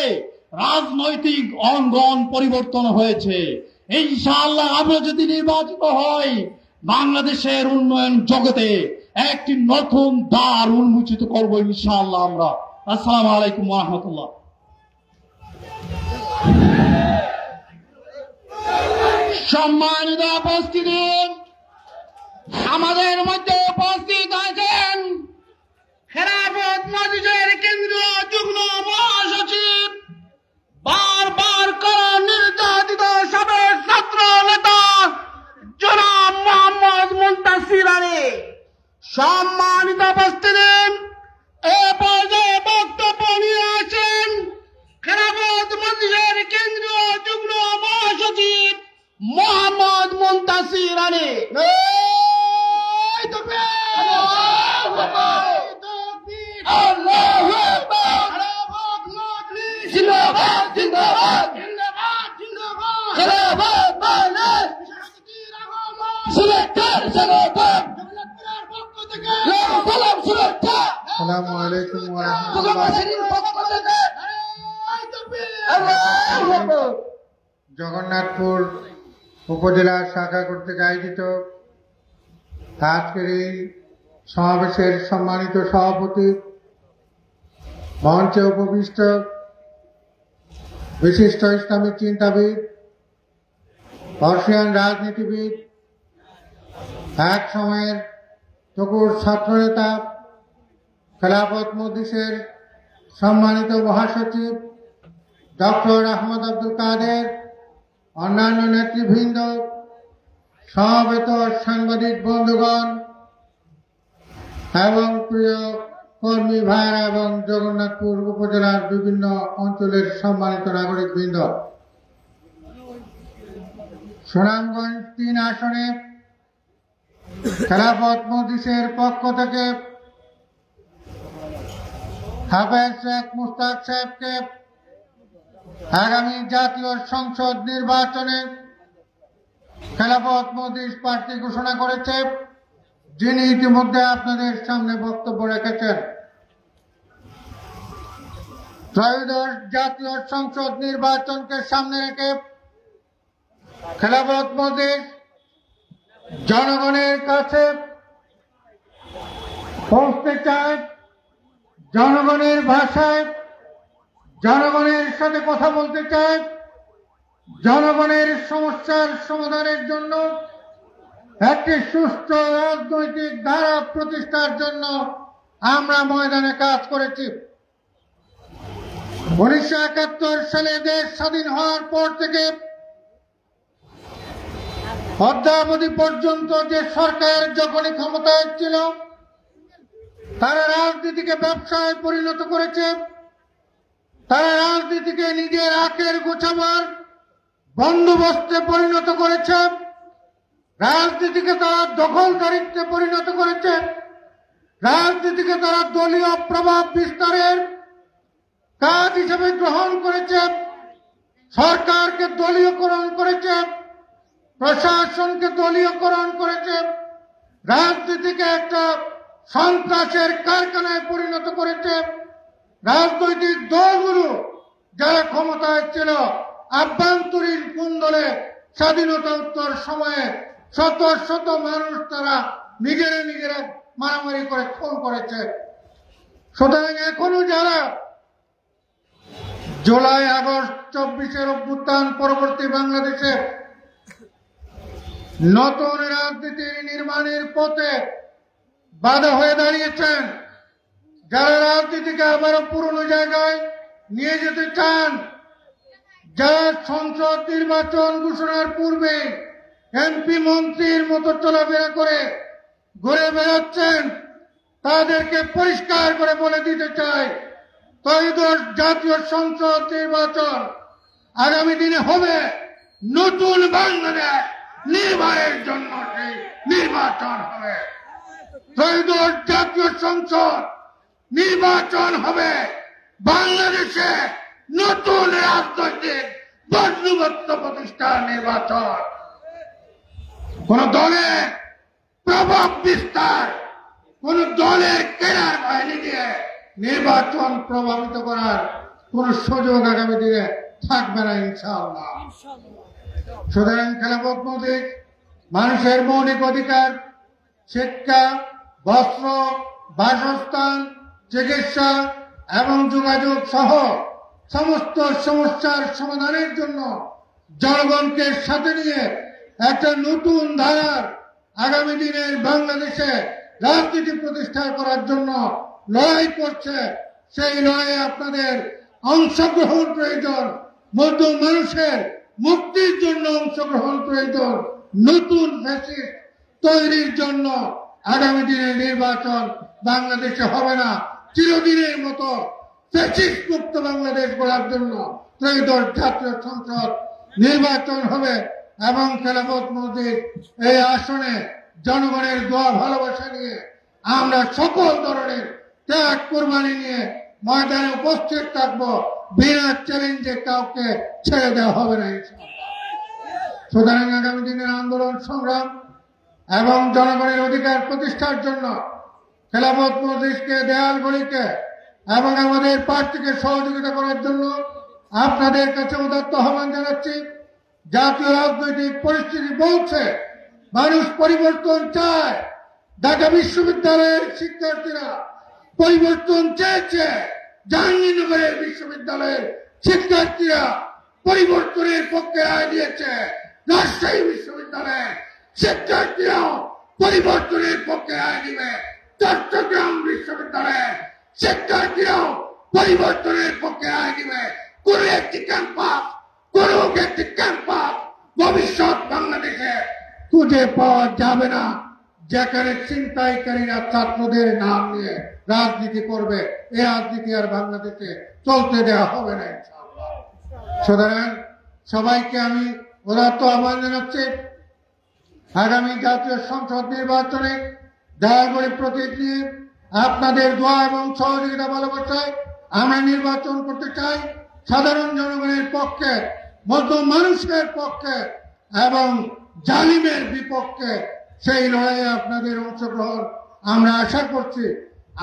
রাজনৈতিক অঙ্গন পরিবর্তন হয়েছে, ইনশাআল্লাহ আমরা যদি নির্বাচিত হই, বাংলাদেশের উন্নয়ন জগতে একটি নতুন দ্বার উন্মোচিত করবো ইনশাআল্লাহ আমরা। আসসালামু আলাইকুম ওয়া রাহমাতুল্লাহ। সম্মানিত উপস্থিতি, আমাদের মধ্যে উপস্থিত আছেন খেলাফত মজলিসের কেন্দ্রীয় যুগ্ম মহাসচিব, বারবার করা নির্যাতিত সাবেক ছাত্র নেতা জনাব মোহাম্মদ মুনতাসির আলী। সম্মানিত উপস্থিতি, এ পর্যায়ে বক্তব্য নিয়ে আছেন খেলাফত মজলিসের কেন্দ্রীয় যুগ্ম মহাসচিব মোহাম্মদ মুনতাসির আলী। আসসালামু আলাইকুম ওয়া রাহমাতুল্লাহ। জগন্নাথপুর উপজেলা শাখা কর্তৃক আয়োজিত আজকের এই সমাবেশের সম্মানিত সভাপতি, মঞ্চে উপবিষ্ট বিশিষ্ট ইসলামিক চিন্তাবিদ, পার্সিয়ান রাজনীতিবিদ, এক সময়ের তকুর ছাত্রনেতা, খেলাফত মজলিসের সম্মানিত মহাসচিব ডক্টর আহমদ আব্দুল কাদের, অন্যান্য নেতৃবৃন্দ, সমবেত সাংবাদিক বন্ধুগণ এবং প্রিয় কর্মী ভাইরা এবং জগন্নাথপুর উপজেলার বিভিন্ন অঞ্চলের সম্মানিত নাগরিকবৃন্দ, সুনামগঞ্জ ৩ আসনে খেলাফত মজলিসের পক্ষ থেকে হাফেজ শেখ মুস্তাক সাহেবকে আগামী জাতীয় সংসদ নির্বাচনে খেলাফত মজলিস প্রার্থী ঘোষণা করেছে, যিনি ইতিমধ্যে আপনাদের সামনে বক্তব্য রেখেছেন। ত্রয়োদশ জাতীয় সংসদ নির্বাচনকে সামনে রেখে খেলাফত মজলিস জনগণের কাছে পৌঁছতে চায়, জনগণের ভাষায় জনগণের সাথে কথা বলতে চায়, জনগণের সমস্যার সমাধানের জন্য একটি সুষ্ঠু রাজনৈতিক ধারা প্রতিষ্ঠার জন্য আমরা ময়দানে কাজ করেছি। 1971 সালে দেশ স্বাধীন হওয়ার পর থেকে অদ্যাবধি পর্যন্ত যে সরকার যখনই ক্ষমতায় ছিল তারা রাজনীতিকে ব্যবসায় পরিণত করেছে, তারা রাজনীতিকে নিজের আখের গোছাবার বন্দোবস্তে পরিণত করেছে, রাজনীতিকে তারা দখলদারিত্বে পরিণত করেছে, রাজনীতিকে তারা দলীয় প্রভাব বিস্তারের কাজ হিসেবে গ্রহণ করেছে, সরকারকে দলীয়করণ করেছে, প্রশাসনকে দলীয়করণ করেছে, রাজনীতিকে একটা সন্ত্রাসের কারখানায় পরিণত করেছে। রাজনৈতিক দলগুলো যারা ক্ষমতায় ছিল আভ্যন্তরীণ কুন্দলে স্বাধীনতা উত্তর সময়ে শত শত মানুষ তারা নিজেরা মারামারি করে খুন করেছে। সুতরাং এখনো যারা জুলাই আগস্ট 24-এর অভ্যুত্থান পরবর্তী বাংলাদেশে নতুন রাজনীতির নির্মাণের পথে বাধা হয়ে দাঁড়িয়েছেন, যারা রাজনীতিকে আবারও পুরনো জায়গায় নিয়ে যেতে চান, যারা সংসদ নির্বাচন ঘোষণার পূর্বে এমপি মন্ত্রীর মতো চলাফেরা করে ঘুরে বেড়াচ্ছেন, তাদেরকে পরিষ্কার করে বলে দিতে চাই, ত্রয়োদশ জাতীয় সংসদ নির্বাচন আগামী দিনে হবে নতুন বাংলাদেশ নির্মাণের জন্য সেই নির্বাচন হবে। ত্রয়োদশ জাতীয় সংসদ নির্বাচন হবে বাংলাদেশে নতুন রাজনৈতিক বন্দোবস্ত প্রতিষ্ঠার নির্বাচন। কোন দলের প্রভাব বিস্তার, কোন দলের কেনার বাহিনী দিয়ে নির্বাচন প্রভাবিত করার কোন সুযোগ আগামী দিনে থাকবে না ইনশাআল্লাহ। সুতরাং খেলাফত মজলিস মানুষের মৌলিক অধিকার, শিক্ষা, বস্ত্র, বাসস্থান, চিকিৎসা এবং যোগাযোগ সহ সমস্ত সমস্যার সমাধানের জন্য জনগণকে সাথে নিয়ে একটা নতুন ধারার আগামী দিনের বাংলাদেশে রাজনীতি প্রতিষ্ঠা করার জন্য লড়াই করছে। সেই লড়াইয়ে আপনাদের অংশগ্রহণ প্রয়োজন, মধ্যম মানুষের মুক্তির জন্য অংশগ্রহণ প্রয়োজন, নতুন ফ্যাসিস্ট তৈরির জন্য আগামী দিনের নির্বাচন বাংলাদেশে হবে না। চিরদিনের মতো ফ্যাসিস্ট মুক্ত বাংলাদেশ গড়ার জন্য ত্রয়োদশ জাতীয় সংসদ নির্বাচন হবে এবং খেলাফত মসজিদ এই আসনে জনগণের দোয়া ভালোবাসা নিয়ে আমরা সকল ধরনের ত্যাগ কোরবানি নিয়ে ময়দানে উপস্থিত থাকবো। বিনা চ্যালেঞ্জে কাউকে ছেড়ে দেওয়া হবে না। সুতরাং আগামী দিনের আন্দোলন সংগ্রাম এবং জনগণের অধিকার প্রতিষ্ঠার জন্য খেলাফত মজলিসকে, দেয়ালগুলিকে এবং আমাদের প্রার্থীকে সহযোগিতা করার জন্য আপনাদের কাছে উদাত্ত আহ্বান জানাচ্ছি। জাতীয় রাজনৈতিক পরিস্থিতি বলছে মানুষ পরিবর্তন চায়। ঢাকা বিশ্ববিদ্যালয়ের শিক্ষার্থীরা পরিবর্তন চেয়েছে, জাহাঙ্গীরনগরের বিশ্ববিদ্যালয়ের শিক্ষার্থীরা পরিবর্তনের পক্ষে রায় দিয়েছে, রাজশাহী বিশ্ববিদ্যালয়ের শিক্ষার্থীরাও পরিবর্তনের পক্ষে রায় দিবে, চট্টগ্রাম বিশ্ববিদ্যালয়ের শিক্ষার্থীরাও পরিবর্তনের পক্ষে রায় দিবে। কোন একটি ক্যাম্পাস, কোন একটি ক্যাম্পাস ভবিষ্যৎ বাংলাদেশে খুঁজে পাওয়া যাবে না যেখানে ছিনতাইকারীরা ছাত্রদের নাম নিয়ে রাজনীতি করবে। এই রাজনীতি আর বাংলাদেশে চলতে দেওয়া হবে না ইনশাআল্লাহ। সুতরাং সবাইকে আমি উদাত্ত আহ্বান জানাচ্ছি, আগামী জাতীয় সংসদ নির্বাচনে দয়াকরে প্রতীক নিয়ে আপনাদের দোয়া এবং সহযোগিতা ভালোবাসায় আমরা নির্বাচন করতে চাই। সাধারণ জনগণের পক্ষে, মধ্যম মানুষের পক্ষে এবং জালিমের বিপক্ষে সেই লড়াইয়ে আপনাদের অংশগ্রহণ আমরা আশা করছি।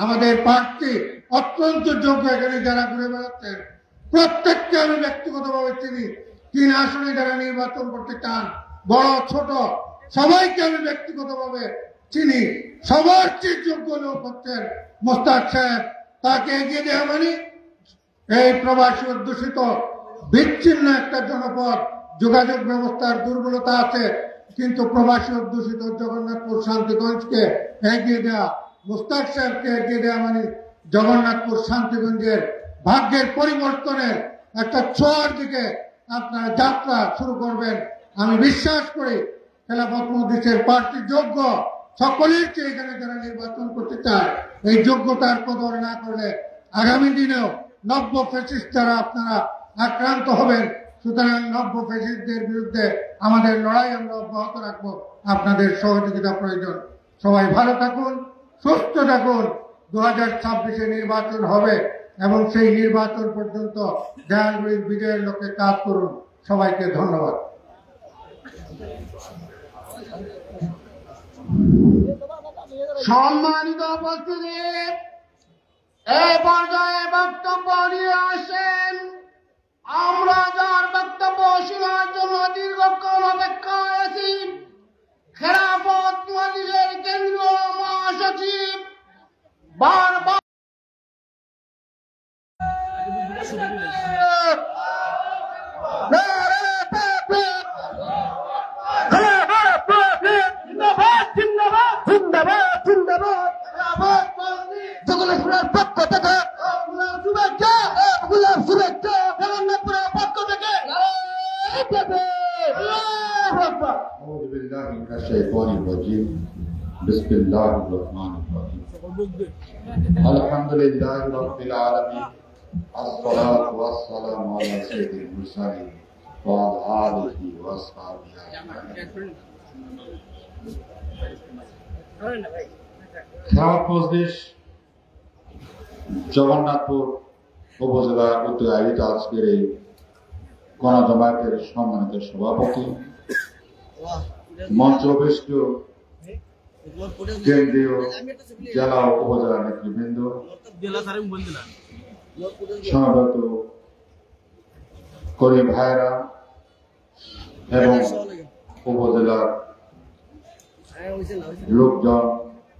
আমাদের প্রার্থী অত্যন্ত যোগ্য, এখানে যারা ঘুরে বেড়াচ্ছেন প্রত্যেককে আমি ব্যক্তিগতভাবে চিনি। 3 আসনে যারা নির্বাচন করতে চান, বড় ছোট সবাইকে আমি ব্যক্তিগতভাবে চিনি। সবার চেয়ে যোগ্য লোক হচ্ছেন মোস্তাক সাহেব। তাকে এগিয়ে দেওয়া মানে এই প্রবাসী অধ্যুষিত বিচ্ছিন্ন একটা জনপদ যোগাযোগ ব্যবস্থার দুর্বলতা আছে, কিন্তু প্রবাসী অধ্যুষিত জগন্নাথপুর শান্তিগঞ্জকে এগিয়ে দেওয়া, মুস্তাক সাহেবকে এগিয়ে দেওয়া মানে জগন্নাথপুর শান্তিগঞ্জের ভাগ্যের পরিবর্তনের একটা ছোঁয়ার দিকে আপনারা যাত্রা শুরু করবেন। আমি বিশ্বাস করি খেলাফত মজলিসের প্রার্থী যোগ্য, সকলের চেয়ে এখানে যারা নির্বাচন করতে চায় এই যোগ্যতার কদর না করলে আগামী দিনেও নব্য ফ্যাসিস্ট দ্বারা আপনারা আক্রান্ত হবেন। সুতরাং নব্য ফ্যাসিস্টদের বিরুদ্ধে আমাদের লড়াই আমরা অব্যাহত রাখবো। আপনাদের সহযোগিতা প্রয়োজন। সবাই ভালো থাকুন, সুস্থ থাকুন। 2026-এ নির্বাচন হবে এবং সেই নির্বাচন পর্যন্ত দেয়ালগুড়ির বিজয়ের লক্ষ্যে কাজ করুন। সবাইকে ধন্যবাদ। সম্মানিত উপস্থিতি, এই পর্যায়ে বক্তব্য নিয়ে আসেন আমরা যার বক্তব্য শোনার জন্য দীর্ঘক্ষণ অপেক্ষায় আছি, খেলাফত মজলিসের কেন্দ্রীয় মহাসচিব বারবার জগন্নাথপুরের পক্ষ থেকে শুভেচ্ছা, শুভেচ্ছা জগন্নাথপুরের পক্ষ থেকে। أعوذ بالله من الشيطان الرجيم بسم الله الرحمن الرحيم الحمد لله رب العالمين الصلاة والسلام على سيد المرسلين وعلى آله وأصحابه أجمعين খেলাফত মজলিস জগন্নাথপুর উপজেলা কর্তৃক আয়োজিত আজকের এই গণজমায়েতের সম্মানিত সভাপতি, মঞ্চবেষ্ট কেন্দ্রীয় জেলা ও উপজেলা নেতৃবৃন্দ, সমবেত কর্মী ভাইরা এবং উপজেলার লোকজন,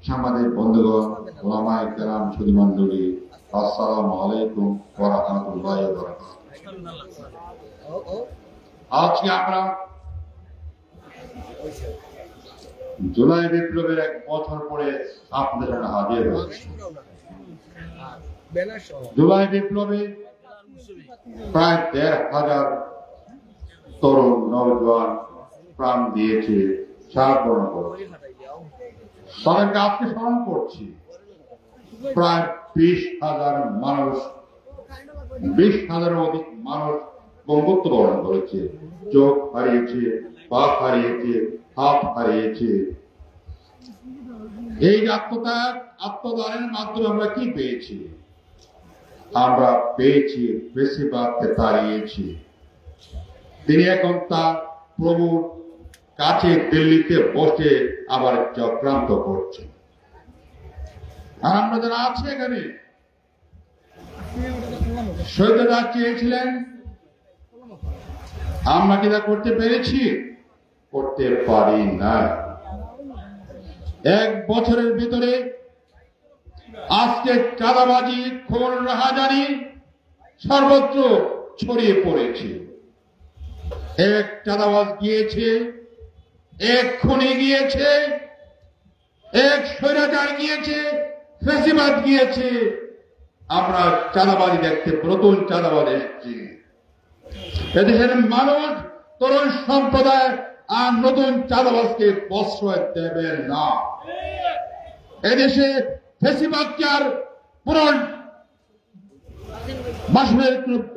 সাংবাদিক বন্ধুগণ, ওলামায়ে কেরাম, সুধী মণ্ডলী, আসসালামু আলাইকুম ওয়া রাহমাতুল্লাহি ওয়া বারাকাতুহু। আজকে আমরা জুলাই বিপ্লবের 1 বছর পরে আপনাদের সামনে হাজির হয়েছি। জুলাই বিপ্লবে প্রায় 1,500 তরুণ নওজোয়ান প্রাণ দিয়েছে, সাহায্য করেছে। তাদেরকে আজকে স্মরণ করছি। প্রায় 20,000 মানুষ, 20,000-এর অধিক মানুষ বঙ্গত্ববরণ করেছে, চোখ হারিয়েছে, পা হারিয়েছে, হাত হারিয়েছে। এই আত্মত্যাগ, আত্মদানের মাধ্যমে আমরা কি পেয়েছি? আমরা পেয়েছি ফ্যাসিবাদকে তাড়িয়েছি। তিনি এখন তার প্রভুর কাছে দিল্লিতে বসে আবার চক্রান্ত করছে। আর আমরা যারা আছি এখানে, শহীদরা চেয়েছিলেন, আমরা কি তা করতে পেরেছি? করতে পারি না। 1 বছরের ভিতরে আজকে চাঁদাবাজি, খুন, রাহাজানি সর্বত্র ছড়িয়ে পড়েছে। এক চাঁদাবাজ গিয়েছে, এক খুনি গিয়েছে, এক স্বৈরাচার গিয়েছে, ফ্যাসিবাদ গিয়েছে। আমরা চাঁদাবাজি দেখতে, নতুন চাঁদাবাজ এসেছে। এদেশের মানুষ, তরুণ সম্প্রদায় আর নতুন চাঁদাবাজকে প্রশ্রয় দেবে না। এদেশে ফ্যাসিবাদকে আর পুনর্বাসনের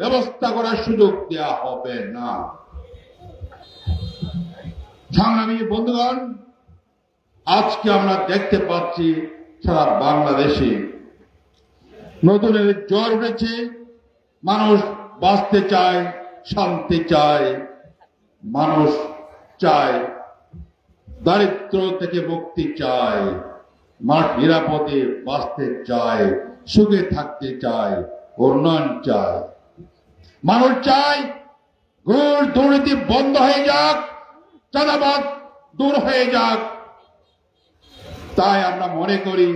ব্যবস্থা করার সুযোগ দেওয়া হবে না। সংগ্রামী বন্ধুগণ, আজকে আমরা দেখতে পাচ্ছি সারা বাংলাদেশে নতুনের জ্বর উঠেছে। মানুষ বাঁচতে চায়, শান্তি চায়, মানুষ চায় দারিদ্র থেকে মুক্তি চায়, মানুষ নিরাপদে বাঁচতে চায়, সুখে থাকতে চায়, উন্নয়ন চায়। মানুষ চায় ঘুষ দুর্নীতি বন্ধ হয়ে যাক, চাঁদাবাদ দূর হয়ে যাক। তাই আমরা মনে করি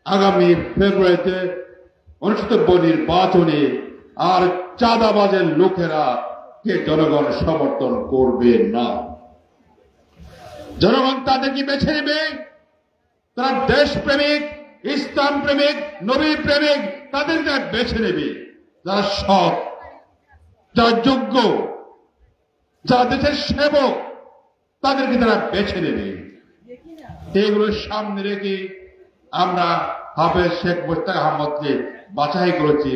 আগামী ফেব্রুয়ারিতে অনুষ্ঠিতব্য নির্বাচনে আর চাঁদাবাজের লোকেরা কে জনগণ সমর্থন করবে না। জনগণ তাদেরকে বেছে নেবে, তারা দেশপ্রেমিক, ইসলাম প্রেমিক, নবী প্রেমিক, তাদেরকে বেছে নেবে। যারা সৎ, যারা যোগ্য, যারা দেশের সেবক, তাদেরকে তারা বেছে নেবে। এগুলো সামনে রেখে আমরা হাফেজ শেখ মোশতাক আহমদকে বাছাই করেছি,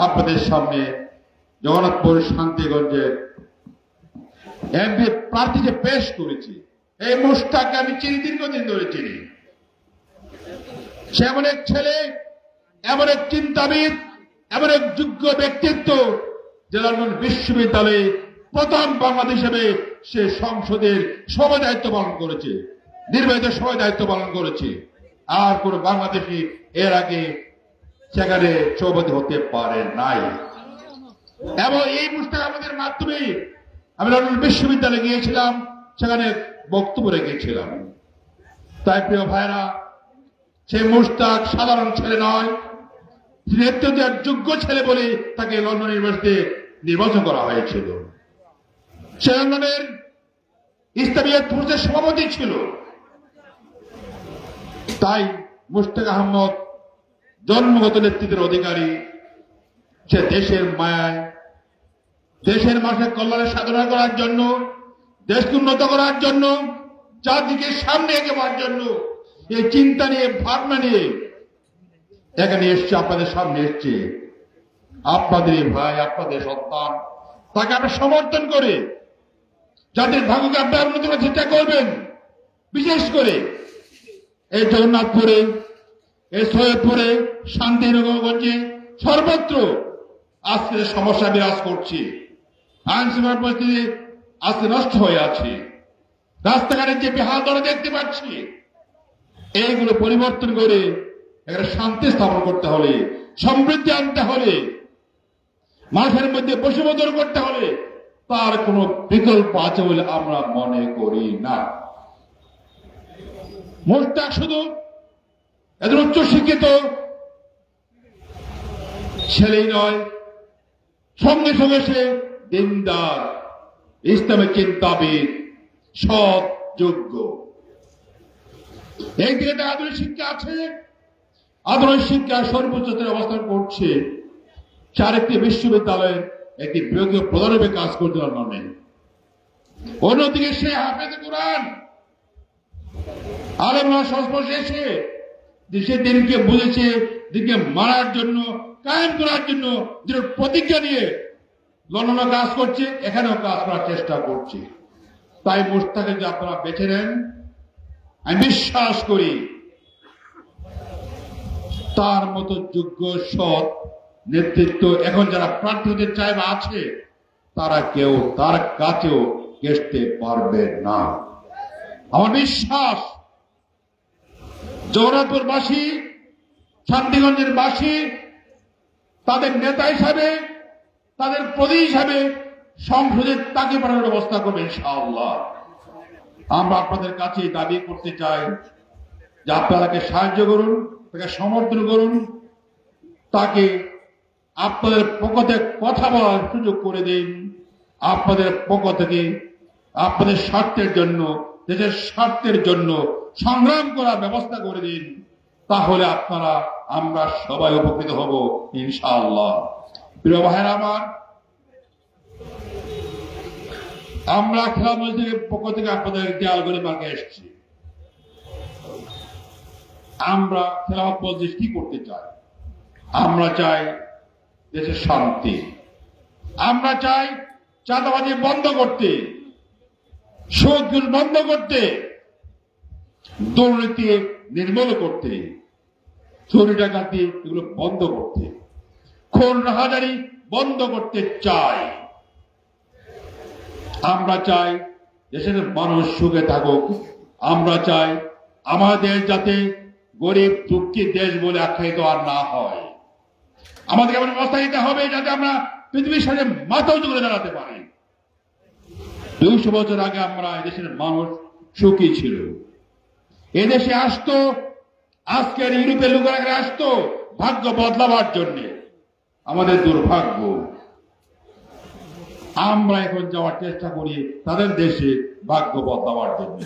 আপনাদের সামনে জগন্নাথপুর শান্তিগঞ্জে এমপি প্রার্থীকে পেশ করেছি। এই মোশতাককে আমি চিনি, দীর্ঘদিন ধরে চিনি। সে এমন এক ছেলে, এমন এক চিন্তাবিদ, এমন এক যোগ্য ব্যক্তিত্ব যে লন্ডন বিশ্ববিদ্যালয়ে প্রথম বাংলাদেশ হিসেবে সে সংসদের সভায় দায়িত্ব পালন করেছে, নির্বাচিত সভায় দায়িত্ব পালন করেছে। আর কোন বাংলাদেশি এর আগে সেখানে সভাপতি হতে পারে নাই। এবং এই মোশতাক আহমদের মাধ্যমে আমি লন্ডন বিশ্ববিদ্যালয়ে গিয়েছিলাম, সেখানে বক্তব্য রেখেছিলাম। তাই প্রিয় ভাইরা, সেই মোশতাক সাধারণ ছেলে নয়, নেতৃত্ব দেওয়ার যোগ্য ছেলে বলে তাকে লন্ডন ইউনিভার্সিটিতে নির্বাচন করা হয়েছিল। সে লন্ডনের ইসলামিয়াত ফোর্সের সভাপতি ছিল। তাই মোশতাক আহমদ জন্মগত নেতৃত্বের অধিকারী। সে দেশের মায়ায়, দেশের মানুষের কল্যাণের সাধনা করার জন্য, দেশকে উন্নত করার জন্য, জাতিকে সামনে এগোবার জন্য এই চিন্তা নিয়ে, ভাবনা নিয়ে এখানে এসছে, আপনাদের সামনে এসছে। আপনাদের ভাই, আপনাদের সন্তান, তাকে আপনি সমর্থন করে জাতির ভাগ্যকে আপনার উন্নত করার চেষ্টা করবেন। বিশেষ করে এই জগন্নাথপুরে, এই সৈয়দপুরে, শান্তিনগরগঞ্জে, সর্বত্র আজকে সমস্যা বিরাজ করছে। আইন শৃঙ্খলা পরিস্থিতি আজকে নষ্ট হয়ে আছে। রাস্তাঘাটের যে বেহাল দশা দেখতে পাচ্ছি, এইগুলো পরিবর্তন করে এখানে শান্তি স্থাপন করতে হলে, সমৃদ্ধি আনতে হলে, মানুষের মধ্যে বৈষম্য দূর করতে হলে তার কোনো বিকল্প আছে বলে আমরা মনে করি না। মোশতাক শুধু এদের উচ্চ শিক্ষিত ছেলেই নয়, সঙ্গে সঙ্গে সে দিনদার, ইসলামের চিন্তাবিদ, সৎ, যোগ্য। এই দিকে আধুনিক শিক্ষা আছে, আধুনিক শিক্ষা সর্বোচ্চ অবস্থান করছে। চারটি বিশ্ববিদ্যালয়ে একটি বিভাগীয় প্রধানভাবে কাজ করতে লন্ডনে। অন্যদিকে সে হাফেজ কোরআন, আলেমরা সংস্পর্শে এসে সে দিনকে বুঝেছে, দিনকে মারার জন্য, কায়েম করার জন্য দৃঢ় প্রতিজ্ঞা নিয়ে লন্ডনে কাজ করছে, এখানেও কাজ করার চেষ্টা করছে। তাই মোশতাককে যে আপনারা বেছে নেন, আমি বিশ্বাস করি তার মতো যোগ্য, সৎ নেতৃত্ব এখন যারা প্রার্থী হতে চায় বা আছে, তারা কেউ তার কাছেও ঘেঁষতে পারবে না। আমার বিশ্বাস জগন্নাথপুরবাসী, শান্তিগঞ্জের বাসী তাদের নেতা হিসাবে, তাদের প্রতীক হিসাবে সংসদে তাকে পাঠানোর ব্যবস্থা করবে ইনশাআল্লাহ। আমরা আপনাদের কাছে দাবি করতে চাই যে আপনারা তাকে সাহায্য করুন, তাকে সমর্থন করুন, তাকে আপনাদের পক্ষ থেকে কথা বলার সুযোগ করে দিন। আপনাদের পক্ষ থেকে আপনাদের স্বার্থের জন্য, দেশের স্বার্থের জন্য সংগ্রাম করার ব্যবস্থা করে দিন। তাহলে আপনারা, আমরা সবাই উপকৃত হব ইনশাআল্লাহ। প্রিয় ভাইরা আমার, আমরা খেলা মসজিদের পক্ষ থেকে আপনাদের দেয়াল গড়ি মার্কে এসেছি। আমরা খেলাফত মজলিস কি করতে চাই? আমরা চাই দেশের শান্তি, আমরা চাই চাঁদাবাজি বন্ধ করতে, সুদ বন্ধ করতে, দুর্নীতি নির্মূল করতে, চুরি ডাকাতি এগুলো বন্ধ করতে, খুন রাহাজানি বন্ধ করতে চাই। আমরা চাই দেশের মানুষ সুখে থাকুক। আমরা চাই আমাদের যাতে গরিব দুঃখী দেশ বলে আখ্যায়িত আর না হয়। আমাদের এমন ব্যবস্থা নিতে হবে যাতে আমরা পৃথিবীর সাথে মাথা উঁচু করে দাঁড়াতে পারি। 200 বছর আগে আমরা এদেশের মানুষ সুখী ছিল। এদেশে আসতো, আজকের ইউরোপের লোকেরা আসতো ভাগ্য বদলাবার জন্য। আমাদের দুর্ভাগ্য, আমরা এখন যাওয়ার চেষ্টা করি তাদের দেশে ভাগ্য বদলাবার জন্য।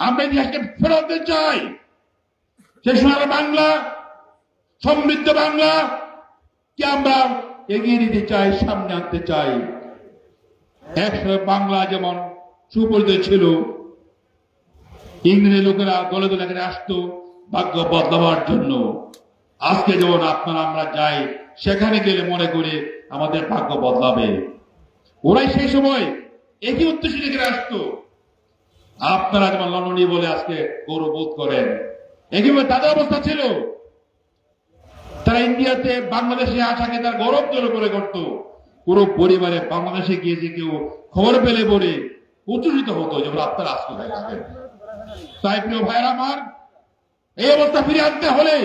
আমরা ইতিহাসকে ফেরত দিতে চাই। সে সোনার বাংলা, সমৃদ্ধ বাংলা কি আমরা এগিয়ে নিতে চাই, সামনে আনতে চাই। একসময় বাংলা যেমন সুপরিচিত ছিল, ইংরেজি লোকেরা দলে দলে এখানে আসতো ভাগ্য বদলাবার জন্য। আজকে যেমন আপনারা আমরা যাই, সেখানে গেলে মনে করে আমাদের ভাগ্য বদলাবে। ওরাই সেই সময় একই উদ্দেশ্যে এখানে আসতো। আপনারা যেমন লন্ডনী বলে আজকে গৌরববোধ করেন, একইভাবে তাদের অবস্থা ছিল। তারা ইন্ডিয়াতে বাংলাদেশে আসাকে তার গৌরবজনক করে করতো। পুরো পরিবারে বাংলাদেশে গিয়ে যে কেউ খবর পেলে বলে উচ্ছ্বসিত হতো, যেমন আপনারা আজকে থাকেন। তাই প্রিয় ভাইয়েরা আমার, এই অবস্থা ফিরে আনতে হলে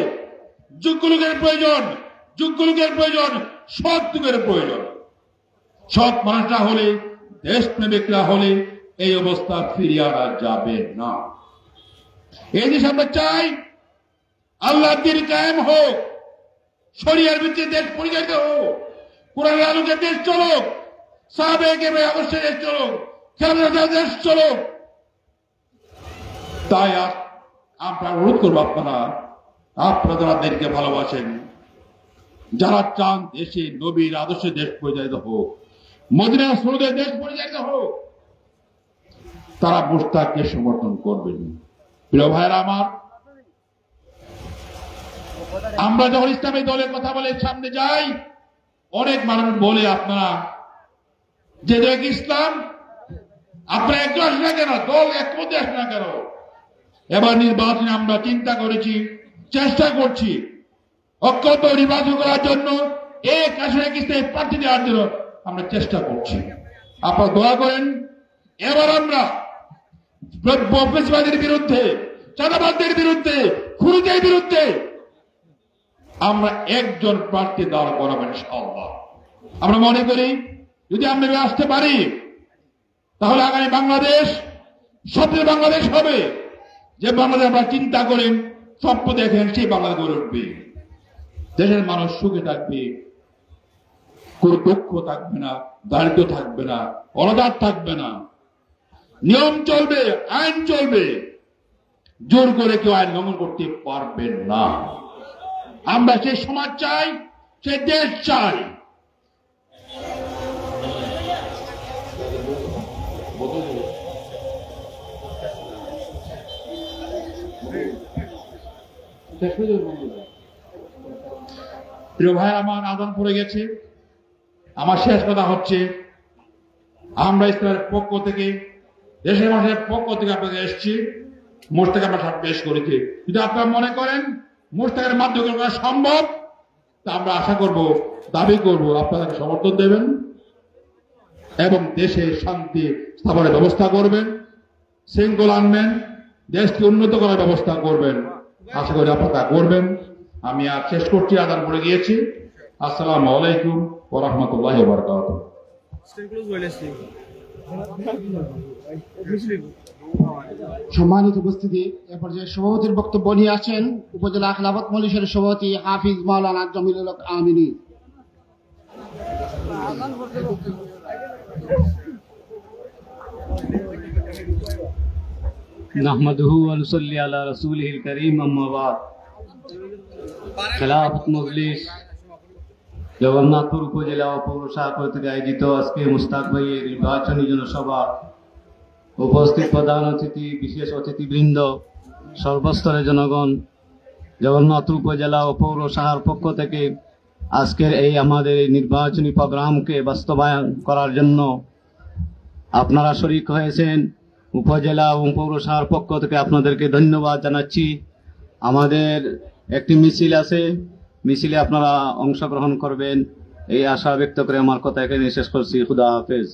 যোগ্য লোকের প্রয়োজন, যোগ্য লোকের প্রয়োজন, সৎ যুগের প্রয়োজন। সৎ মানুষরা হলে, দেশপ্রেমিকরা হলে এই অবস্থা ফিরিয়ে আনা যাবে না। এই দেশ আমরা চাই আল্লাহ দিন কায়েম হোক, শরিয়ার ভিত্তিতে দেশ পরিচালিত হোক, কোরআনের আলোকে দেশ চলুক, সাহাবে-কেরামের আদর্শে দেশ চলুক, খেলাধুলা দেশ চলুক। তাই আমরা অনুরোধ করবো আপনারা যারা দেশকে ভালোবাসেন, যারা চান দেশে নবীর আদর্শে দেশ পরিচালিত হোক, মদিনার স্রোতে দেশ পরিচালিত হোক, তারা মুশতাককে সমর্থন করবেন। প্রিয় ভাইয়েরা আমার, আমরা যখন ইসলামী দলের কথা বলে সামনে যাই, অনেক মানুষ বলে আপনারা যে দেখ ইসলাম, আপনারা একজন আসেন না কেন, দল একমতে আসেন না কেন? এবার নির্বাচনে আমরা চিন্তা করেছি, চেষ্টা করছি অক্ষত নির্বাচন করার জন্য, এক আসনে ইসলামী প্রার্থী দেওয়ার জন্য আমরা চেষ্টা করছি। আপনারা দোয়া করেন। এবার আমরা ফ্যাসিবাদের বিরুদ্ধে, চাঁদাবাজদের বিরুদ্ধে, খুনিদের বিরুদ্ধে আমরা একজন প্রার্থী দাঁড় করাবো ইনশাআল্লাহ। আমরা মনে করি যদি আমরা আসতে পারি, তাহলে আগামী বাংলাদেশ সবচেয়ে বাংলাদেশ হবে, যে বাংলাদেশ আমরা চিন্তা করেন স্বপ্ন দেখেন, সেই বাংলাদেশ গড়ে উঠবে। দেশের মানুষ সুখে থাকবে, কোন দুঃখ থাকবে না, দারিদ্র থাকবে না, অনাচার থাকবে না, নিয়ম চলবে, আইন চলবে, জোর করে কেউ আইন লঙ্ঘন করতে পারবে না। আমরা সেই সমাজ চাই, সেই দেশ চাই। প্রিয় ভাই আমার, আদান পড়ে গেছে। আমার শেষ কথা হচ্ছে, আমরা ইসলামের পক্ষ থেকে, দেশের মানুষের পক্ষ থেকে আপনাদের এসেছি, মোশতাক আমরা পেশ করেছি। যদি আপনারা মনে করেন মোশতাকের মাধ্যমে করা সম্ভব, তা আমরা আশা করব, দাবি করব আপনারা সমর্থন দেবেন এবং দেশে শান্তি স্থাপনের ব্যবস্থা করবেন, শৃঙ্খলা আনবেন, দেশকে উন্নত করার ব্যবস্থা করবেন। আশা করি আপনারা করবেন। আমি আর শেষ করছি, আদান পড়ে গিয়েছি। আসসালামু আলাইকুম ওয়া রাহমাতুল্লাহি ওয়া বারাকাতুহু। সম্মানিত উপস্থিতি, এ পর্যায়ে সভাপতির বক্তব্য নিয়ে আসেন উপজেলা খেলাফত মজলিসের সভাপতি হাফিজ মাওলানা জমিলুল হক আমিনী। নাহমাদুহু ওয়া নুসাল্লি আলা রাসূলিহিল কারীম, আম্মা বাদ। খেলাফত মজলিস জগন্নাথপুর উপজেলা ও পৌরসভা কর্তৃক আয়োজিত আজকে মুশতাক ভাইয়ের নির্বাচনী জনসভা, উপস্থিত প্রধান অতিথি, বিশেষ অতিথিবৃন্দ, সর্বস্তরের জনগণ, জগন্নাথপুর উপজেলা ও পৌরসভার পক্ষ থেকে আজকের এই আমাদের এই নির্বাচনী প্রোগ্রামকে বাস্তবায়ন করার জন্য আপনারা শরীক হয়েছেন। উপজেলা এবং পৌরসভার পক্ষ থেকে আপনাদেরকে ধন্যবাদ জানাচ্ছি। আমাদের একটি মিছিল আছে, মিছিলে আপনারা অংশগ্রহণ করবেন, এই আশা ব্যক্ত করে আমার কথা এখানে শেষ করছি। খুদা হাফেজ।